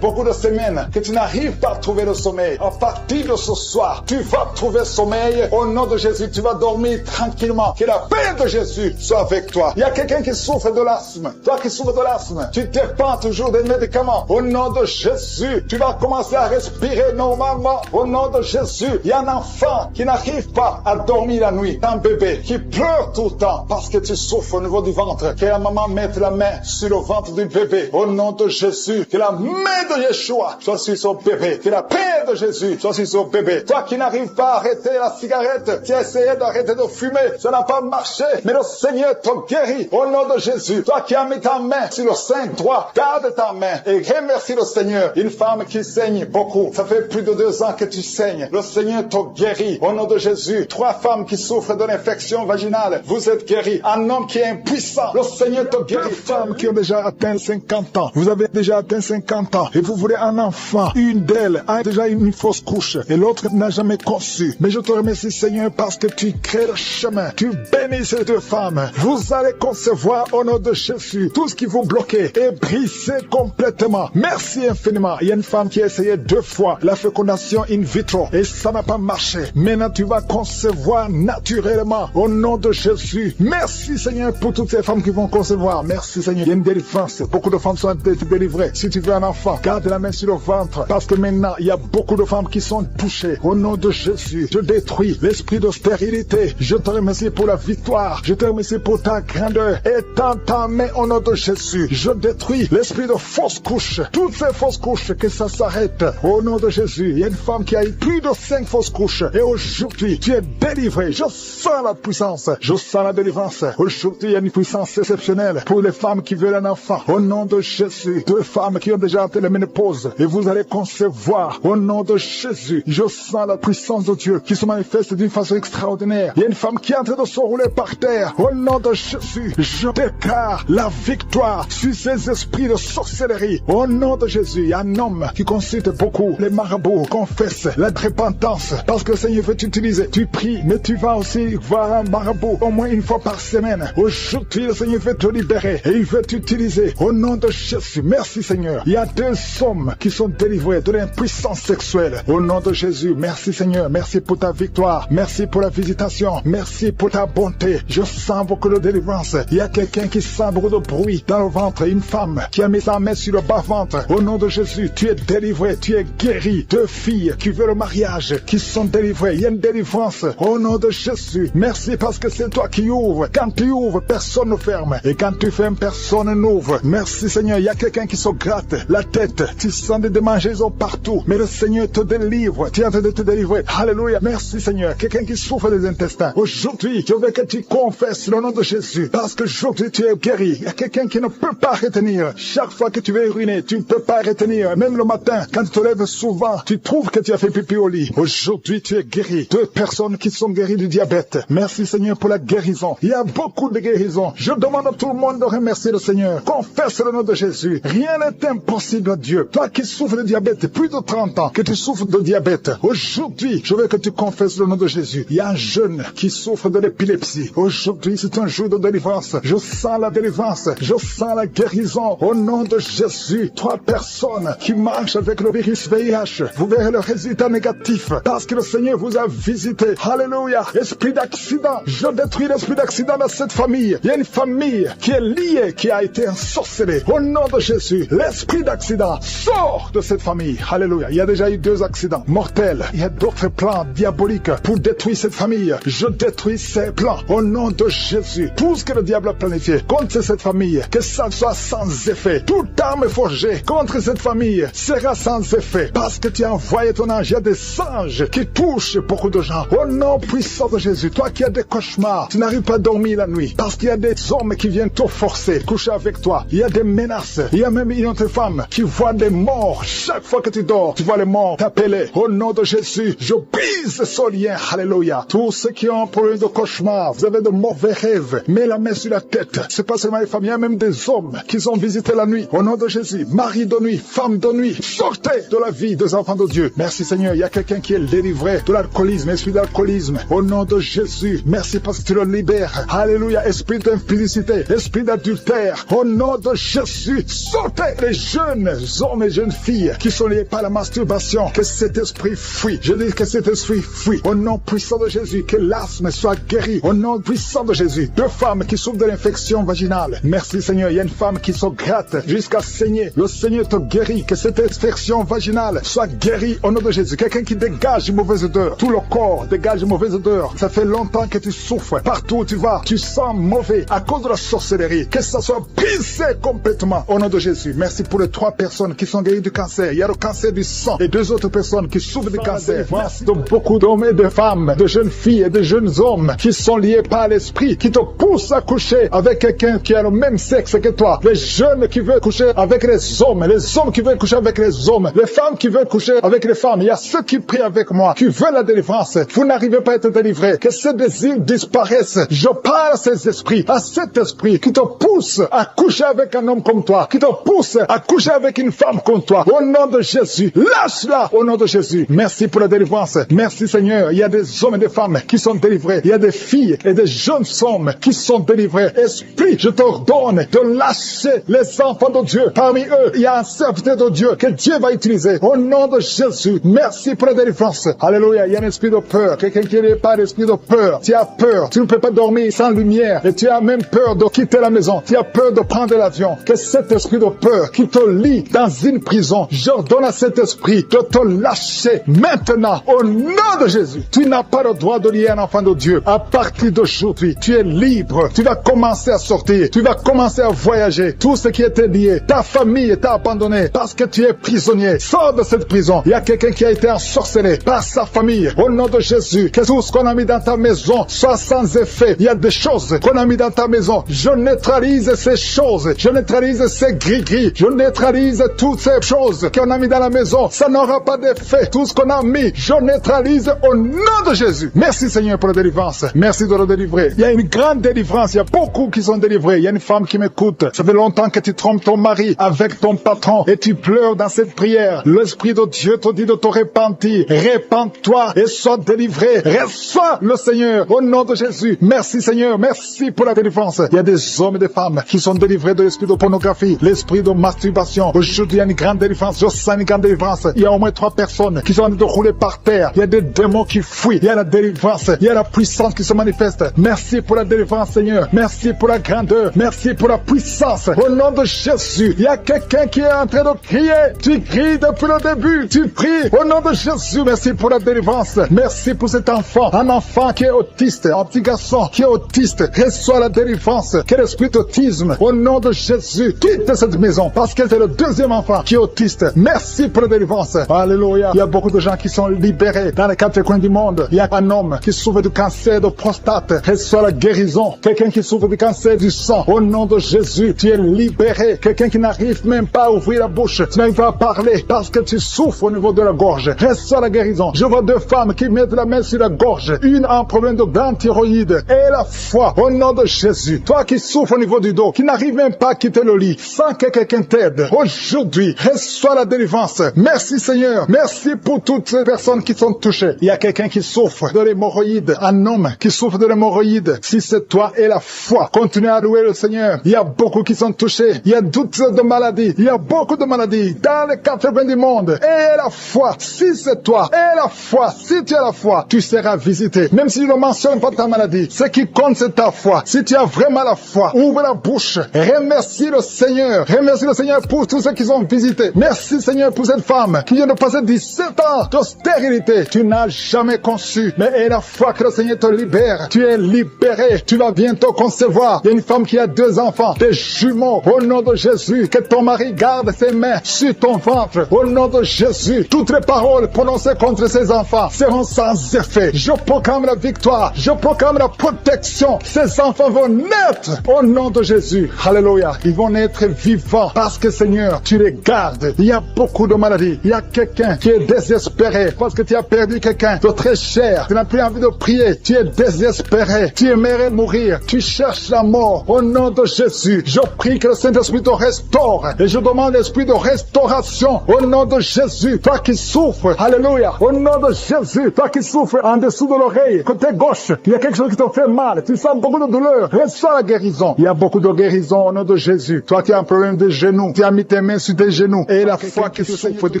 beaucoup de semaines que tu n'arrives pas à trouver le sommeil. À partir de ce soir, tu vas trouver sommeil. Au nom de Jésus, tu vas dormir tranquillement. Que la paix de Jésus soit avec toi. Il y a quelqu'un qui souffre de l'asthme. Toi qui souffres de l'asthme, tu dépends toujours des médicaments. Au nom de Jésus, tu vas commencer à respirer normalement. Au nom de Jésus, il y a un enfant qui n'arrive pas à dormir la nuit. Un bébé qui pleure tout le temps parce que tu souffres au niveau du ventre. Que la maman mette la main sur le ventre du bébé. Au nom de Jésus, que la main de Yeshua soit sur son bébé. Que la paix de Jésus soit sur son bébé. Toi qui n'arrives pas à arrêter la cigarette, tu as essayé d'arrêter de fumer, ça n'a pas marché, mais le Seigneur te guérit. Au nom de Jésus, toi qui as mis ta main sur le sein droit, garde ta main et remercie le Seigneur. Une femme qui saigne beaucoup, ça fait plus de 2 ans que tu saignes. Le Seigneur te guérit. Au nom de Jésus, 3 femmes qui souffrent de l'infection vaginale, vous êtes guéris. Un homme qui est impuissant, le Seigneur te guérit. 2 femmes qui ont déjà atteint 50 ans, vous avez déjà atteint 50 ans et vous voulez un enfant. Une d'elles a déjà une fausse couche et l'autre n'a jamais conçu. Mais je te remercie, Seigneur, parce que tu crées le chemin. Tu bénis ces 2 femmes. Vous allez concevoir au nom de Jésus. Tout ce qui vous bloquait est brisé complètement. Merci infiniment. Il y a une femme qui a essayé 2 fois la fécondation in vitro et ça n'a pas marché. Maintenant, tu vas concevoir naturellement au nom de Jésus. Merci, Seigneur, pour toutes ces femmes qui vont concevoir. Merci, Seigneur. Il y a une délivrance. Beaucoup de femmes sont délivrées. Si tu veux un enfant, garde la main sur le ventre parce que maintenant, il y a beaucoup de femmes qui sont touchées. Au nom de Jésus, je détruis l'esprit de stérilité. Je te remercie pour la victoire. Je te remercie pour ta grandeur. Étends ta main au nom de Jésus. Je détruis l'esprit de fausse couche. Toutes ces fausses couches, que ça s'arrête. Au nom de Jésus, il y a une femme qui a eu plus de 5 fausses couches. Et aujourd'hui, tu es délivré. Je sens la puissance. Je sens la délivrance. Aujourd'hui, il y a une puissance exceptionnelle pour les femmes qui veulent un enfant. Au nom de Jésus, 2 femmes qui ont déjà atteint la ménopause. Et vous allez concevoir. Au nom de Jésus, je sens la puissance de Dieu qui se manifeste d'une façon extraordinaire. Il y a une femme qui est en train de se rouler par terre. Au nom de Jésus, je déclare la victoire sur ces esprits de sorcellerie. Au nom de Jésus, il y a un homme qui consulte beaucoup les marabouts, confesse la repentance parce que le Seigneur veut t'utiliser. Tu pries, mais tu vas aussi voir un marabout au moins une fois par semaine. Aujourd'hui, le Seigneur veut te libérer et il veut t'utiliser. Au nom de Jésus, merci Seigneur. Il y a 2 hommes qui sont délivrés de l'impuissance sexuelle. Au nom de Jésus, merci Seigneur. Merci pour ta victoire. Merci pour la visitation. Merci pour ta bonté. Je sens beaucoup de délivrance. Il y a quelqu'un qui sent beaucoup de bruit dans le ventre. Une femme qui a mis sa main sur le bas-ventre. Au nom de Jésus, tu es délivré. Tu es guéri. 2 filles qui veulent le mariage, qui sont délivrées. Il y a une délivrance. Au nom de Jésus, merci parce que c'est toi qui ouvres. Quand tu ouvres, personne ne ferme. Et quand tu fermes, personne n'ouvre. Merci Seigneur. Il y a quelqu'un qui se gratte la tête. Tu sens des démangeaisons partout. Mais le Seigneur te délivre. Tu es en train de te délivrer. Alléluia. Merci Seigneur. Quelqu'un qui souffre des intestins. Aujourd'hui, je veux que tu confesses le nom de Jésus. Parce que aujourd'hui, tu es guéri. Il y a quelqu'un qui ne peut pas retenir. Chaque fois que tu veux uriner, tu ne peux pas retenir. Même le matin, quand tu te lèves souvent, tu trouves que tu as fait pipi au lit. Aujourd'hui, tu es guéri. 2 personnes qui sont guéries du diabète. Merci Seigneur pour la guérison. Il y a beaucoup de guérisons. Je demande à tout le monde de remercier le Seigneur. Confesse le nom de Jésus. Rien n'est impossible à Dieu. Toi qui souffres de diabète, plus de 30 ans que tu souffres de diabète. Aujourd'hui, je veux que tu confesses le nom de Jésus. Il y a un jeune qui souffre de l'épilepsie. Aujourd'hui, c'est un jour de délivrance. Je sens la délivrance. Je sens la guérison. Au nom de Jésus, 3 personnes qui marchent avec le virus VIH. Vous verrez le résultat négatif parce que le Seigneur vous a visité. Alléluia. Esprit d'accident. Je détruis l'esprit d'accident dans cette famille. Il y a une famille qui est liée, qui a été ensorcelée. Au nom de Jésus, l'esprit d'accident sort de cette famille. Alléluia. Il y a déjà eu 2 accidents mortels. Il y a d'autres plans diaboliques pour détruire cette famille. Je détruis ces plans. Au nom de Jésus, tout ce que le diable a planifié contre cette famille, que ça soit sans effet. Toute arme forgée contre cette famille sera sans effet. Parce que tu as envoyé ton ange. Il y a des anges qui touchent beaucoup de gens. Au nom puissant de Jésus, toi qui as des cauchemars, tu n'arrives pas à dormir la nuit parce qu'il y a des hommes qui viennent te forcer, coucher avec toi. Il y a des menaces. Il y a même une autre femme qui voit des morts. Chaque fois que tu dors, tu vois les morts t'appeler. Au nom de Jésus, je brise ce lien. Alléluia. Tous ceux qui ont un problème de cauchemar, vous avez de mauvais rêves, mets la main sur la tête. C'est pas seulement les femmes, il y a même des hommes qui ont visité la nuit. Au nom de Jésus, mari de nuit, femme de nuit, sortez de la vie des enfants de Dieu. Merci Seigneur. Il y a quelqu'un qui est délivré de l'alcoolisme, esprit d'alcoolisme. Au nom de Jésus, merci parce que tu le libères. Alléluia. Esprit d'impudicité, esprit d'adultère. Au nom de Jésus, sortez les jeunes hommes et jeunes filles qui sont liés par la masturbation. Que cet esprit fuit. Je dis que cet esprit fuit. Au nom puissant de Jésus, que l'asthme soit guéri. Au nom puissant de Jésus. Deux femmes qui souffrent de l'infection vaginale. Merci Seigneur. Il y a une femme qui se gratte jusqu'à saigner. Le Seigneur te guérit. Que cette infection vaginale soit guérie au nom de Jésus. Quelqu'un qui dégage une mauvaise odeur. Tout le corps dégage une mauvaise odeur. Ça fait longtemps que tu souffres. Partout où tu vas, tu sens mauvais à cause de la sorcellerie. Que ça soit brisé complètement au nom de Jésus. Merci pour les 3 personnes qui sont guéries du cancer. Il y a le cancer du sang et 2 autres personnes qui souffrent du cancer. Merci de beaucoup d'hommes et de femmes, de jeunes filles et de jeunes hommes qui sont liés par l'esprit, qui te poussent à coucher avec quelqu'un qui a le même sexe que toi. Les jeunes qui veulent coucher avec les hommes qui veulent coucher avec les hommes, les femmes qui veulent coucher avec les femmes. Il y a ceux qui prient avec moi, qui veulent la délivrance. Vous n'arrivez pas à être délivré. Que ces désirs disparaissent. Je parle à ces esprits, à cet esprit qui te pousse à coucher avec un homme comme toi, qui te pousse à coucher avec une femme comme toi. Au nom de Jésus, lâche-la au nom de Jésus. Merci pour la délivrance. Merci Seigneur. Il y a des hommes et des femmes qui sont délivrés. Il y a des filles et des jeunes hommes qui sont délivrés. Esprit, je t'ordonne de lâcher les enfants de Dieu. Parmi eux, il y a un serviteur de Dieu que Dieu va utiliser. Au nom de Jésus, merci pour la délivrance. Alléluia. Il y a un esprit de peur. Quelqu'un qui n'est pas d'esprit de peur. Tu as peur. Tu ne peux pas dormir sans lumière. Et tu as même peur de quitter la maison. Tu as peur de prendre l'avion. Que cet esprit de peur qui te lie dans une prison, j'ordonne à cet esprit de te lâcher maintenant au nom de Jésus. Tu n'as pas le droit de lier un enfant de Dieu. À partir d'aujourd'hui, tu es libre. Tu vas commencer à sortir. Tu vas commencer à voyager. Tout ce qui était lié, ta famille t'a abandonné parce que tu es prisonnier. Sors de cette prison. Il y a quelqu'un qui a été ensorcelé par sa famille. Au nom de Jésus, que tout ce qu'on a mis dans ta maison soit sans effet. Il y a des choses qu'on a mis dans ta maison. Je neutralise ces choses. Je neutralise ces gris-gris. Je neutralise toutes ces choses qu'on a mis dans la maison. Ça n'aura pas d'effet. Tout ce qu'on a mis, je neutralise au nom de Jésus. Merci Seigneur pour la délivrance. Merci de le délivrer. Il y a une grande délivrance. Il y a beaucoup qui sont délivrés. Il y a une femme qui m'écoute. Ça fait longtemps que tu trompes ton mari avec ton patron et tu pleures dans cette prière. L'Esprit de Dieu te dit de te repentir. Répands-toi et sois délivré. Reçois le Seigneur au nom de Jésus. Merci Seigneur. Merci pour la délivrance. Il y a des hommes et des femmes qui sont délivrés de l'esprit de pornographie, l'esprit de masturbation. Aujourd'hui, il y a une grande délivrance. Je sens une grande délivrance. Il y a au moins 3 personnes qui sont en train de rouler par terre. Il y a des démons qui fuient. Il y a la délivrance. Il y a la puissance qui se manifeste. Merci pour la délivrance, Seigneur. Merci pour la grandeur. Merci pour la puissance. Au nom de Jésus, il y a quelqu'un qui est en train de crier. Tu cries depuis le début. Tu pries au nom de Jésus. Merci pour la délivrance. Merci pour cet enfant. Un enfant qui est autiste. Un petit garçon qui est autiste. Reçois la délivrance. Quel esprit d'autisme. Au nom de Jésus, quitte cette maison parce que c'est le 2e enfant qui est autiste. Merci pour la délivrance. Alléluia. Il y a beaucoup de gens qui sont libérés dans les 4 coins du monde. Il y a un homme qui souffre du cancer de prostate. Reçois la guérison. Quelqu'un qui souffre du cancer du sang. Au nom de Jésus, tu es libéré. Quelqu'un qui n'arrive même pas à ouvrir la bouche. Tu n'arrives pas à parler parce que tu souffres au niveau de la gorge. Reçois la guérison. Je vois 2 femmes qui mettent la main sur la gorge. Une a un problème de glande thyroïde. Et la foi. Au nom de Jésus. Toi qui souffres au niveau du dos, qui n'arrive même pas à quitter le lit, sans que quelqu'un t'aide. Aujourd'hui, reçois la délivrance. Merci Seigneur. Merci pour toutes ces personnes qui sont touchées. Il y a quelqu'un qui souffre de l'hémorroïde. Un homme qui souffre de l'hémorroïde. Si c'est toi et la foi, continue à louer le Seigneur. Il y a beaucoup qui sont touchés. Il y a toutes sortes de maladies. Il y a beaucoup de maladies dans les 4 coins du monde. Et la foi, si c'est toi, et la foi, si tu as la foi, tu seras visité. Même si je ne mentionne pas ta maladie, ce qui compte c'est ta foi. Si tu as vraiment la foi, ouvre la bouche. Remercie le Seigneur. Remercie le Seigneur pour tous ceux qui sont visités. Merci Seigneur pour cette femme qui vient de passer 17 ans de stérilité. Tu n'as jamais conçu. Mais et la foi que le Seigneur te libère. Tu es libéré. Tu vas bientôt concevoir. Il y a une femme qui a 2 enfants, des jumeaux. Au nom de Jésus, que ton mari garde ses mains sur ton ventre. Au nom de Jésus, toutes les paroles paroles prononcées contre ces enfants seront sans effet. Je proclame la victoire. Je proclame la protection. Ces enfants vont naître au nom de Jésus. Alléluia. Ils vont naître vivants parce que Seigneur, tu les gardes. Il y a beaucoup de maladies. Il y a quelqu'un qui est désespéré parce que tu as perdu quelqu'un de très cher. Tu n'as plus envie de prier. Tu es désespéré. Tu aimerais mourir. Tu cherches la mort. Au nom de Jésus, je prie que le Saint-Esprit te restaure. Et je demande l'esprit de restauration. Au nom de Jésus, toi qui souffres. Alléluia. Au nom de Jésus, toi qui souffres en dessous de l'oreille, côté gauche, il y a quelque chose qui te fait mal. Tu sens beaucoup de douleur. Reçois la guérison. Il y a beaucoup de guérison au nom de Jésus. Toi qui as un problème de genoux, tu as mis tes mains sur tes genoux. Et la foi qui souffre du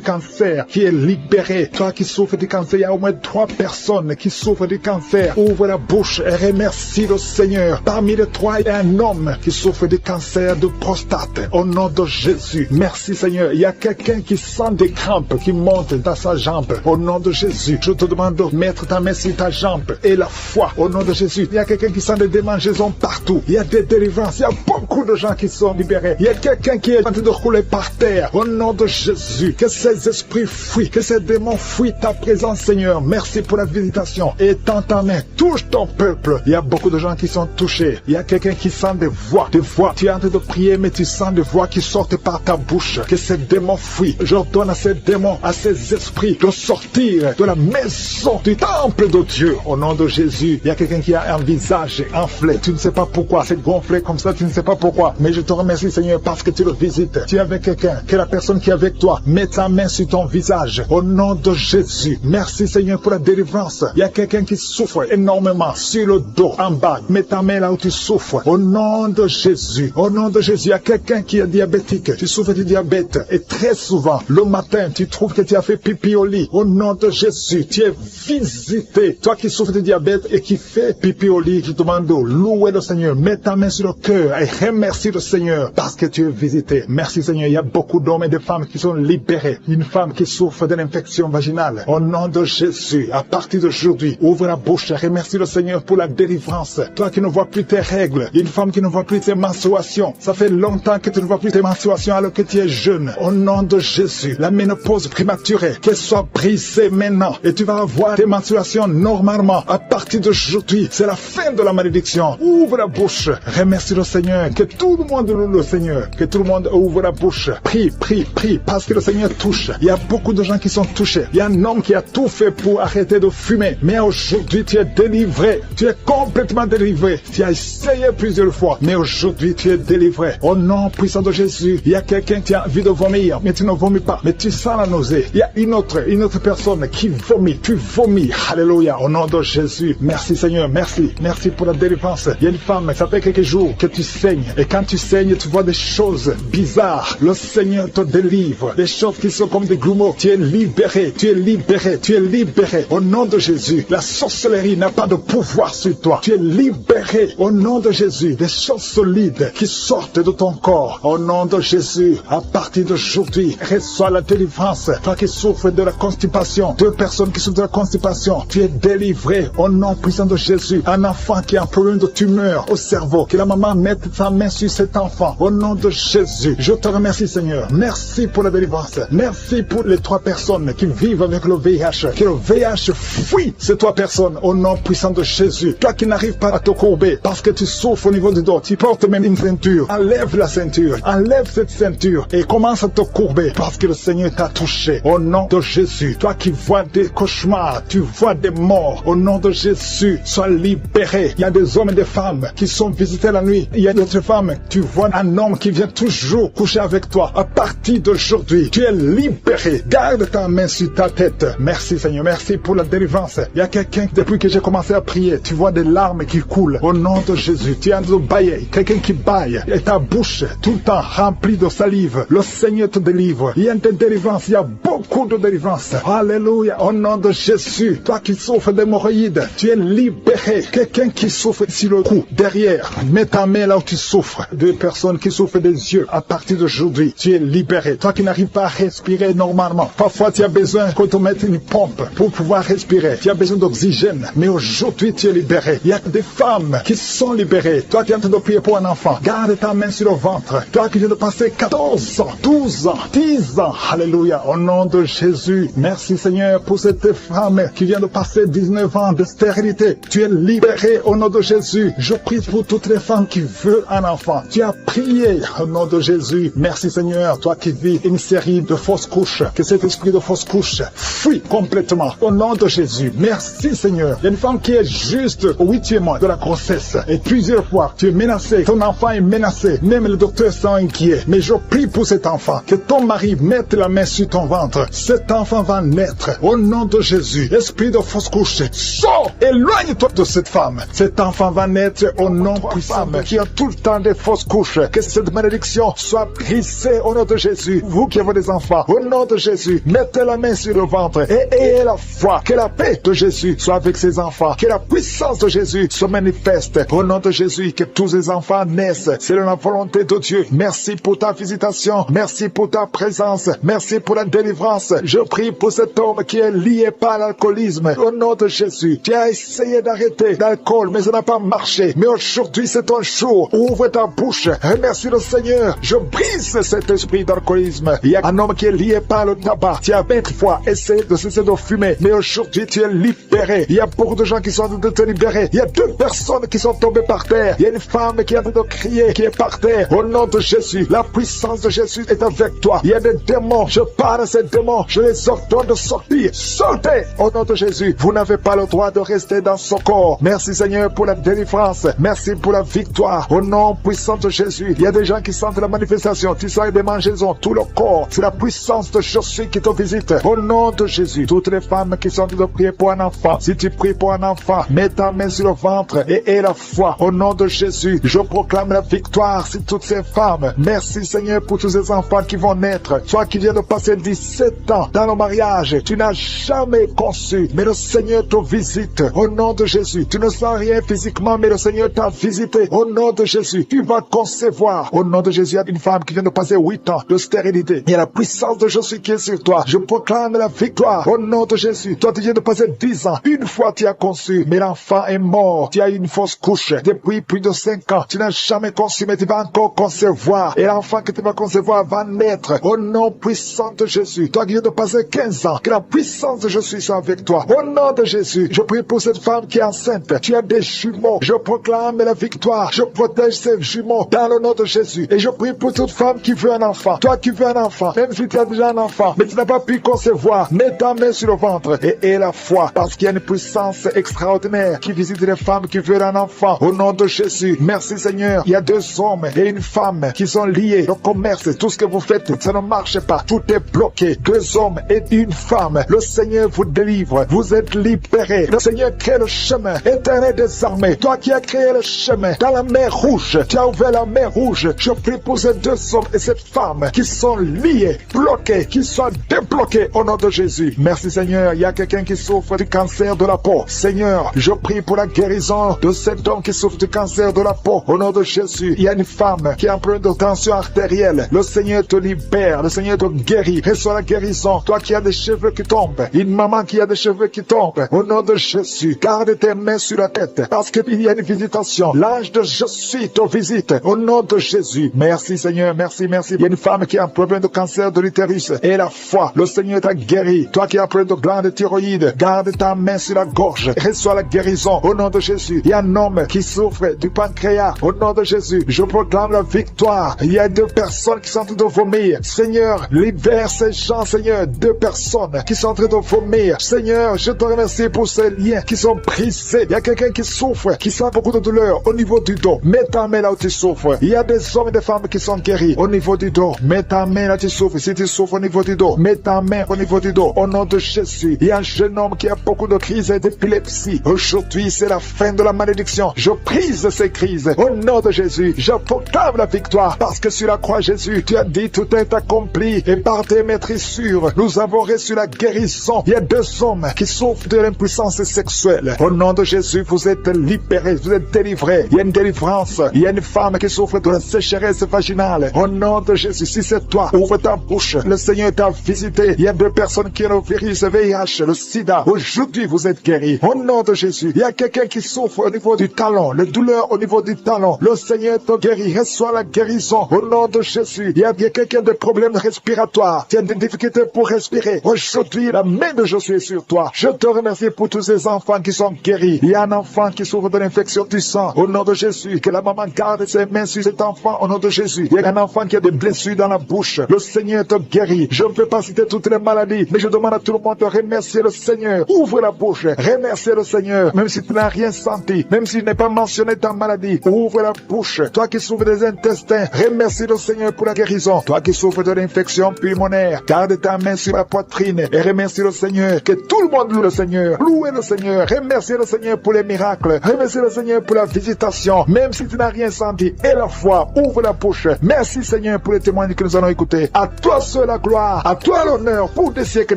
cancer, qui est libérée. Toi qui souffres du cancer, il y a au moins 3 personnes qui souffrent du cancer. Ouvre la bouche et remercie le Seigneur. Parmi les 3, il y a un homme qui souffre du cancer de prostate. Au nom de Jésus. Merci Seigneur. Il y a quelqu'un qui sent des crampes qui montent dans sa jambe. Au nom de Jésus, je te demande de mettre ta main sur ta jambe. Et la foi, au nom de Jésus. Il y a quelqu'un qui sent des démangeaisons partout. Il y a des délivrances. Il y a beaucoup de gens qui sont libérés. Il y a quelqu'un qui est en train de rouler par terre. Au nom de Jésus, que ces esprits fuient, que ces démons fuient ta présence, Seigneur. Merci pour la visitation. Et tends ta main, touche ton peuple. Il y a beaucoup de gens qui sont touchés. Il y a quelqu'un qui sent des voix. Tu es en train de prier, mais tu sens des voix qui sortent par ta bouche. Que ces démons fuient. J'ordonne à ces démons, à ces esprits de sortir de la maison du temple de Dieu. Au nom de Jésus, il y a quelqu'un qui a un visage enflé. Tu ne sais pas pourquoi. C'est gonflé comme ça, tu ne sais pas pourquoi. Mais je te remercie, Seigneur, parce que tu le visites. Tu es avec quelqu'un, que la personne qui est avec toi met sa main sur ton visage. Au nom de Jésus. Merci, Seigneur, pour la délivrance. Il y a quelqu'un qui souffre énormément sur le dos, en bas. Mets ta main là où tu souffres. Au nom de Jésus. Au nom de Jésus. Il y a quelqu'un qui est diabétique. Tu souffres du diabète. Et très souvent, le matin, tu trouves que tu as fait pipi au lit. Au nom de Jésus, tu es visité. Toi qui souffres du diabète et qui fais pipi au lit, je te demande de louer le Seigneur. Mets ta main sur le cœur et remercie le Seigneur parce que tu es visité. Merci Seigneur. Il y a beaucoup d'hommes et de femmes qui sont libérés. Une femme qui souffre de l'infection vaginale. Au nom de Jésus, à partir d'aujourd'hui, ouvre la bouche et remercie le Seigneur pour la délivrance. Toi qui ne vois plus tes règles, une femme qui ne voit plus tes menstruations. Ça fait longtemps que tu ne vois plus tes menstruations alors que tu es jeune. Au nom de Jésus, la ménopause prématurée, qu'elle soit brisée maintenant. Et tu vas avoir tes menstruations normalement. À partir d'aujourd'hui, c'est la fin de la malédiction. Ouvre la bouche. Remercie le Seigneur. Que tout le monde loue le Seigneur. Que tout le monde ouvre la bouche. Prie, prie, prie. Parce que le Seigneur touche. Il y a beaucoup de gens qui sont touchés. Il y a un homme qui a tout fait pour arrêter de fumer. Mais aujourd'hui, tu es délivré. Tu es complètement délivré. Tu as essayé plusieurs fois. Mais aujourd'hui, tu es délivré. Au nom puissant de Jésus, il y a quelqu'un qui a envie de vomir. Mais tu ne vomis pas. Mais tu sens la nausée. Il y a une autre personne qui vomit. Tu vomis. Alléluia. Au nom de Jésus. Merci Seigneur. Merci. Merci pour la délivrance. Il y a une femme, ça fait quelques jours que tu saignes. Et quand tu saignes, tu vois des choses bizarres. Le Seigneur te délivre. Des choses qui sont comme des grumeaux. Tu es libéré. Tu es libéré. Tu es libéré. Au nom de Jésus. La sorcellerie n'a pas de pouvoir sur toi. Tu es libéré. Au nom de Jésus. Des choses solides qui sortent de ton corps. Au nom de Jésus. À partir d'aujourd'hui, reçois la délivrance. Toi qui souffres de la constipation. 2 personnes qui souffrent de la constipation. Tu es délivré. Au nom puissant de Jésus. Un enfant qui a un problème de tumeur au cerveau. Que la maman mette sa main sur cet enfant. Au nom de Jésus. Je te remercie Seigneur. Merci pour la délivrance. Merci pour les 3 personnes qui vivent avec le VIH. Que le VIH fuit ces 3 personnes. Au nom puissant de Jésus. Toi qui n'arrives pas à te courber parce que tu souffres au niveau du dos. Tu portes même une ceinture. Enlève la ceinture. Enlève cette ceinture. Et commence à te courber parce que le Seigneur t'a touché. Au nom de Jésus. Toi qui vois des cauchemars. Tu vois des morts. Au nom de Jésus. Sois libéré. Il y a des hommes et des femmes qui sont visités la nuit. Il y a d'autres femmes. Tu vois un homme qui vient toujours coucher avec toi. À partir d'aujourd'hui, tu es libéré. Garde ta main sur ta tête. Merci Seigneur. Merci pour la délivrance. Il y a quelqu'un, depuis que j'ai commencé à prier, tu vois des larmes qui coulent. Au nom de Jésus. Tu es en train de bailler. Quelqu'un qui baille. Et ta bouche, tout le temps remplie de salive. Le Seigneur te délivre. Il y a des délivrances. Il y a beaucoup de délivrances. Alléluia. Au nom de Jésus. Toi qui souffres d'hémorroïdes, tu es libéré. Quelqu'un qui souffre sur le cou, derrière, mets ta main là où tu souffres. 2 personnes qui souffrent des yeux, à partir d'aujourd'hui, tu es libéré. Toi qui n'arrives pas à respirer normalement, parfois tu as besoin qu'on te mette une pompe pour pouvoir respirer. Tu as besoin d'oxygène, mais aujourd'hui tu es libéré. Il y a des femmes qui sont libérées. Toi qui es en train de prier pour un enfant, garde ta main sur le ventre. Toi qui viens de passer 14 ans, 12 ans, 10 ans, alléluia, au nom nom de Jésus. Merci Seigneur pour cette femme qui vient de passer 19 ans de stérilité. Tu es libéré au nom de Jésus. Je prie pour toutes les femmes qui veulent un enfant. Tu as prié au nom de Jésus. Merci Seigneur, toi qui vis une série de fausses couches, que cet esprit de fausses couches fuit complètement au nom de Jésus. Merci Seigneur. Il y a une femme qui est juste au 8e mois de la grossesse et plusieurs fois tu es menacé, ton enfant est menacé, même les docteurs sont inquiets. Mais je prie pour cet enfant, que ton mari mette la main sur ton ventre. Cet enfant va naître au nom de Jésus. Esprit de fausse couche, sors, éloigne-toi de cette femme. Cet enfant va naître au nom puissant qui a tout le temps des fausses couches. Que cette malédiction soit brisée au nom de Jésus. Vous qui avez des enfants, au nom de Jésus, mettez la main sur le ventre et ayez la foi. Que la paix de Jésus soit avec ses enfants. Que la puissance de Jésus se manifeste au nom de Jésus. Que tous les enfants naissent. C'est la volonté de Dieu. Merci pour ta visitation. Merci pour ta présence. Merci pour la délivrance. Je prie pour cet homme qui est lié par l'alcoolisme. Au nom de Jésus, tu as essayé d'arrêter l'alcool, mais ça n'a pas marché. Mais aujourd'hui, c'est ton jour. Ouvre ta bouche. Remercie le Seigneur. Je brise cet esprit d'alcoolisme. Il y a un homme qui est lié par le tabac. Tu as 20 fois essayé de cesser de fumer, mais aujourd'hui, tu es libéré. Il y a beaucoup de gens qui sont en train de te libérer. Il y a 2 personnes qui sont tombées par terre. Il y a une femme qui est en train de crier, qui est par terre. Au nom de Jésus, la puissance de Jésus est avec toi. Il y a des démons. Je parle à ces démons. Je les ordonne de sortir. Sortez au nom de Jésus. Vous n'avez pas le droit de rester dans son corps. Merci Seigneur pour la délivrance. Merci pour la victoire. Au nom puissant de Jésus. Il y a des gens qui sentent la manifestation. Tu sens des mangeaisons, tout le corps. C'est la puissance de Jésus qui te visite. Au nom de Jésus. Toutes les femmes qui sont en train de prier pour un enfant. Si tu pries pour un enfant, mets ta main sur le ventre et aie la foi. Au nom de Jésus, je proclame la victoire sur toutes ces femmes. Merci Seigneur pour tous ces enfants qui vont naître. Toi qui viens de passer 17 ans dans le mariage, tu n'as jamais conçu, mais le Seigneur te visite. Au nom de Jésus, tu ne sens rien physiquement, mais le Seigneur t'a visité. Au nom de Jésus, tu vas concevoir. Au nom de Jésus, il y a une femme qui vient de passer 8 ans de stérilité. Il y a la puissance de Jésus qui est sur toi. Je proclame la victoire. Au nom de Jésus, toi tu viens de passer 10 ans. Une fois tu as conçu, mais l'enfant est mort. Tu as eu une fausse couche depuis plus de 5 ans. Tu n'as jamais conçu, mais tu vas encore concevoir. Et l'enfant que tu vas concevoir va naître. Au nom puissant de Jésus, toi qui viens de passer 15 ans, que la puissance de Jésus soit avec toi. Au nom de Jésus, je prie pour cette femme qui est enceinte. Tu as des jumeaux. Je proclame la victoire. Je protège ces jumeaux dans le nom de Jésus. Et je prie pour toute femme qui veut un enfant. Toi qui veux un enfant, même si tu as déjà un enfant, mais tu n'as pas pu concevoir, mets ta main sur le ventre et aie la foi. Parce qu'il y a une puissance extraordinaire qui visite les femmes qui veulent un enfant. Au nom de Jésus, merci Seigneur. Il y a 2 hommes et une femme qui sont liés. Le commerce, tout ce que vous faites, ça ne marche pas. Tout est bloqué. 2 hommes et une femme. Le Seigneur vous délivre. Vous êtes libérés. Le Seigneur crée le chemin. Éternel des armées, toi qui as créé le chemin dans la mer rouge, tu as ouvert la mer rouge. Je prie pour ces 2 hommes et cette femme qui sont liés, bloqués, qui soient débloqués au nom de Jésus. Merci Seigneur. Il y a quelqu'un qui souffre du cancer de la peau. Seigneur, je prie pour la guérison de cet homme qui souffre du cancer de la peau. Au nom de Jésus, il y a une femme qui est en problème de tension artérielle. Le Seigneur te libère. Le Seigneur te guérit. Reçois la guérison. Toi qui as des cheveux qui tombent. Une maman qui a des cheveux qui tombent. Au nom de Jésus, garde tes mains sur la tête. Parce qu'il y a une visitation. L'ange de Jésus te visite. Au nom de Jésus. Merci Seigneur. Merci, merci. Il y a une femme qui a un problème de cancer de l'utérus. Et la foi. Le Seigneur t'a guéri. Toi qui as un problème de glande thyroïde. Garde ta main sur la gorge. Reçois la guérison. Au nom de Jésus. Il y a un homme qui souffre du pancréas. Au nom de Jésus. Je proclame la victoire. Il y a 2 personnes qui sont en train de vomir. Seigneur, libère ces gens, Seigneur. 2 personnes qui sont en train de vomir. Seigneur, je te remercie pour ces liens qui sont brisés. Il y a quelqu'un qui souffre, qui sent beaucoup de douleur au niveau du dos. Mets ta main là où tu souffres. Il y a des hommes et des femmes qui sont guéris au niveau du dos. Mets ta main là où tu souffres. Si tu souffres au niveau du dos, mets ta main au niveau du dos. Au nom de Jésus, il y a un jeune homme qui a beaucoup de crises d'épilepsie. Aujourd'hui, c'est la fin de la malédiction. Je brise ces crises. Au nom de Jésus, je proclame la victoire. Parce que sur la croix, Jésus, tu as dit tout est accompli. Et par tes maîtrissures, nous avons reçu la guérison. Il y a 2 hommes qui souffrent de l'impuissance sexuelle. Au nom de Jésus, vous êtes libérés, vous êtes délivrés. Il y a une délivrance. Il y a une femme qui souffre de la sécheresse vaginale. Au nom de Jésus, si c'est toi, ouvre ta bouche. Le Seigneur t'a visité. Il y a 2 personnes qui ont le virus VIH, le sida. Aujourd'hui, aujourd'hui vous êtes guéri. Au nom de Jésus, il y a quelqu'un qui souffre au niveau du talon, les douleurs au niveau du talon. Le Seigneur te guérit, reçois la guérison au nom de Jésus. Il y a bien quelqu'un de problèmes respiratoires, qui a des difficultés pour respirer. Aujourd'hui, la main de Jésus est sur toi. Je te remercie pour tous ces enfants qui sont guéris. Il y a un enfant qui souffre de l'infection du sang. Au nom de Jésus, que la maman garde ses mains sur cet enfant au nom de Jésus. Il y a un enfant qui a des blessures dans la bouche. Le Seigneur te guérit. Je ne peux pas citer toutes les maladies, mais je demande à tout le monde de remercier le Seigneur. Ouvre la bouche. Remercier le Seigneur. Même si tu n'as rien senti, même si tu n'as pas mentionné ta maladie, ouvre la bouche. Toi qui souffres des intestins, remercie le Seigneur pour la guérison. Toi qui souffres de l'infection pulmonaire, garde ta main sur la poitrine et remercie le Seigneur. Que tout le monde loue le Seigneur. Louez le Seigneur. Remerciez le Seigneur pour les miracles. Remerciez le Seigneur pour la visitation. Même si tu n'as rien senti. Et la foi, ouvre la bouche. Merci Seigneur pour les témoignages que nous allons écouter. À toi seul la gloire. À toi l'honneur pour des siècles et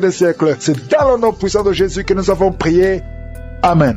des siècles. C'est dans le nom puissant de Jésus que nous avons prié. Amen.